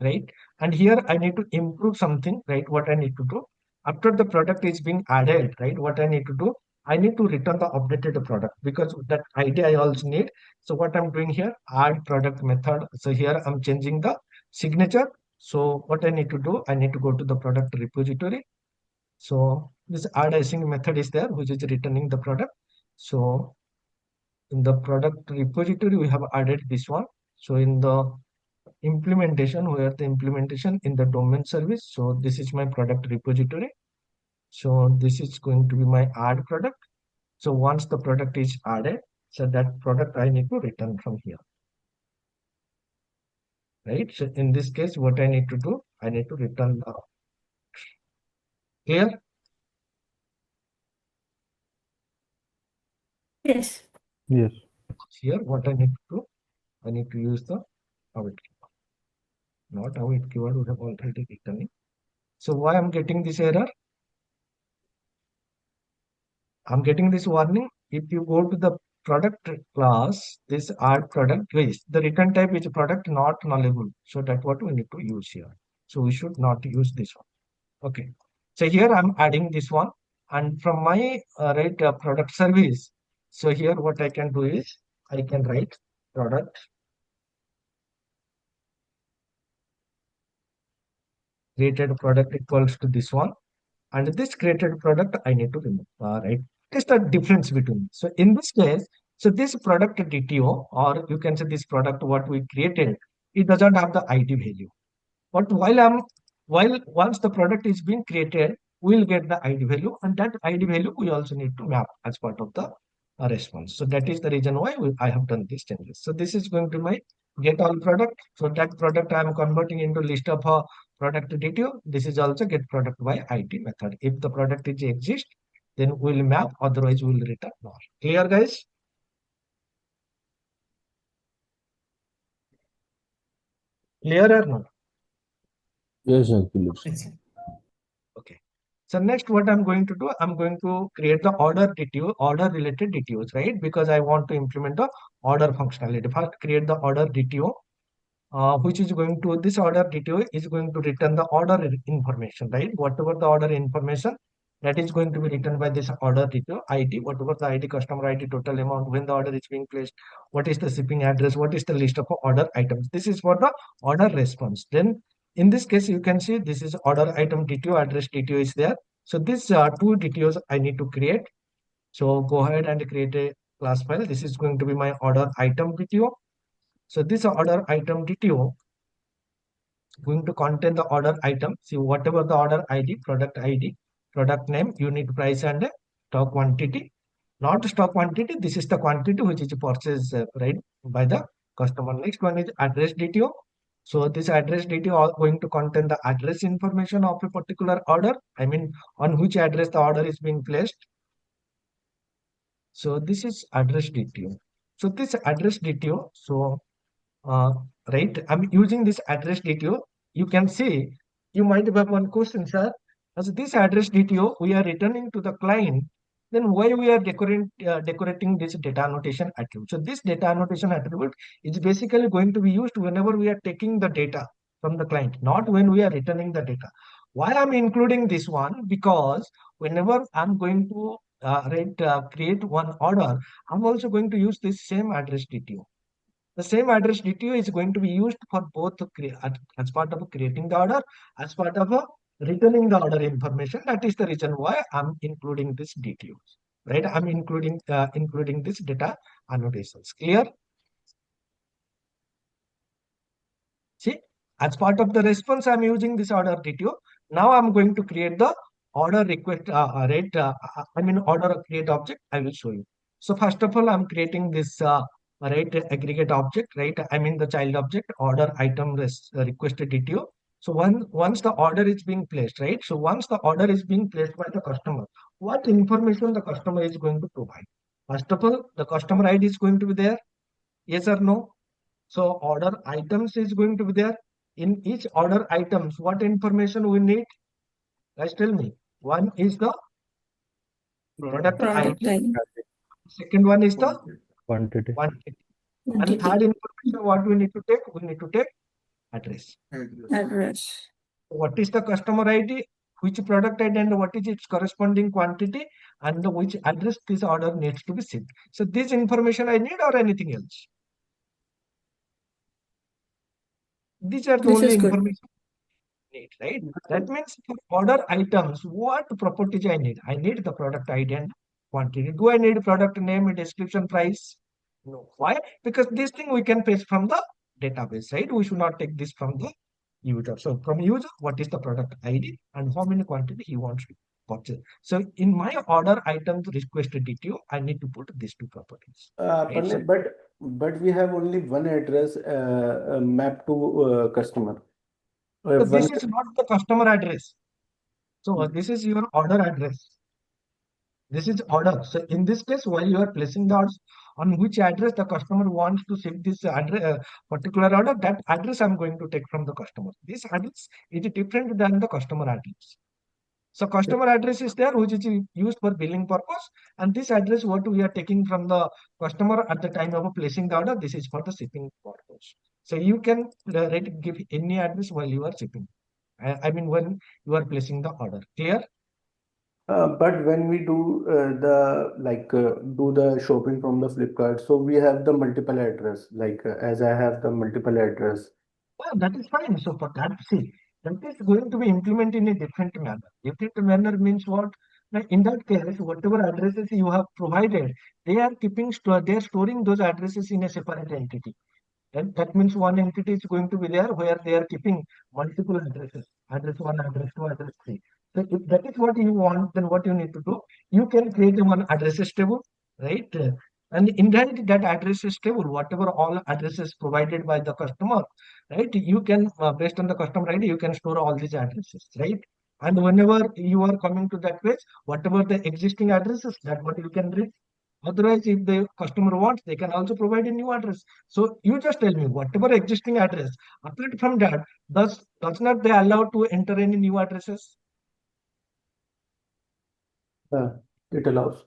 Speaker 1: Right? And here I need to improve something, right? What I need to do after the product is being added, right? What I need to do, I need to return the updated product, because that ID I also need. So what I'm doing here, add product method. So here I'm changing the signature. So what I need to do, I need to go to the product repository. So this add async method is there, which is returning the product. So in the product repository, we have added this one. So in the implementation, where the implementation in the domain service. So this is my product repository. So this is going to be my add product. So once the product is added, so that product I need to return from here. Right. So in this case, what I need to do, I need to return the clear.
Speaker 15: Yes.
Speaker 6: Yes.
Speaker 1: Here, what I need to do, I need to use the await keyword. Not await keyword, we have already written it. So why I'm getting this error? I'm getting this warning. If you go to the product class, this add product waste, the return type is product not nullable. So that's what we need to use here. So we should not use this one. Okay. So here I'm adding this one, and from my product service. So here what I can do is I can write product created product equals to this one, and this created product I need to remove. Right. It's the difference between. So in this case, so this product DTO, or you can say this product what we created, it doesn't have the ID value. But while once the product is being created, we'll get the ID value, and that ID value we also need to map as part of the response. So that is the reason why I have done these changes. So this is going to my get all product. So that product I am converting into list of product detail. This is also get product by ID method. If the product is exist, then we'll map. Otherwise, we'll return null. Clear, guys? Clear or not?
Speaker 6: Yes, absolutely.
Speaker 1: Okay. So next, what I'm going to do, I'm going to create the order DTO, order related DTOs, right? Because I want to implement the order functionality. First, create the order DTO, which is going to, this order DTO is going to return the order information, right? Whatever the order information, that is going to be written by this order DTO ID, whatever the ID, customer ID, total amount, when the order is being placed, what is the shipping address, what is the list of order items. This is for the order response. Then in this case, you can see this is order item DTO, address DTO is there. So these two DTOs I need to create. So go ahead and create a class file. This is going to be my order item DTO. So this order item DTO going to contain the order item. See, whatever the order ID, product name, unit price, and stock quantity. Not stock quantity, this is the quantity which is purchased right by the customer. Next one is address DTO. So this address DTO are going to contain the address information of a particular order. I mean, on which address the order is being placed. So this is address DTO. So this address DTO, so right, I'm using this address DTO. You can see, you might have one question, sir. As this address DTO, we are returning to the client then why we are decorating this data annotation attribute? So this data annotation attribute is basically going to be used whenever we are taking the data from the client, not when we are returning the data. Why I'm including this one? Because whenever I'm going to create one order, I'm also going to use this same address DTO. The same address DTO is going to be used for both as part of creating the order, as part of returning the order information. That is the reason why I'm including this DTOs, right? I'm including this data annotations. Clear? See, as part of the response, I'm using this order DTO. Now I'm going to create the order request, order create object. I will show you. So first of all, I'm creating this aggregate object, right? I mean the child object order item requested DTO. So once the order is being placed, right? So once the order is being placed by the customer, what information the customer is going to provide? First of all, the customer ID is going to be there. Yes or no? So order items is going to be there. In each order items, what information we need? Guys, tell me. One is the product
Speaker 15: Product
Speaker 1: ID.
Speaker 15: ID.
Speaker 1: Second one is the
Speaker 9: Quantity.
Speaker 1: quantity. And
Speaker 15: Quantity.
Speaker 1: third information, what we need to take? We need to take address.
Speaker 15: Address.
Speaker 1: What is the customer ID? Which product ID and what is its corresponding quantity and which address this order needs to be shipped. So this information I need or anything else? These are the
Speaker 15: This
Speaker 1: only
Speaker 15: is good.
Speaker 1: information I need, right? That means for order items, what properties I need? I need the product ID and quantity. Do I need product name, description, price? No. Why? Because this thing we can paste from the database, right? We should not take this from the user. So from user, what is the product ID and how many quantity he wants to purchase. So in my order items requested DTO, I need to put these two properties. Right? So,
Speaker 9: But we have only one address mapped to customer.
Speaker 1: so
Speaker 9: One
Speaker 1: this is not the customer address. So this is your order address. This is order. So in this case, while you are placing the orders on which address the customer wants to ship this address, particular order, that address I'm going to take from the customer. This address is different than the customer address. So customer address is there, which is used for billing purpose, and this address what we are taking from the customer at the time of placing the order. This is for the shipping purpose. So you can give any address while you are shipping. I mean when you are placing the order. Clear?
Speaker 9: but when we do do the shopping from the Flipkart, so we have the multiple address. As I have the multiple address.
Speaker 1: Well, that is fine. So for that, see, that is going to be implemented in a different manner. Different manner means what? Now, in that case, whatever addresses you have provided, they are they are storing those addresses in a separate entity. And that means one entity is going to be there where they are keeping multiple addresses. Address 1, address 2, address 3. So if that is what you want, then what you need to do, you can create one addresses table, right? And inherit that addresses table, whatever all addresses provided by the customer, right? You can, based on the customer ID, you can store all these addresses, right? And whenever you are coming to that page, whatever the existing addresses, that what you can read. Otherwise, if the customer wants, they can also provide a new address. So you just tell me whatever existing address. Apart from that, does not they allow to enter any new addresses?
Speaker 9: It allows.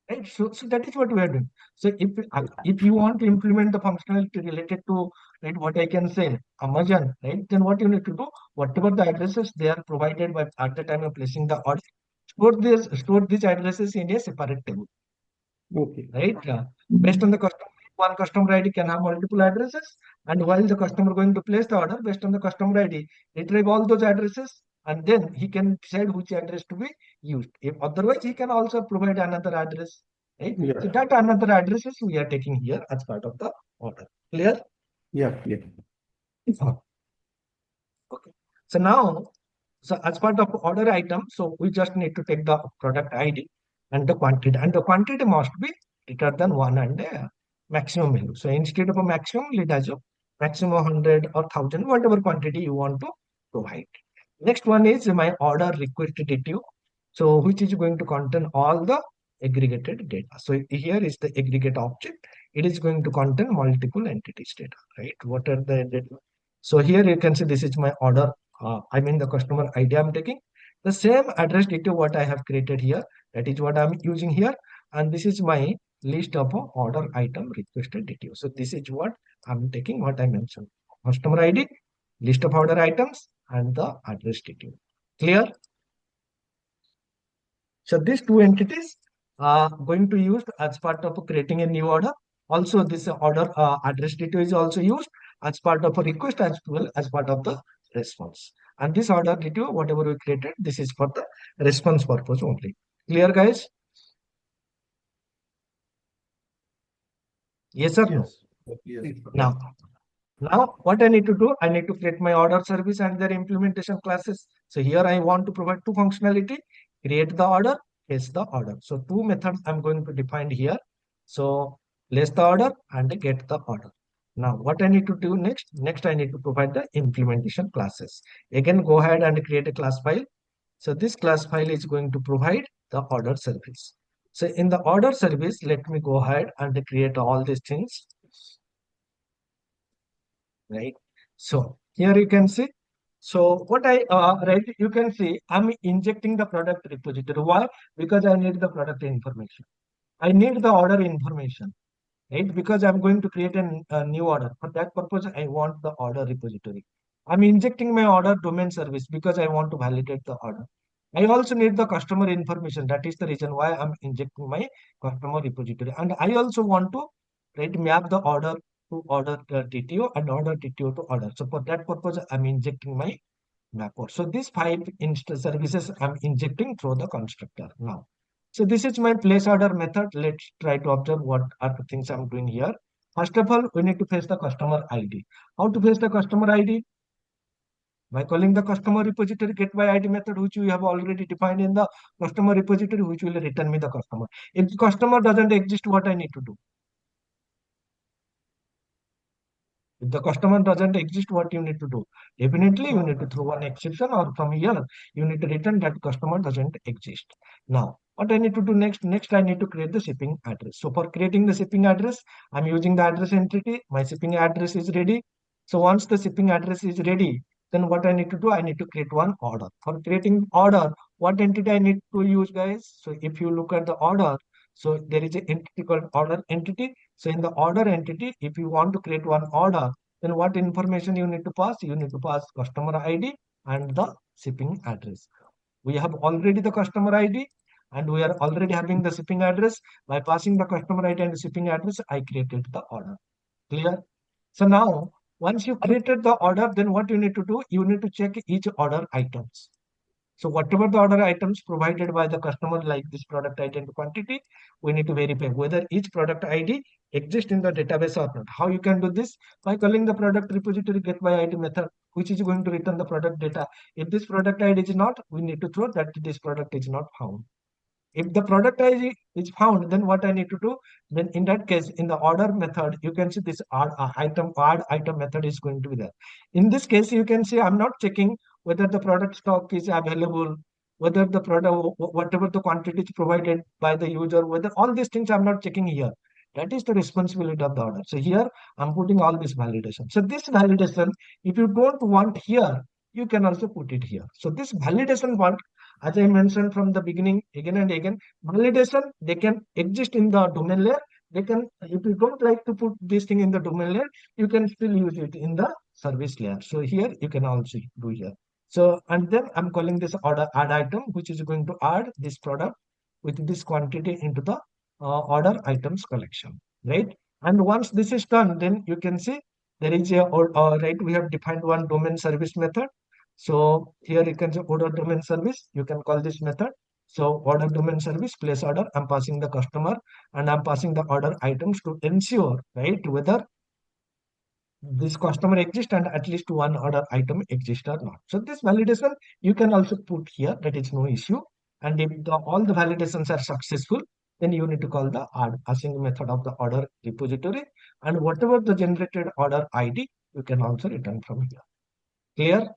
Speaker 1: Right. So that is what we are doing. So if you want to implement the functionality related to right what I can say Amazon, right? Then what you need to do, whatever the addresses they are provided by at the time of placing the order, store these addresses in a separate table.
Speaker 9: Okay.
Speaker 1: Right? Based on the customer, one customer ID can have multiple addresses, and while the customer going to place the order based on the customer ID, retrieve all those addresses, and then he can decide which address to be used. If otherwise, he can also provide another address. Right?
Speaker 9: Yeah.
Speaker 1: So that another addresses we are taking here as part of the order. Clear?
Speaker 9: Yeah. Yeah.
Speaker 1: Okay. So now, so as part of order item, so we just need to take the product ID and the quantity must be greater than 1 and maximum value. So instead of a maximum, let us do maximum 100 or 1000, whatever quantity you want to provide. Next one is my order request DTO. So which is going to contain all the aggregated data. So here is the aggregate object. It is going to contain multiple entities data, right? What are the data? So here you can see this is my order. I mean the customer ID I'm taking. The same address detail what I have created here, that is what I'm using here. And this is my list of order item requested detail. So this is what I'm taking, what I mentioned. Customer ID, list of order items, and the address detail. Clear? So these two entities are going to use as part of creating a new order. Also, this order address detail is also used as part of a request as well as part of the response. And this order detail, whatever we created, this is for the response purpose only. Clear, guys? Yes or no?
Speaker 9: Yes.
Speaker 1: Now, what I need to do, I need to create my order service and their implementation classes. So here I want to provide two functionality, create the order, place the order. So two methods I'm going to define here. So place the order and get the order. Now, what I need to do next? Next, I need to provide the implementation classes. Again, go ahead and create a class file. So this class file is going to provide the order service. So in the order service, let me go ahead and create all these things. Right. So here you can see. So what I right, you can see I'm injecting the product repository. Why? Because I need the product information. I need the order information, right? Because I'm going to create a new order. For that purpose, I want the order repository. I'm injecting my order domain service because I want to validate the order. I also need the customer information. That is the reason why I'm injecting my customer repository. And I also want to map the order to order TTO and order TTO to order. So for that purpose, I'm injecting my mapper. So these five services I'm injecting through the constructor now. So this is my place order method. Let's try to observe what are the things I'm doing here. First of all, we need to fetch the customer ID. How to fetch the customer ID? By calling the customer repository get by ID method, which we have already defined in the customer repository, which will return me the customer. If the customer doesn't exist, what I need to do? If the customer doesn't exist, what you need to do? Definitely, you need to throw one exception, or from here, you need to return that customer doesn't exist. Now, what I need to do next? Next, I need to create the shipping address. So for creating the shipping address, I'm using the address entity. My shipping address is ready. So once the shipping address is ready, then what I need to do? I need to create one order. For creating order, what entity I need to use, guys? So if you look at the order, so there is an entity called order entity. So in the order entity, if you want to create one order, then what information you need to pass? You need to pass customer ID and the shipping address. We have already the customer ID and we are already having the shipping address. By passing the customer ID and the shipping address, I created the order. Clear? So now, once you created the order, then what you need to do? You need to check each order items. So whatever the order items provided by the customer, like this product ID and quantity, we need to verify whether each product ID exists in the database or not. How you can do this? By calling the product repository get by ID method, which is going to return the product data. If this product ID is not, we need to throw that this product is not found. If the product ID is found, then what I need to do? Then in that case, in the order method, you can see this add item method is going to be there. In this case, you can see I'm not checking whether the product stock is available, whether the product, whatever the quantity is provided by the user, whether all these things I'm not checking here. That is the responsibility of the order. So here I'm putting all this validation. So this validation, if you don't want here, you can also put it here. So this validation part, as I mentioned from the beginning, again and again, validation, they can exist in the domain layer. They can, if you don't like to put this thing in the domain layer, you can still use it in the service layer. So here you can also do here. So, and then I'm calling this order add item, which is going to add this product with this quantity into the order items collection, right? And once this is done, then you can see there is a, right, we have defined one domain service method. So here you can say order domain service, you can call this method. So order domain service, place order, I'm passing the customer and I'm passing the order items to ensure, right, whether this customer exists and at least one order item exists or not. So this validation you can also put here, that is no issue. And if all the validations are successful, then you need to call the async method of the order repository, and whatever the generated order ID, you can also return from here. Clear?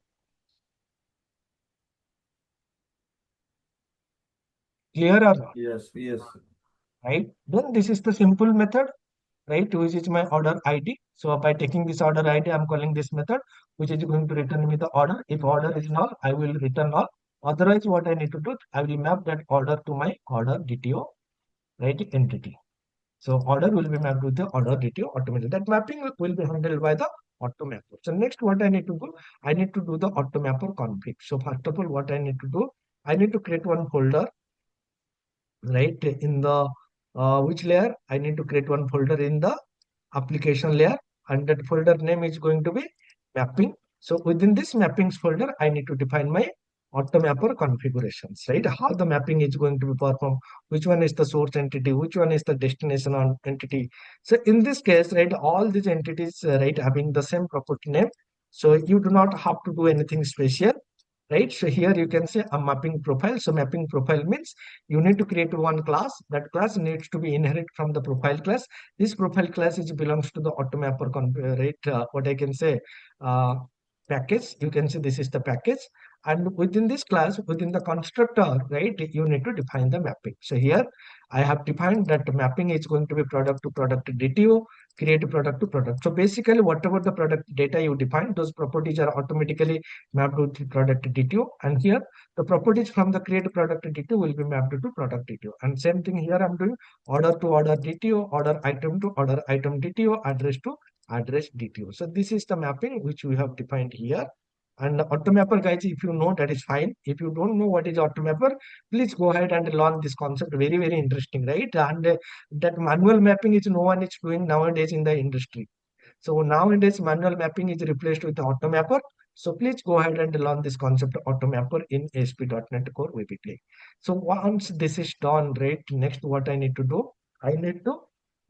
Speaker 1: Clear or not?
Speaker 9: Yes.
Speaker 1: Right? Then this is the simple method, right, which is my order ID. So by taking this order ID, I'm calling this method, which is going to return me the order. If order is null, I will return null. Otherwise, what I need to do, I will map that order to my order DTO, right, entity. So order will be mapped with the order DTO automatically. That mapping will be handled by the AutoMapper. So next, what I need to do, I need to do the AutoMapper config. So first of all, what I need to do, I need to create one folder, right, in the which layer? I need to create one folder in the application layer, and that folder name is going to be mapping. So within this mappings folder, I need to define my AutoMapper configurations, right? How the mapping is going to be performed, which one is the source entity, which one is the destination entity. So in this case, right, all these entities, right, having the same property name. So you do not have to do anything special, right? So here you can say a mapping profile. So mapping profile means you need to create one class. That class needs to be inherit from the profile class. This profile class is belongs to the AutoMapper, right? What I can say, uh, package. You can say this is the package, and within this class, within the constructor, right, you need to define the mapping. So here I have defined that the mapping is going to be product to product DTO, create product to product. So basically, whatever the product data you define, those properties are automatically mapped to the product DTO, and here the properties from the create product DTO will be mapped to product DTO. And same thing here, I'm doing order to order DTO, order item to order item DTO, address to address DTO. So this is the mapping which we have defined here. And AutoMapper, guys, if you know, that is fine. If you don't know what is AutoMapper, please go ahead and learn this concept. Very, very interesting, right? And that manual mapping is no one is doing nowadays in the industry. So nowadays, manual mapping is replaced with AutoMapper. So please go ahead and learn this concept of AutoMapper in ASP.NET Core VBT. So once this is done, right, next what I need to do, I need to,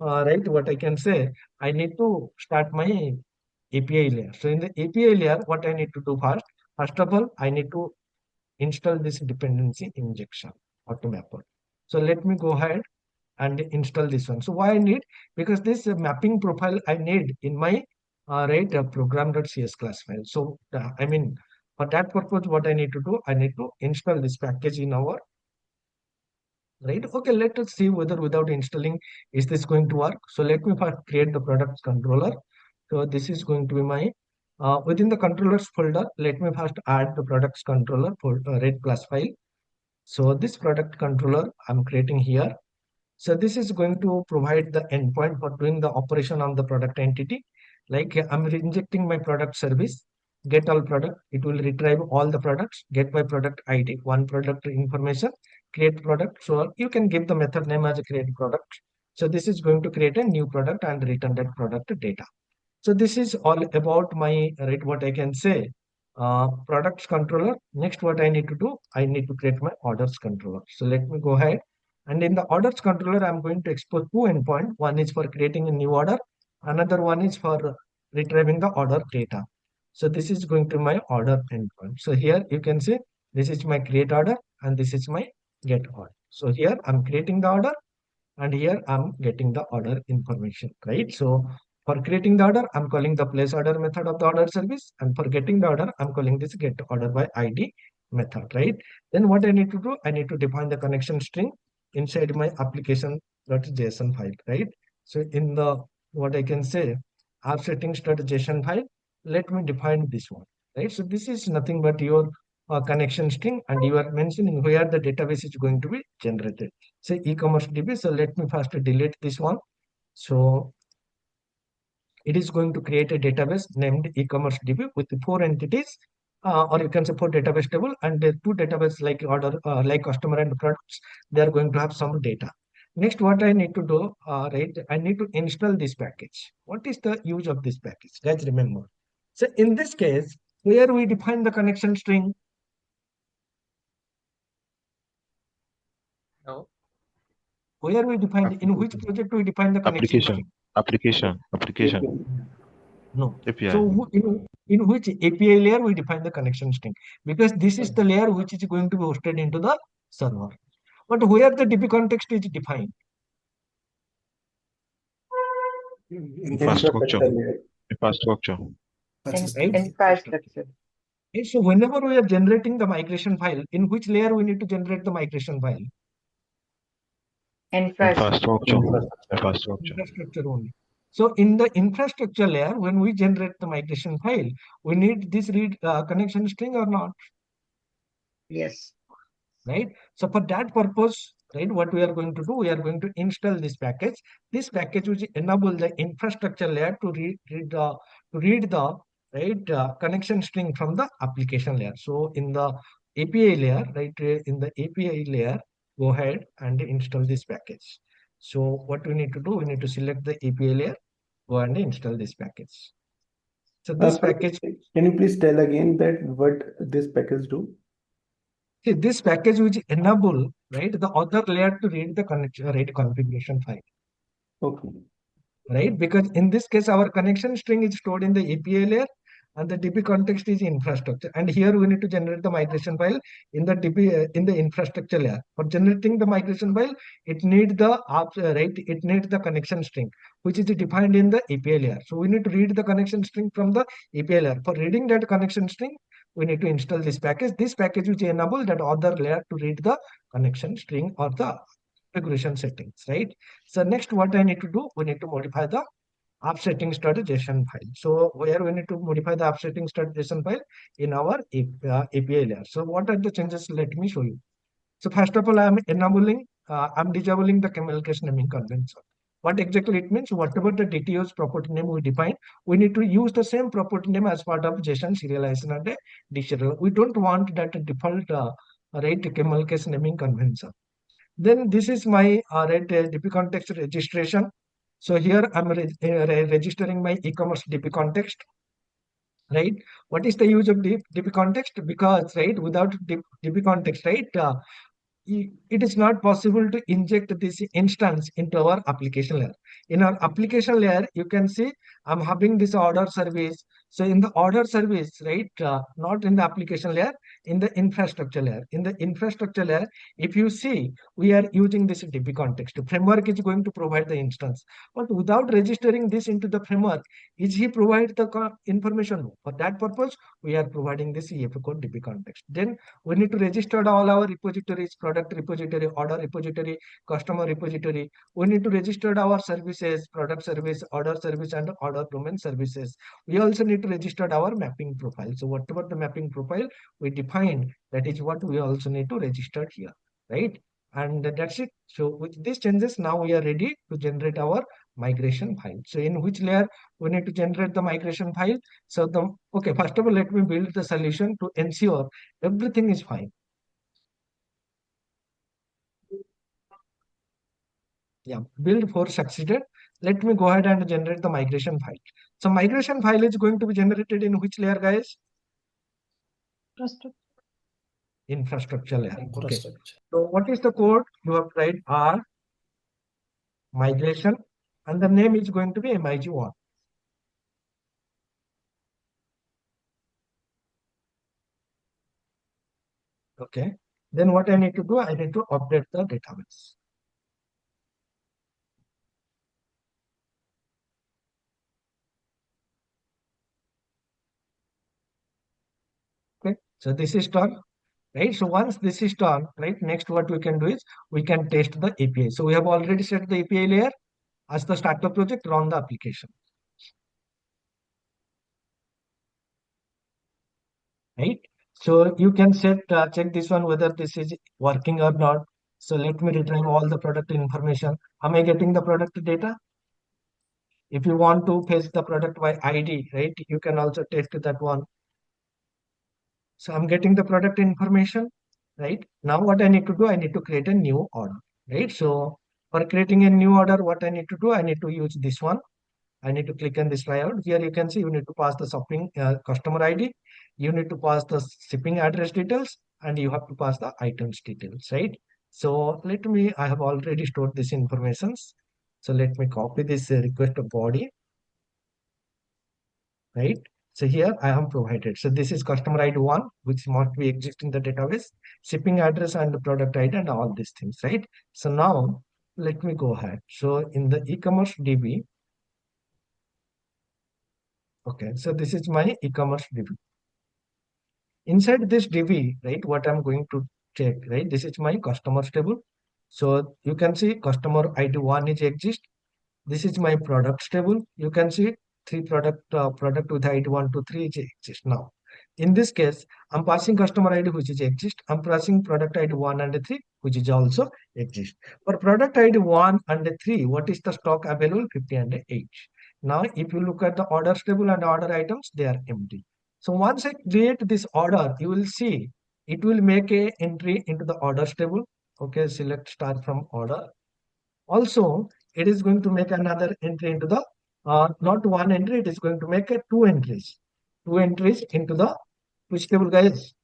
Speaker 1: right, what I can say, I need to start my API layer. So in the API layer, what I need to do first of all, I need to install this dependency injection AutoMapper. So let me go ahead and install this one. So why I need? Because this mapping profile I need in my right program.cs class file. So I mean, for that purpose, what I need to do, I need to install this package in our right. Okay, let us see whether without installing is this going to work. So let me first create the products controller. So this is going to be my within the controllers folder. Let me first add the products controller for red class file. So this product controller I'm creating here. So this is going to provide the endpoint for doing the operation on the product entity. Like I'm injecting my product service, get all product. It will retrieve all the products, get my product ID, one product information, create product. So you can give the method name as a create product. So this is going to create a new product and return that product data. So this is all about my, right, what I can say, products controller. Next, what I need to do, I need to create my orders controller. So let me go ahead. And in the orders controller, I'm going to export two endpoints. One is for creating a new order. Another one is for retrieving the order data. So this is going to my order endpoint. So here you can see this is my create order and this is my get order. So here I'm creating the order and here I'm getting the order information, right? So for creating the order, I'm calling the place order method of the order service, and for getting the order, I'm calling this get order by ID method, right? Then what I need to do, I need to define the connection string inside my application.json file, right? So in the what I can say app settings.json file, let me define this one, right? So this is nothing but your connection string, and you are mentioning where the database is going to be generated. Say e-commerce DB. So let me first delete this one. So it is going to create a database named e-commerce DB with four entities, or you can say four database table, and the two database like order, like customer and products. They are going to have some data. Next, what I need to do, right? I need to install this package. What is the use of this package? Guys, remember. So in this case, where we define the connection string.
Speaker 11: No.
Speaker 1: Where we define, in which project we define the connection string?
Speaker 11: Application.
Speaker 1: No.
Speaker 11: API.
Speaker 1: So in which API layer we define the connection string? Because this is the layer which is going to be hosted into the server. But where the DB context is defined?
Speaker 11: Infrastructure.
Speaker 2: Infrastructure.
Speaker 1: Okay, so whenever we are generating the migration file, in which layer we need to generate the migration file?
Speaker 2: Infrastructure.
Speaker 1: Infrastructure only. So in the infrastructure layer, when we generate the migration file, we need this read connection string or not?
Speaker 2: Yes.
Speaker 1: right? So for that purpose, right, what we are going to do, we are going to install this package. This package which enable the infrastructure layer to read the right connection string from the application layer. So in the API layer, right, in the API layer, go ahead and install this package. So what we need to do, we need to select the API layer, go and install this package. So this package,
Speaker 9: Can you please tell again that what this package do?
Speaker 1: see, this package which enable, right, the other layer to read the connection, right, configuration file.
Speaker 9: Okay.
Speaker 1: Right? Because in this case, our connection string is stored in the API layer and the DB context is infrastructure. And here we need to generate the migration file in the DB in the infrastructure layer. For generating the migration file, it needs the right, it needs the connection string, which is defined in the API layer. So we need to read the connection string from the API layer. For reading that connection string, we need to install this package. This package which enable that other layer to read the connection string or the configuration settings, right? So next what I need to do, we need to modify the app settings JSON file. So where we need to modify the app settings JSON file in our API layer. So what are the changes? Let me show you. So first of all, I'm disabling the camel case naming convention. What exactly it means? Whatever the DTO's property name we define, we need to use the same property name as part of JSON serialization and deserial. We don't want that default right camel case naming convention. Then this is my DP context registration. So here I'm registering my e-commerce DP context, right? What is the use of DP context? Because right, without DP context, right, it is not possible to inject this instance into our application layer. In our application layer, you can see I'm having this order service. So in the order service, right, not in the application layer, in the infrastructure layer. In the infrastructure layer, if you see, we are using this DB context. The framework is going to provide the instance. But without registering this into the framework, is he provide the information? No. For that purpose, we are providing this EF code DB context. Then we need to register all our repositories, product repository, order repository, customer repository. We need to register our services, product service, and order domain services. We also need to register our mapping profile. So whatever the mapping profile we define, that is what we also need to register here, right? And that's it. So with these changes, now we are ready to generate our migration file. So in which layer we need to generate the migration file? So okay, first of all, let me build the solution to ensure everything is fine. Yeah, build 4 succeeded. Let me go ahead and generate the migration file. So migration file is going to be generated in which layer, guys? Infrastructure layer. Okay. So what is the code? You have tried R migration, and the name is going to be MIG1. Okay. Then what I need to do, I need to update the database. Okay. So this is done, right? So once this is done, right, next what we can do is we can test the API. So we have already set the API layer as the starter project, run the application. Right? So you can check this one whether this is working or not. So let me retrieve all the product information. Am I getting the product data? If you want to fetch the product by ID, right, you can also test that one. So I'm getting the product information, right? Now what I need to do, I need to create a new order, right? So for creating a new order, what I need to do, I need to use this one. I need to click on this flyout. Here you can see you need to pass the shopping customer ID. You need to pass the shipping address details, and you have to pass the items details, right? So let me, I have already stored this information. So let me copy this request body, right? So here I have provided. So this is customer ID 1, which must be exist in the database, shipping address and the product ID and all these things, right? So now let me go ahead. So in the e-commerce DB, okay, so this is my e-commerce DB. Inside this DB, right, what I'm going to check, right, this is my customers table. So you can see customer ID 1 is exist. This is my products table. You can see 3 product with ID 1 to 3 is exist now. In this case, I'm passing customer ID which is exist. I'm passing product ID 1 and 3 which is also exist. For product ID 1 and 3, what is the stock available? 50 and 8. Now, if you look at the orders table and order items, they are empty. So once I create this order, you will see it will make a entry into the orders table. Okay, select start from order. Also, it is going to make another entry into the not one entry, it is going to make a two entries. Two entries into the which table, guys?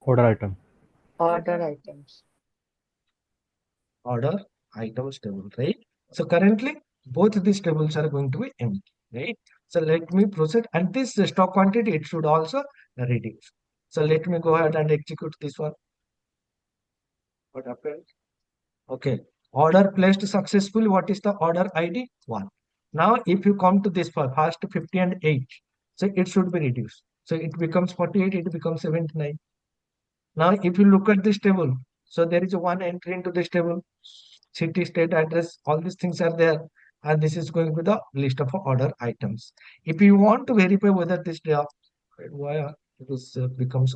Speaker 6: Order item.
Speaker 2: Order items.
Speaker 1: Order items table, right? So currently, both these tables are going to be empty, right? So let me proceed, and this stock quantity, it should also reduce. So let me go ahead and execute this one. What happened? Okay, order placed successfully. What is the order ID? 1. Now, if you come to this first 50 and 8, so it should be reduced. So it becomes 48, it becomes 79. Now, if you look at this table, so there is one entry into this table, city, state, address, all these things are there. And this is going to the list of order items. If you want to verify whether this why it is becomes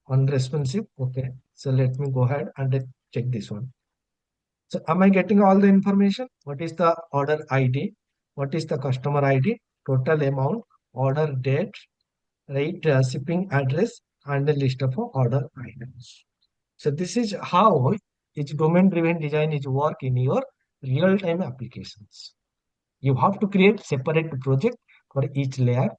Speaker 1: unresponsive, okay. So let me go ahead and check this one. So am I getting all the information? What is the order ID? What is the customer ID? Total amount, order date, right? Shipping address, and the list of order items. So this is how each domain-driven design is work in your real-time applications. You have to create separate project for each layer.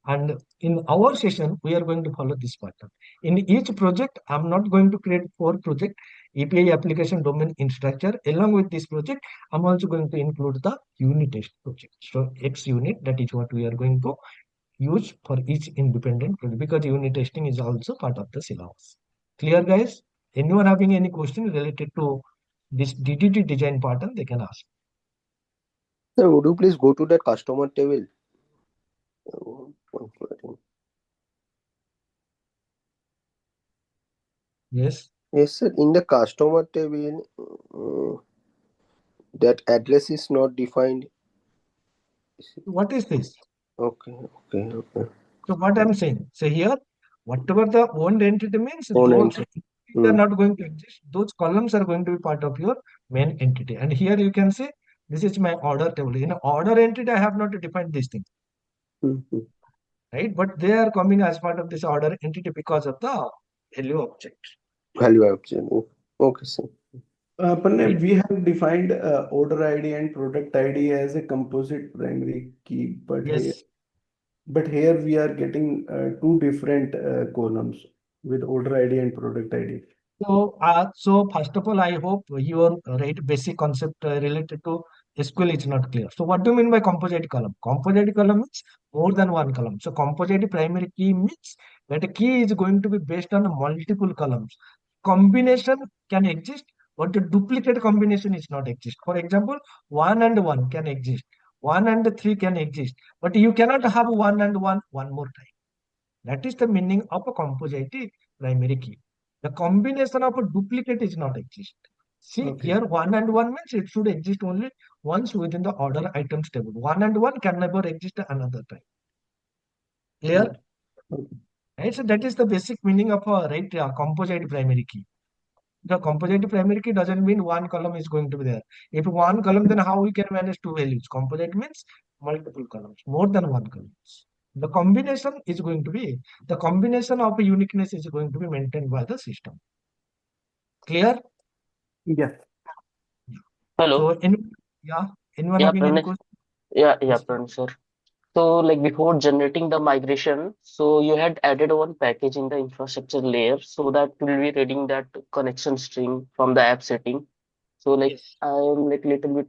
Speaker 1: And in our session, we are going to follow this pattern. In each project, I'm not going to create 4 project API application domain infrastructure. Along with this project, I'm also going to include the unit test project. So X unit, that is what we are going to use for each independent project, because unit testing is also part of the syllabus. Clear, guys? Anyone having any question related to this DDD design pattern, they can ask.
Speaker 14: Sir, would you please go to that customer table?
Speaker 1: Yes.
Speaker 14: Yes, sir. In the customer table, that address is not defined.
Speaker 1: What is this?
Speaker 14: Okay.
Speaker 1: So what I'm saying, so here, whatever the owned entity means,
Speaker 14: Own
Speaker 1: those
Speaker 14: entity.
Speaker 1: are not going to exist. Those columns are going to be part of your main entity. And here you can say, this is my order table. In order entity, I have not defined this thing, right? But they are coming as part of this order entity because of the value object.
Speaker 14: Value object. Okay, sir.
Speaker 9: Pranay, we have defined order ID and product ID as a composite primary key,
Speaker 1: Yes.
Speaker 9: but here we are getting two different columns with order ID and product ID.
Speaker 1: So first of all, I hope your right basic concept related to SQL is not clear. So what do you mean by composite column? Composite column means more than one column. So composite primary key means that a key is going to be based on multiple columns. Combination can exist, but the duplicate combination is not exist. For example, 1 and 1 can exist. 1 and 3 can exist, but you cannot have 1 and 1 one more time. That is the meaning of a composite primary key. The combination of a duplicate is not exist. See, here 1 and 1 means it should exist only once within the order items table. 1 and 1 can never exist another time. Clear? Right, so that is the basic meaning of a composite primary key. The composite primary key doesn't mean one column is going to be there. If one column, then how we can manage two values? Composite means multiple columns, more than one columns. The combination is going to be, the combination of uniqueness is going to be maintained by the system. Clear?
Speaker 9: Yes.
Speaker 12: Hello.
Speaker 1: So, anyone
Speaker 12: Yeah,
Speaker 1: having any
Speaker 12: Pranay.
Speaker 1: question?
Speaker 12: Yeah,
Speaker 1: Yes.
Speaker 12: Pranay, sir. So, like before generating the migration, so you had added one package in the infrastructure layer so that will be reading that connection string from the app setting. So, like
Speaker 1: Yes.
Speaker 12: I am like little bit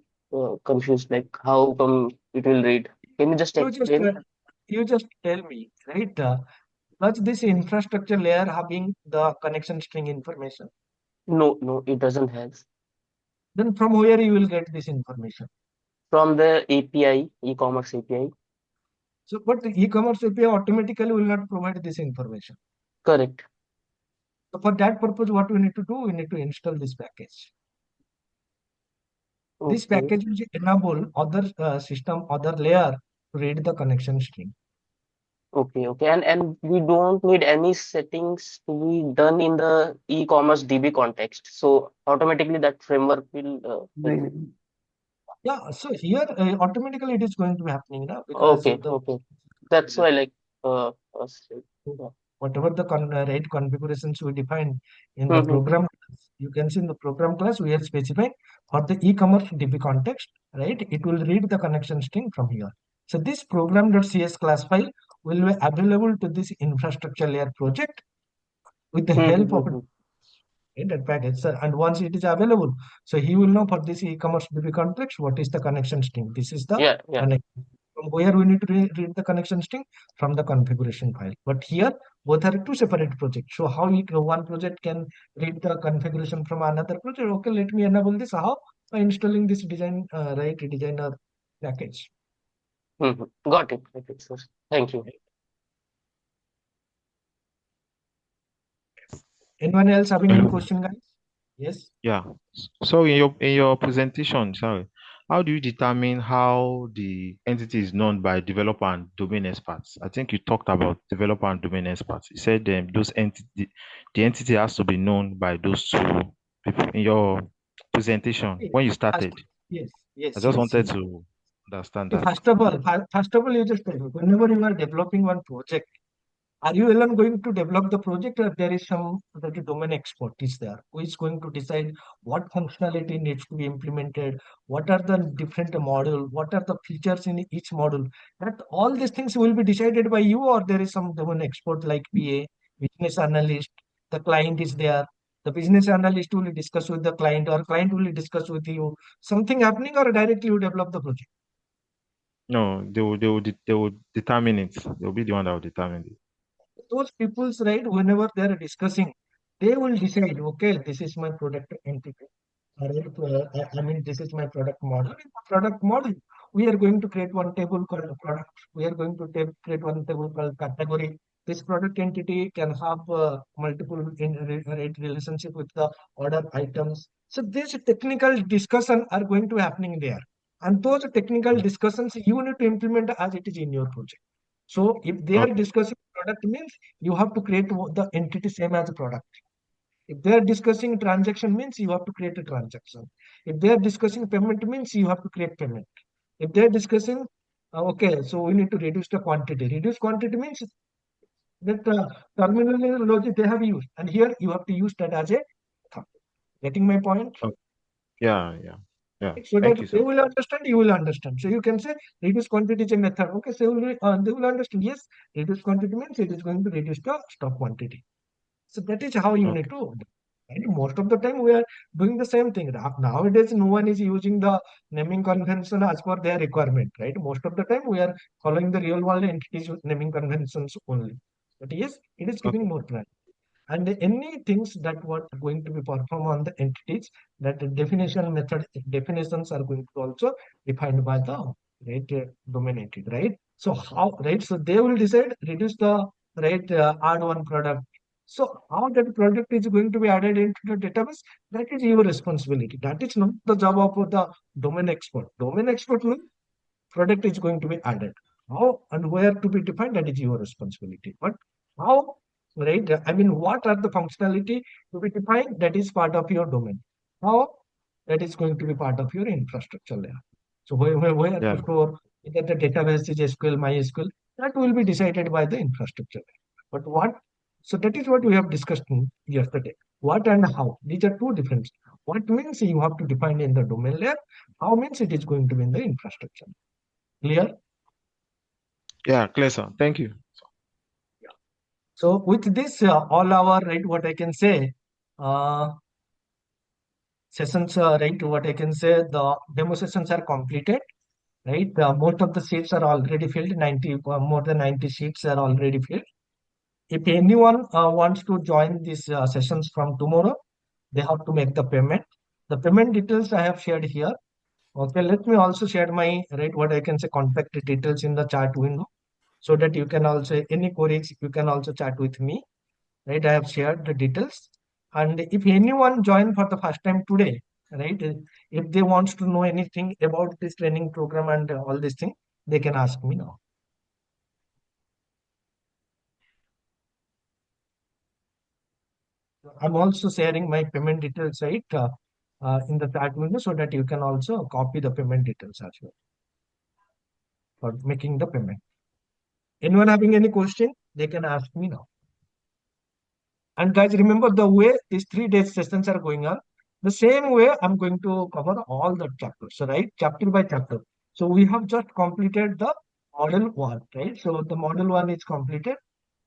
Speaker 12: confused, like how come it will read? Can you just explain?
Speaker 1: You just tell me, right? Does this infrastructure layer having the connection string information?
Speaker 12: No, it doesn't have.
Speaker 1: Then from where you will get this information?
Speaker 12: From the API, e-commerce API.
Speaker 1: So, but the e-commerce API automatically will not provide this information.
Speaker 12: Correct.
Speaker 1: So for that purpose, what we need to do, we need to install this package. This
Speaker 12: Okay.
Speaker 1: package will enable other system, other layer to read the connection string.
Speaker 12: Okay. And we don't need any settings to be done in the e-commerce DB context. So automatically that framework will like
Speaker 9: नहीं
Speaker 1: Yeah, so here automatically it is going to be happening now because the
Speaker 12: okay. That's why like yeah.
Speaker 1: whatever the right configurations we define in the
Speaker 12: Mm-hmm.
Speaker 1: program class, you can see in the program class we are specifying for the e-commerce DB context, right? It will read the connection string from here. So this program.cs class file will be available to this infrastructure layer project with the help of
Speaker 12: Mm-hmm.
Speaker 1: in that package. So, and once it is available, so he will know for this e-commerce DB context what is the connection string. This is the
Speaker 12: Yeah.
Speaker 1: connection. From where we need to read the connection string from the configuration file. But here both are two separate projects. So how one project can read the configuration from another project? Okay, let me enable this. How? By installing this right designer package.
Speaker 12: Mm-hmm. Got it, sir. Thank you.
Speaker 1: Anyone else having any
Speaker 11: Hello.
Speaker 1: question, guys? Yes.
Speaker 11: Yeah. So in your presentation, sorry, how do you determine how the entity is known by developer and domain experts? I think you talked about developer and domain experts. You said the entity has to be known by those two people in your presentation
Speaker 1: Yes.
Speaker 11: when you started.
Speaker 1: Yes.
Speaker 11: I
Speaker 1: Yes.
Speaker 11: just
Speaker 1: Yes.
Speaker 11: wanted
Speaker 1: Yes.
Speaker 11: to understand
Speaker 1: So
Speaker 11: that.
Speaker 1: first of all, you just tell me, whenever you are developing one project, are you alone going to develop the project or there is some the domain expert is there who is going to decide what functionality needs to be implemented, what are the different module, what are the features in each module? That all these things will be decided by you or there is some domain expert like PA, business analyst, the client is there. The business analyst will discuss with the client or client will discuss with you. Something happening or directly you develop the project.
Speaker 11: No, they will determine it. They'll be the one that will determine it.
Speaker 1: Those people's right whenever they are discussing they will decide okay this is my product entity or I mean this is my product model. In the product model we are going to create one table called product, we are going to create one table called category. This product entity can have multiple right relationship with the order items. So these technical discussion are going to happening there, and those technical discussions you need to implement as it is in your project. So if they are
Speaker 11: Okay.
Speaker 1: discussing product means you have to create the entity same as a product. If they are discussing transaction means you have to create a transaction. If they are discussing payment means you have to create payment. If they are discussing, okay, so we need to reduce the quantity. Reduce quantity means that terminology they have used. And here you have to use that as a thought. Getting my point?
Speaker 11: Okay. Yeah.
Speaker 1: So
Speaker 11: Thank
Speaker 1: that
Speaker 11: you,
Speaker 1: they
Speaker 11: sir.
Speaker 1: will understand, you will understand. So you can say reduce quantity is a method. Okay, so they will understand. Yes, reduce quantity means it is going to reduce the stock quantity. So that is how you need
Speaker 11: Okay.
Speaker 1: to. And most of the time we are doing the same thing. Nowadays, no one is using the naming convention as per their requirement, right? Most of the time we are following the real world entities with naming conventions only. But yes, it is giving
Speaker 11: Okay.
Speaker 1: more priority. And any things that were going to be performed on the entities, that the definition method definitions are going to also defined by the right domain entity, right? So how, right? So they will decide reduce the right add one product. So how that product is going to be added into the database, that is your responsibility. That is not the job of the domain expert. Domain expert means product is going to be added. How and where to be defined, that is your responsibility. But how, right? I mean, what are the functionality to be defined? That is part of your domain. How? That is going to be part of your infrastructure layer. So where to
Speaker 11: Yeah.
Speaker 1: store, whether the database is SQL, MySQL, that will be decided by the infrastructure layer. But what? So that is what we have discussed yesterday. What and how? These are two different. What means you have to define in the domain layer. How means it is going to be in the infrastructure. Clear?
Speaker 11: Yeah, clear, sir. Thank you.
Speaker 1: Yeah. So with this, all our right, what I can say, uh, sessions, right, what I can say, the demo sessions are completed, right? Most of the seats are already filled. 90, more than 90 seats are already filled. If anyone wants to join these sessions from tomorrow, they have to make the payment. The payment details I have shared here. Okay, let me also share my right, what I can say, contact details in the chat window, so that you can also any queries you can also chat with me, right? I have shared the details, and if anyone join for the first time today, right, if they wants to know anything about this training program and all these things, they can ask me now. I'm also sharing my payment details, right, in the chat window so that you can also copy the payment details as well for making the payment. Anyone having any question, they can ask me now. And guys, remember the way these 3 days sessions are going on, the same way I'm going to cover all the chapters, right? Chapter by chapter. So we have just completed the model one, right? So the model one is completed.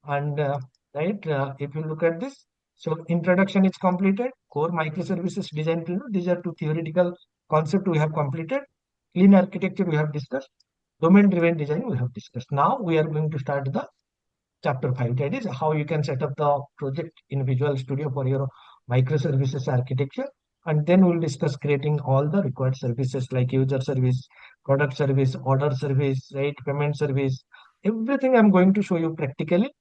Speaker 1: And right, if you look at this, so introduction is completed, core microservices design, these are two theoretical concepts we have completed. Clean architecture we have discussed. Domain driven design we have discussed. Now we are going to start the chapter 5, that is how you can set up the project in Visual Studio for your microservices architecture. And then we'll discuss creating all the required services like user service, product service, order service, right, payment service. Everything I'm going to show you practically.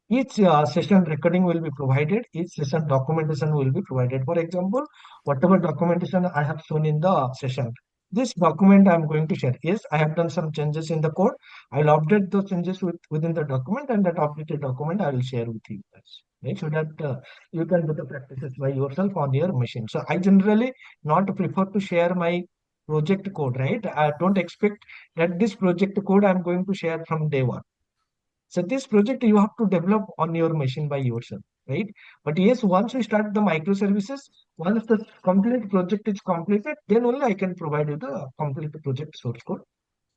Speaker 1: Each session recording will be provided. Each session documentation will be provided. For example, whatever documentation I have shown in the session, this document I'm going to share. Yes, I have done some changes in the code. I'll update those changes within the document, and that updated document I will share with you guys. Right, so that you can do the practices by yourself on your machine. So I generally not prefer to share my project code. Right, I don't expect that this project code I'm going to share from day one. So this project you have to develop on your machine by yourself, right? But yes, once we start the microservices, once the complete project is completed, then only I can provide you the complete project source code,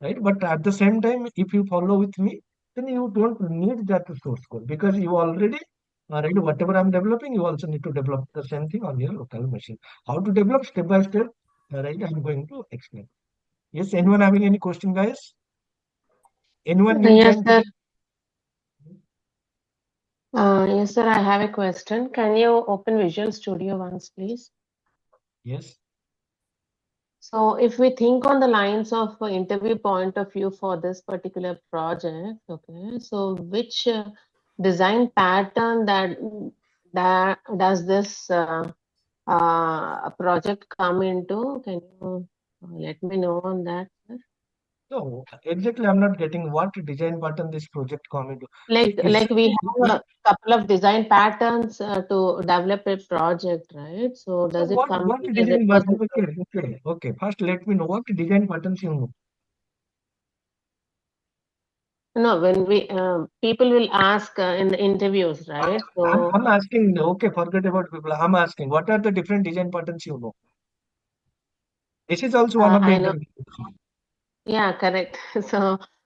Speaker 1: right? But at the same time, if you follow with me, then you don't need that source code because you already right, whatever I'm developing, you also need to develop the same thing on your local machine. How to develop step by step, right? I'm going to explain. Yes, anyone having any question, guys? Anyone new
Speaker 16: Yes,
Speaker 1: join
Speaker 16: sir.
Speaker 1: today?
Speaker 16: Yes, sir, I have a question. Can you open Visual Studio once, please?
Speaker 1: Yes.
Speaker 16: So if we think on the lines of interview point of view for this particular project, okay, so which design pattern that does this project come into? Can you let me know on that, sir?
Speaker 1: No, exactly. I'm not getting what design pattern this project come into.
Speaker 16: Like
Speaker 1: See, it's
Speaker 16: we have a couple of design patterns to develop a project, right? So
Speaker 1: so
Speaker 16: does it come
Speaker 1: what
Speaker 16: in a
Speaker 1: design pattern?
Speaker 16: repository?
Speaker 1: Okay. First, let me know what design patterns you know.
Speaker 16: No, when we people will ask in the interviews, right? So
Speaker 1: I'm asking. Okay, forget about people. I'm asking what are the different design patterns you know. This is also one of the
Speaker 16: I know,
Speaker 1: interview.
Speaker 16: yeah, correct.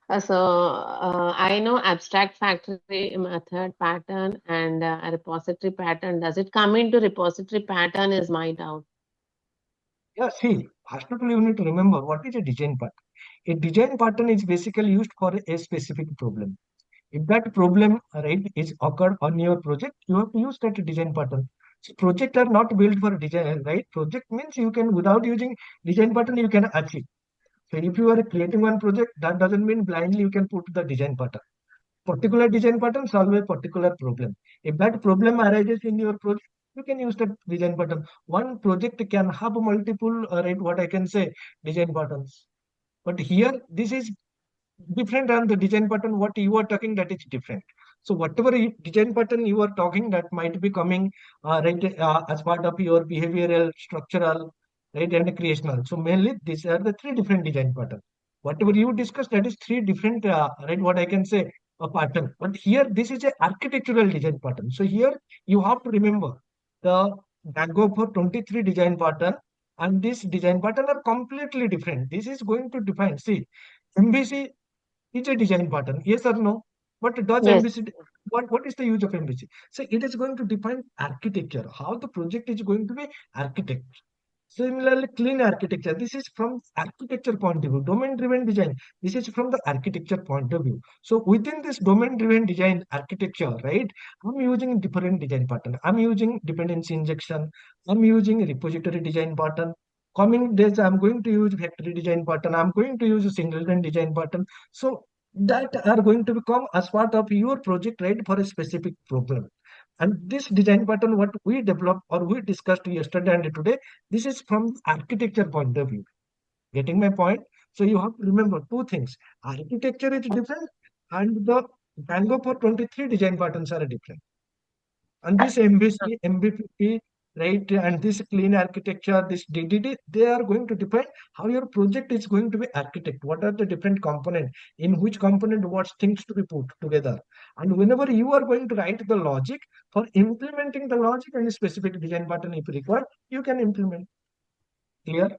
Speaker 16: I know abstract factory method pattern and a repository pattern. Does it come into repository pattern is my doubt.
Speaker 1: Yeah, see, first of all, you need to remember what is a design pattern. A design pattern is basically used for a specific problem. If that problem, right, is occurred on your project, you have to use that design pattern. So project are not built for design, right? Project means you can, without using design pattern, you can achieve. So if you are creating one project, that doesn't mean blindly you can put the design pattern. Particular design pattern solve a particular problem. If that problem arises in your project, you can use that design pattern. One project can have multiple, right, what I can say, design patterns. But here, this is different on the design pattern. What you are talking, that is different. So whatever design pattern you are talking, that might be coming right as part of your behavioral, structural, right, and creational. So mainly these are the three different design patterns. Whatever you discuss, that is three different right, what I can say, a pattern. But here this is a architectural design pattern. So here you have to remember the Django for 23 design pattern and this design pattern are completely different. This is going to define, see, MVC is a design pattern, yes or no? What does
Speaker 16: Yes.
Speaker 1: MVC, what is the use of MVC? So it is going to define architecture, how the project is going to be architect. Similarly, clean architecture, this is from architecture point of view. Domain-driven design, this is from the architecture point of view. So within this domain-driven design architecture, right, I'm using different design pattern. I'm using dependency injection. I'm using repository design pattern. Coming days, I'm going to use factory design pattern. I'm going to use a singleton design pattern. So that are going to become as part of your project, right, for a specific problem. And this design pattern, what we developed or we discussed yesterday and today, this is from architecture point of view. Getting my point? So you have to remember two things. Architecture is different and the Django for 23 design patterns are different. And this MVC, MVPP, right, and this clean architecture, this DDD, they are going to define how your project is going to be architect. What are the different components, in which component what things to be put together. And whenever you are going to write the logic for implementing the logic and specific design pattern if required, you can implement. Clear?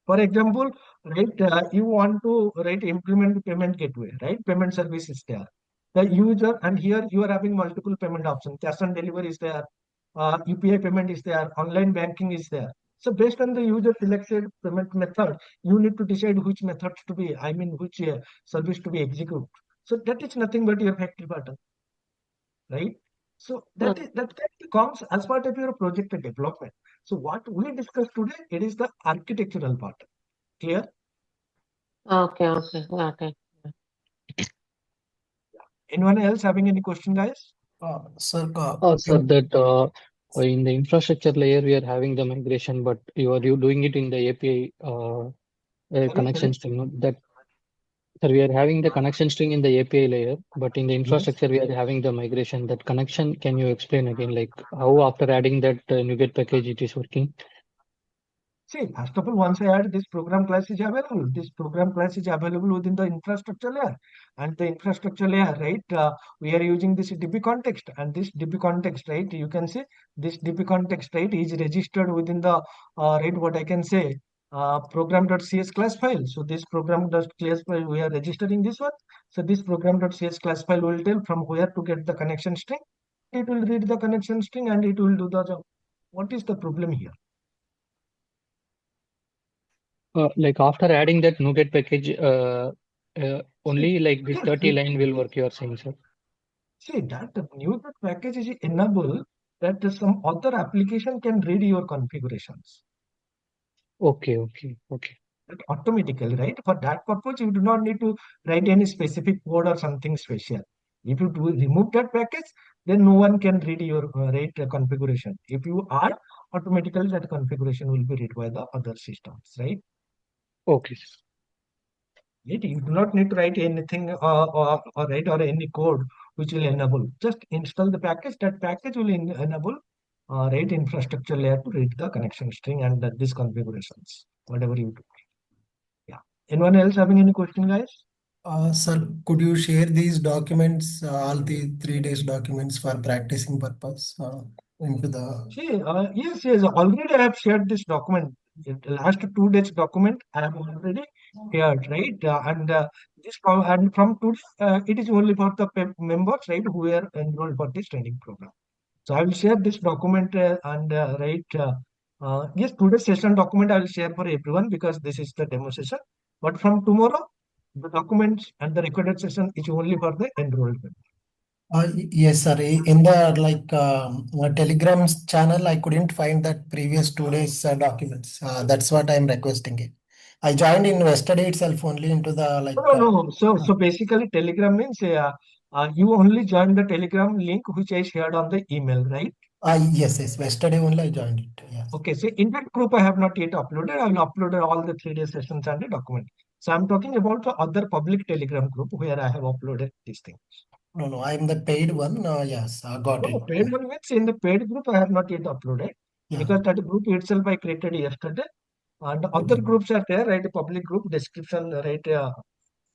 Speaker 1: For example, right, you want to implement payment gateway, right? Payment service is there. The user, and here you are having multiple payment options. Cash on delivery is there, UPI payment is there, online banking is there. So based on the user selected payment method, you need to decide which methods to be, I mean, which service to be executed. So that is nothing but your factory pattern, right? So that comes as part of your project development. So what we discussed today, it is the architectural part. Clear?
Speaker 16: Okay, okay, okay.
Speaker 1: Anyone else having any question, guys?
Speaker 5: Sir,
Speaker 10: So that in the infrastructure layer we are having the migration, but you doing it in the API connection string. No? That sir, we are having the connection string in the API layer, but in the infrastructure we are having the migration. That connection, can you explain again, like how after adding that NuGet package it is working?
Speaker 1: See, first of all, once I add this program class is available. This program class is available within the infrastructure layer. And the infrastructure layer, right, we are using this DB context. And this DB context, right, you can see this DB context, right, is registered within the, right, what I can say, program.cs class file. So this program.cs file, we are registering this one. So this program.cs class file will tell from where to get the connection string. It will read the connection string and it will do the job. What is the problem here?
Speaker 10: Like after adding that NuGet package, only like this 30 line will work, you are saying, sir?
Speaker 1: See, that the NuGet package is enable that some other application can read your configurations.
Speaker 10: Okay.
Speaker 1: That automatically, right? For that purpose, you do not need to write any specific code or something special. If you do remove that package, then no one can read your configuration. If you add, automatically that configuration will be read by the other systems, right?
Speaker 10: Okay.
Speaker 1: Right? You do not need to write anything or write or any code which will enable. Just install the package. That package will enable infrastructure layer to read the connection string and these configurations, whatever you do. Yeah. Anyone else having any question, guys?
Speaker 5: Sir, could you share these documents, all the 3 days documents for practicing purpose into the?
Speaker 1: Yes. Already I have shared this document. The last 2 days document I have already shared, right? And from today, it is only for the members, right, who are enrolled for this training program. So I will share this document yes, today's session document I will share for everyone because this is the demo session. But from tomorrow, the documents and the recorded session is only for the enrolled members.
Speaker 5: Yes, sir. In the Telegram channel, I couldn't find that previous 2 days documents. That's what I'm requesting it. I joined in yesterday itself only into the
Speaker 1: No. So basically, Telegram means you only join the Telegram link which I shared on the email, right?
Speaker 5: Yes. Yesterday only I joined it. Yes.
Speaker 1: Okay, so in that group I have not yet uploaded. I will upload all the 3 day sessions and the document. So I'm talking about the other public Telegram group where I have uploaded these things.
Speaker 5: No, I'm the paid one. Yes, I got it.
Speaker 1: Paid one means in the paid group I have not yet uploaded because that group itself I created yesterday. And other groups are there, right? Public group description, right?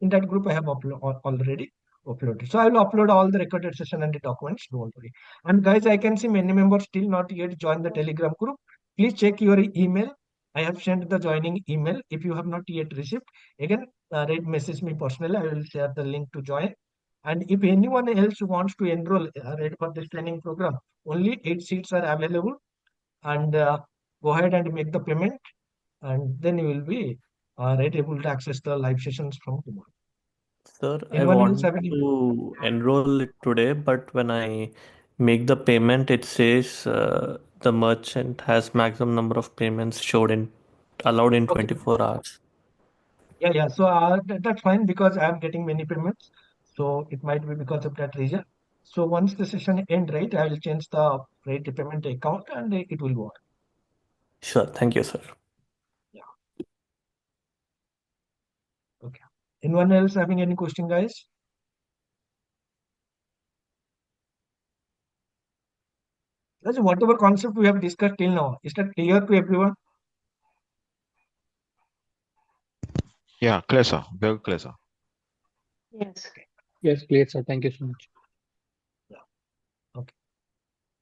Speaker 1: In that group I have already uploaded. So I will upload all the recorded session and the documents. Don't worry. And guys, I can see many members still not yet joined the Telegram group. Please check your email. I have sent the joining email. If you have not yet received, again, message me personally. I will share the link to join. And if anyone else wants to enroll for this training program, only 8 seats are available. And go ahead and make the payment, and then you will be able to access the live sessions from tomorrow.
Speaker 6: Sir, I
Speaker 1: Anyone else
Speaker 6: want
Speaker 1: have any?
Speaker 6: to enroll it today, but when I make the payment, it says the merchant has maximum number of payments allowed in
Speaker 1: Okay.
Speaker 6: 24 hours.
Speaker 1: Yeah. So that's fine because I am getting many payments. So it might be because of that reason. So once the session end, right, I will change the payment account and it will work.
Speaker 6: Sure. Thank you, sir.
Speaker 1: Yeah. Okay. Anyone else having any question, guys? That's whatever concept we have discussed till now. Is that clear to everyone?
Speaker 11: Yeah, clear, sir. Very clear, sir.
Speaker 16: Yes.
Speaker 10: Yes, clear, sir. Thank you so much.
Speaker 1: Yeah. Okay.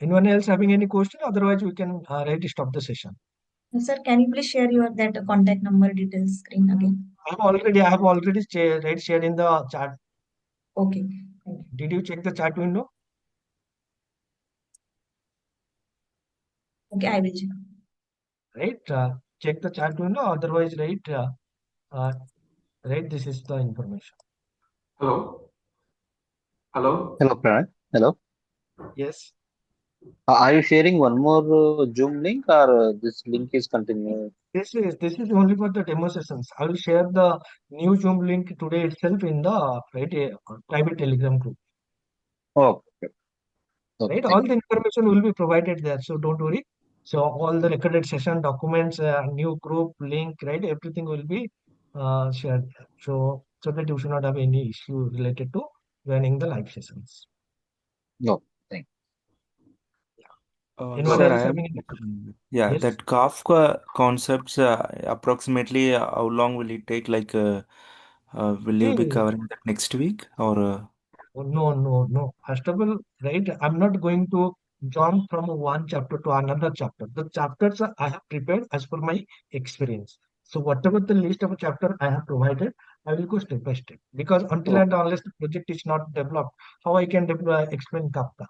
Speaker 1: Anyone else having any question? Otherwise, we can stop the session.
Speaker 15: Sir, can you please share your that contact number details screen again?
Speaker 1: I have already shared in the chat.
Speaker 15: Okay. Thank you.
Speaker 1: Did you check the chat window?
Speaker 15: Okay, I will check.
Speaker 1: Check the chat window. Otherwise, this is the information.
Speaker 17: Hello. Hello.
Speaker 18: Hello, Pranay. Hello.
Speaker 1: Yes.
Speaker 18: Are you sharing one more Zoom link or this link is continuing?
Speaker 1: This is only for the demo sessions. I will share the new Zoom link today itself in the private Telegram group.
Speaker 18: Oh, okay. Okay,
Speaker 1: Right,
Speaker 18: thank
Speaker 1: all the information will be provided there, so don't worry. So all the recorded session documents, new group link, right? Everything will be shared. So that you should not have any issue related to joining the live sessions.
Speaker 18: No, thank
Speaker 1: Anyone
Speaker 19: Sir,
Speaker 1: else
Speaker 19: I have,
Speaker 1: having any?
Speaker 19: yeah,
Speaker 1: Yes.
Speaker 19: that Kafka concepts, approximately how long will it take? Like, will you be
Speaker 1: See,
Speaker 19: covering that next week or?
Speaker 1: oh, no. First of all, right, I'm not going to jump from one chapter to another chapter. The chapters I have prepared as per my experience. So whatever the list of a chapter I have provided, I will go step by step. Because until and unless the project is not developed, how I can explain Kafka?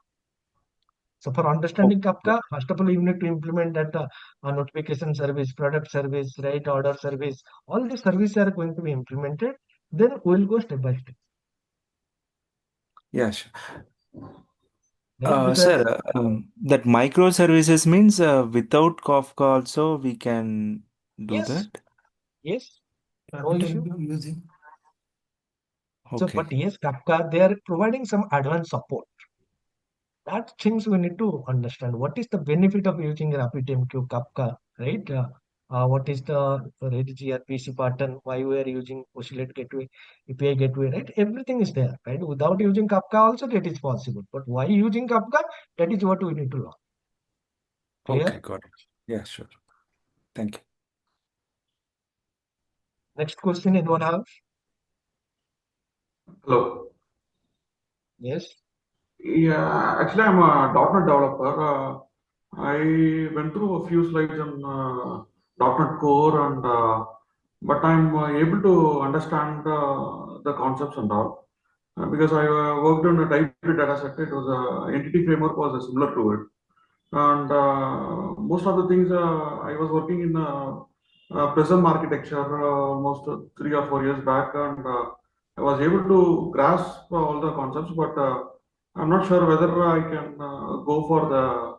Speaker 1: So for understanding Kafka, first of all, you need to implement that notification service, product service, right, order service. All the services are going to be implemented. Then we'll go step by step.
Speaker 19: Yeah, sure.
Speaker 1: Right? Because
Speaker 19: Sir, that microservices means without Kafka also we can do
Speaker 1: yes,
Speaker 19: that.
Speaker 1: yes, no
Speaker 5: Capital
Speaker 1: issue.
Speaker 5: using.
Speaker 1: So,
Speaker 19: Okay.
Speaker 1: but yes, Kafka, they are providing some advanced support. That things we need to understand. What is the benefit of using RabbitMQ Kafka, right? What is the Red gRPC pattern? Why we are using Oscillate Gateway, API Gateway, right? Everything is there, right? Without using Kafka also that is possible. But why using Kafka? That is what we need to learn. Clear?
Speaker 19: Okay, got it. Yeah, sure. Thank you.
Speaker 1: Next question, anyone have?
Speaker 17: Hello.
Speaker 1: Yes.
Speaker 17: Yeah, actually, I'm a .NET developer. I went through a few slides on .NET Core, and but I'm able to understand the concepts and all because I worked on a typed data set. It was a entity framework was similar to it, and most of the things I was working in Prism architecture almost 3 or 4 years back, and I was able to grasp all the concepts, but I'm not sure whether I can go for the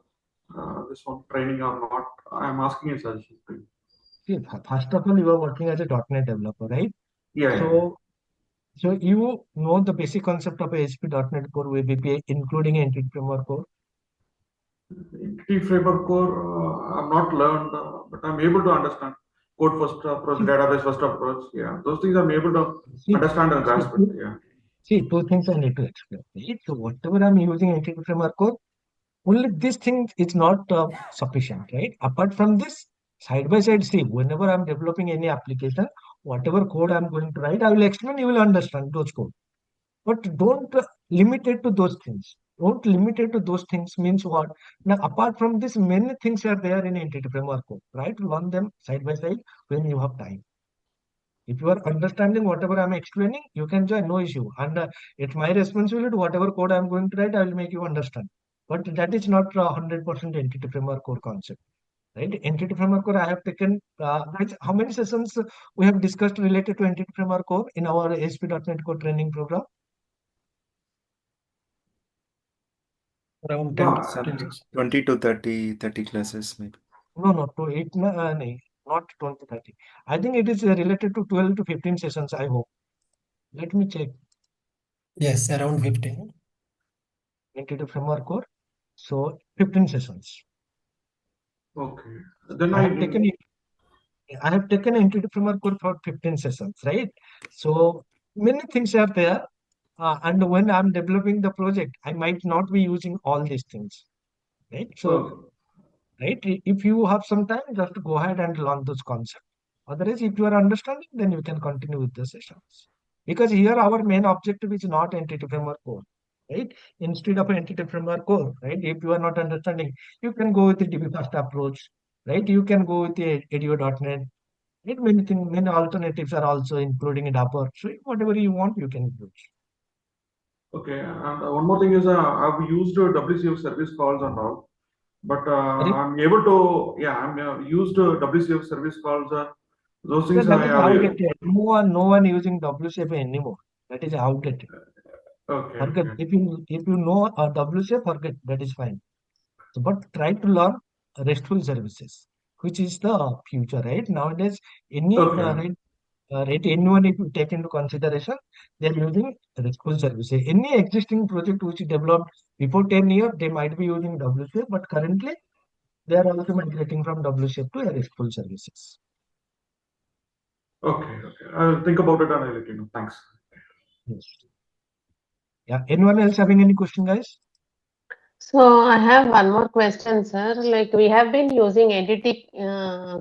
Speaker 17: this one training or not. I'm asking a suggestion.
Speaker 1: See, first of all, you are working as a .NET developer, right?
Speaker 17: Yeah, yeah.
Speaker 1: So you know the basic concept of ASP.NET Core Web API, including Entity Framework Core.
Speaker 17: Entity framework core, I've not learned, but I'm able to understand code first approach, database first approach. Yeah, those things I'm able to understand and grasp it. Yeah.
Speaker 1: Two things I need to explain. Right? So whatever I'm using Entity Framework Core, only this thing is not sufficient, right? Apart from this, side by side, see, whenever I'm developing any application, whatever code I'm going to write, I will explain, you will understand those code. But don't limit it to those things. Don't limit it to those things means what? Now, apart from this, many things are there in Entity Framework Code, right? Learn them side by side when you have time. If you are understanding whatever I'm explaining, you can join, no issue. And it's my responsibility, whatever code I'm going to write, I will make you understand. But that is not 100% Entity Framework Core concept, right? Entity Framework Core, I have taken, guys, how many sessions we have discussed related to Entity Framework Core in our ASP.NET Core training program?
Speaker 5: Around
Speaker 19: Yeah,
Speaker 5: 10 to
Speaker 19: some
Speaker 5: 15.
Speaker 19: 20 to 30 classes maybe.
Speaker 1: No, to 8, not 20, 30. I think it is related to 12 to 15 sessions, I hope. Let me check.
Speaker 5: Yes, around 15.
Speaker 1: Entity Framework Core. So 15 sessions.
Speaker 17: Okay. Then
Speaker 1: I have taken it. I have taken Entity Framework Core for 15 sessions, right? So many things are there. And when I'm developing the project, I might not be using all these things. right? So, right, if you have some time, just go ahead and learn those concepts. Otherwise, if you are understanding, then you can continue with the sessions. Because here our main objective is not entity framework core, right? Instead of entity framework core, right? If you are not understanding, you can go with the DB first approach, right? You can go with the ADO.NET. Right? Many alternatives are also including in upper. So whatever you want, you can use.
Speaker 17: Okay, and one more thing is I've used WCF service calls and all, but I'm able to, yeah, I'm used WCF service calls. Those things
Speaker 1: That
Speaker 17: I
Speaker 1: is
Speaker 17: have.
Speaker 1: outdated. No one using WCF anymore. That is outdated.
Speaker 17: Okay,
Speaker 1: Forget.
Speaker 17: okay.
Speaker 1: If you know WCF, forget. That is fine. So, but try to learn RESTful services, which is the future, right? Nowadays,
Speaker 17: Okay.
Speaker 1: anyone if you take into consideration, they are using RESTful services. Any existing project which is developed before 10 years, they might be using WCF, but currently they are also migrating from WCF to RESTful services.
Speaker 17: Okay, okay. I'll think about it and I'll let you know. Thanks.
Speaker 1: Yes. Yeah. Anyone else having any question, guys?
Speaker 16: So I have one more question, sir. Like we have been using entity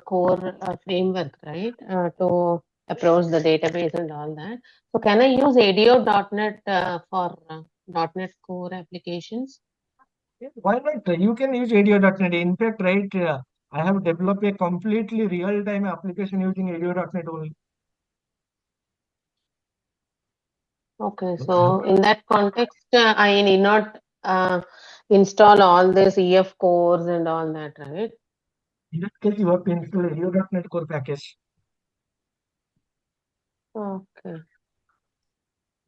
Speaker 16: core framework, right, to approach the database and all that. So can I use ADO.NET for .NET Core applications?
Speaker 1: Why not? You can use ADO.NET. In fact, right, I have developed a completely real-time application using ADO.NET only.
Speaker 16: Okay, so in that context, I need not install all this EF cores and all that, right?
Speaker 1: In that case, you have to install ADO.NET Core package,
Speaker 16: Okay.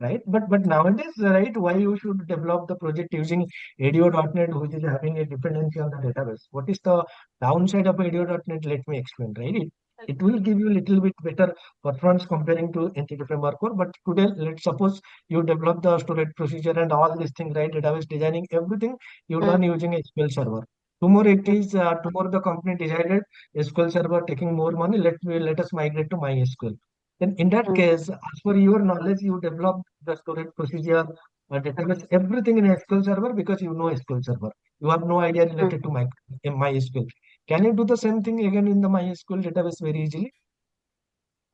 Speaker 1: right? But nowadays, right, why you should develop the project using ADO.NET, which is having a dependency on the database? What is the downside of ADO.NET? Let me explain, right? It will give you a little bit better performance comparing to entity framework core. But today, let's suppose you develop the storage procedure and all these things, right? Database designing, everything you done using SQL Server. Tomorrow the company decided SQL Server taking more money. Let us migrate to MySQL. Then in that case, as per your knowledge, you develop the storage procedure, database, everything in SQL Server because you know SQL Server. You have no idea related to MySQL. Can you do the same thing again in the MySQL database very easily?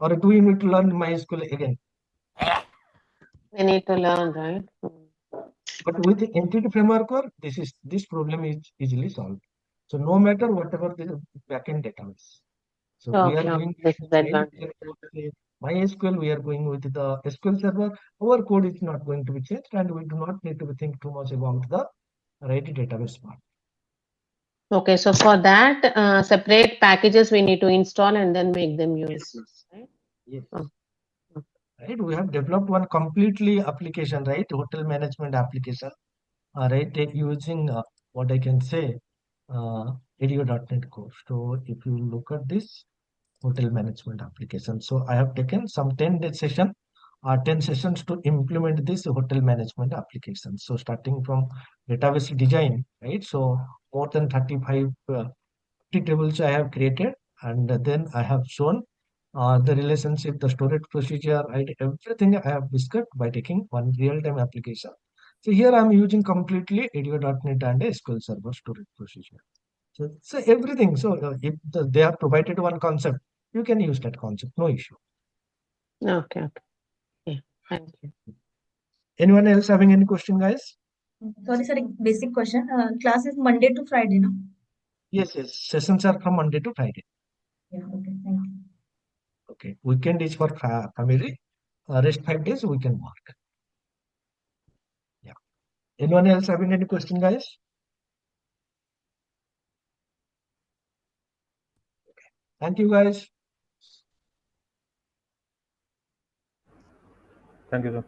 Speaker 1: Or do you need to learn MySQL again?
Speaker 16: We need to learn, right?
Speaker 1: But with the entity framework, this problem is easily solved. So no matter whatever the backend database. So we are
Speaker 16: Okay,
Speaker 1: doing
Speaker 16: this is the
Speaker 1: right,
Speaker 16: advantage.
Speaker 1: MySQL, we are going with the SQL Server. Our code is not going to be changed, and we do not need to think too much about the right database part.
Speaker 16: Okay, so for that, separate packages we need to install and then make them use. Right?
Speaker 1: Yes.
Speaker 16: Oh,
Speaker 1: Right. We have developed one completely application, right? Hotel management application, right? Using what I can say, ADO.NET Core. So if you look at this hotel management application, so I have taken some 10 sessions to implement this hotel management application. So starting from database design, right? So more than 35 tables I have created, and then I have shown the relationship, the storage procedure, right? Everything I have discussed by taking one real-time application. So here I'm using completely ADO.NET and a SQL Server storage procedure. So everything. So if they have provided one concept, you can use that concept, no issue.
Speaker 16: okay, okay. Yeah, thank you.
Speaker 1: Anyone else having any question, guys?
Speaker 15: Sorry, sir, basic question. Class is Monday to Friday, no?
Speaker 1: Yes, yes. Sessions are from Monday to Friday.
Speaker 15: Yeah, okay, thank you.
Speaker 1: Okay. Weekend is for family. Rest 5 days we can work. Yeah. Anyone else having any question, guys? Okay. Thank you, guys.
Speaker 3: Thank you, sir.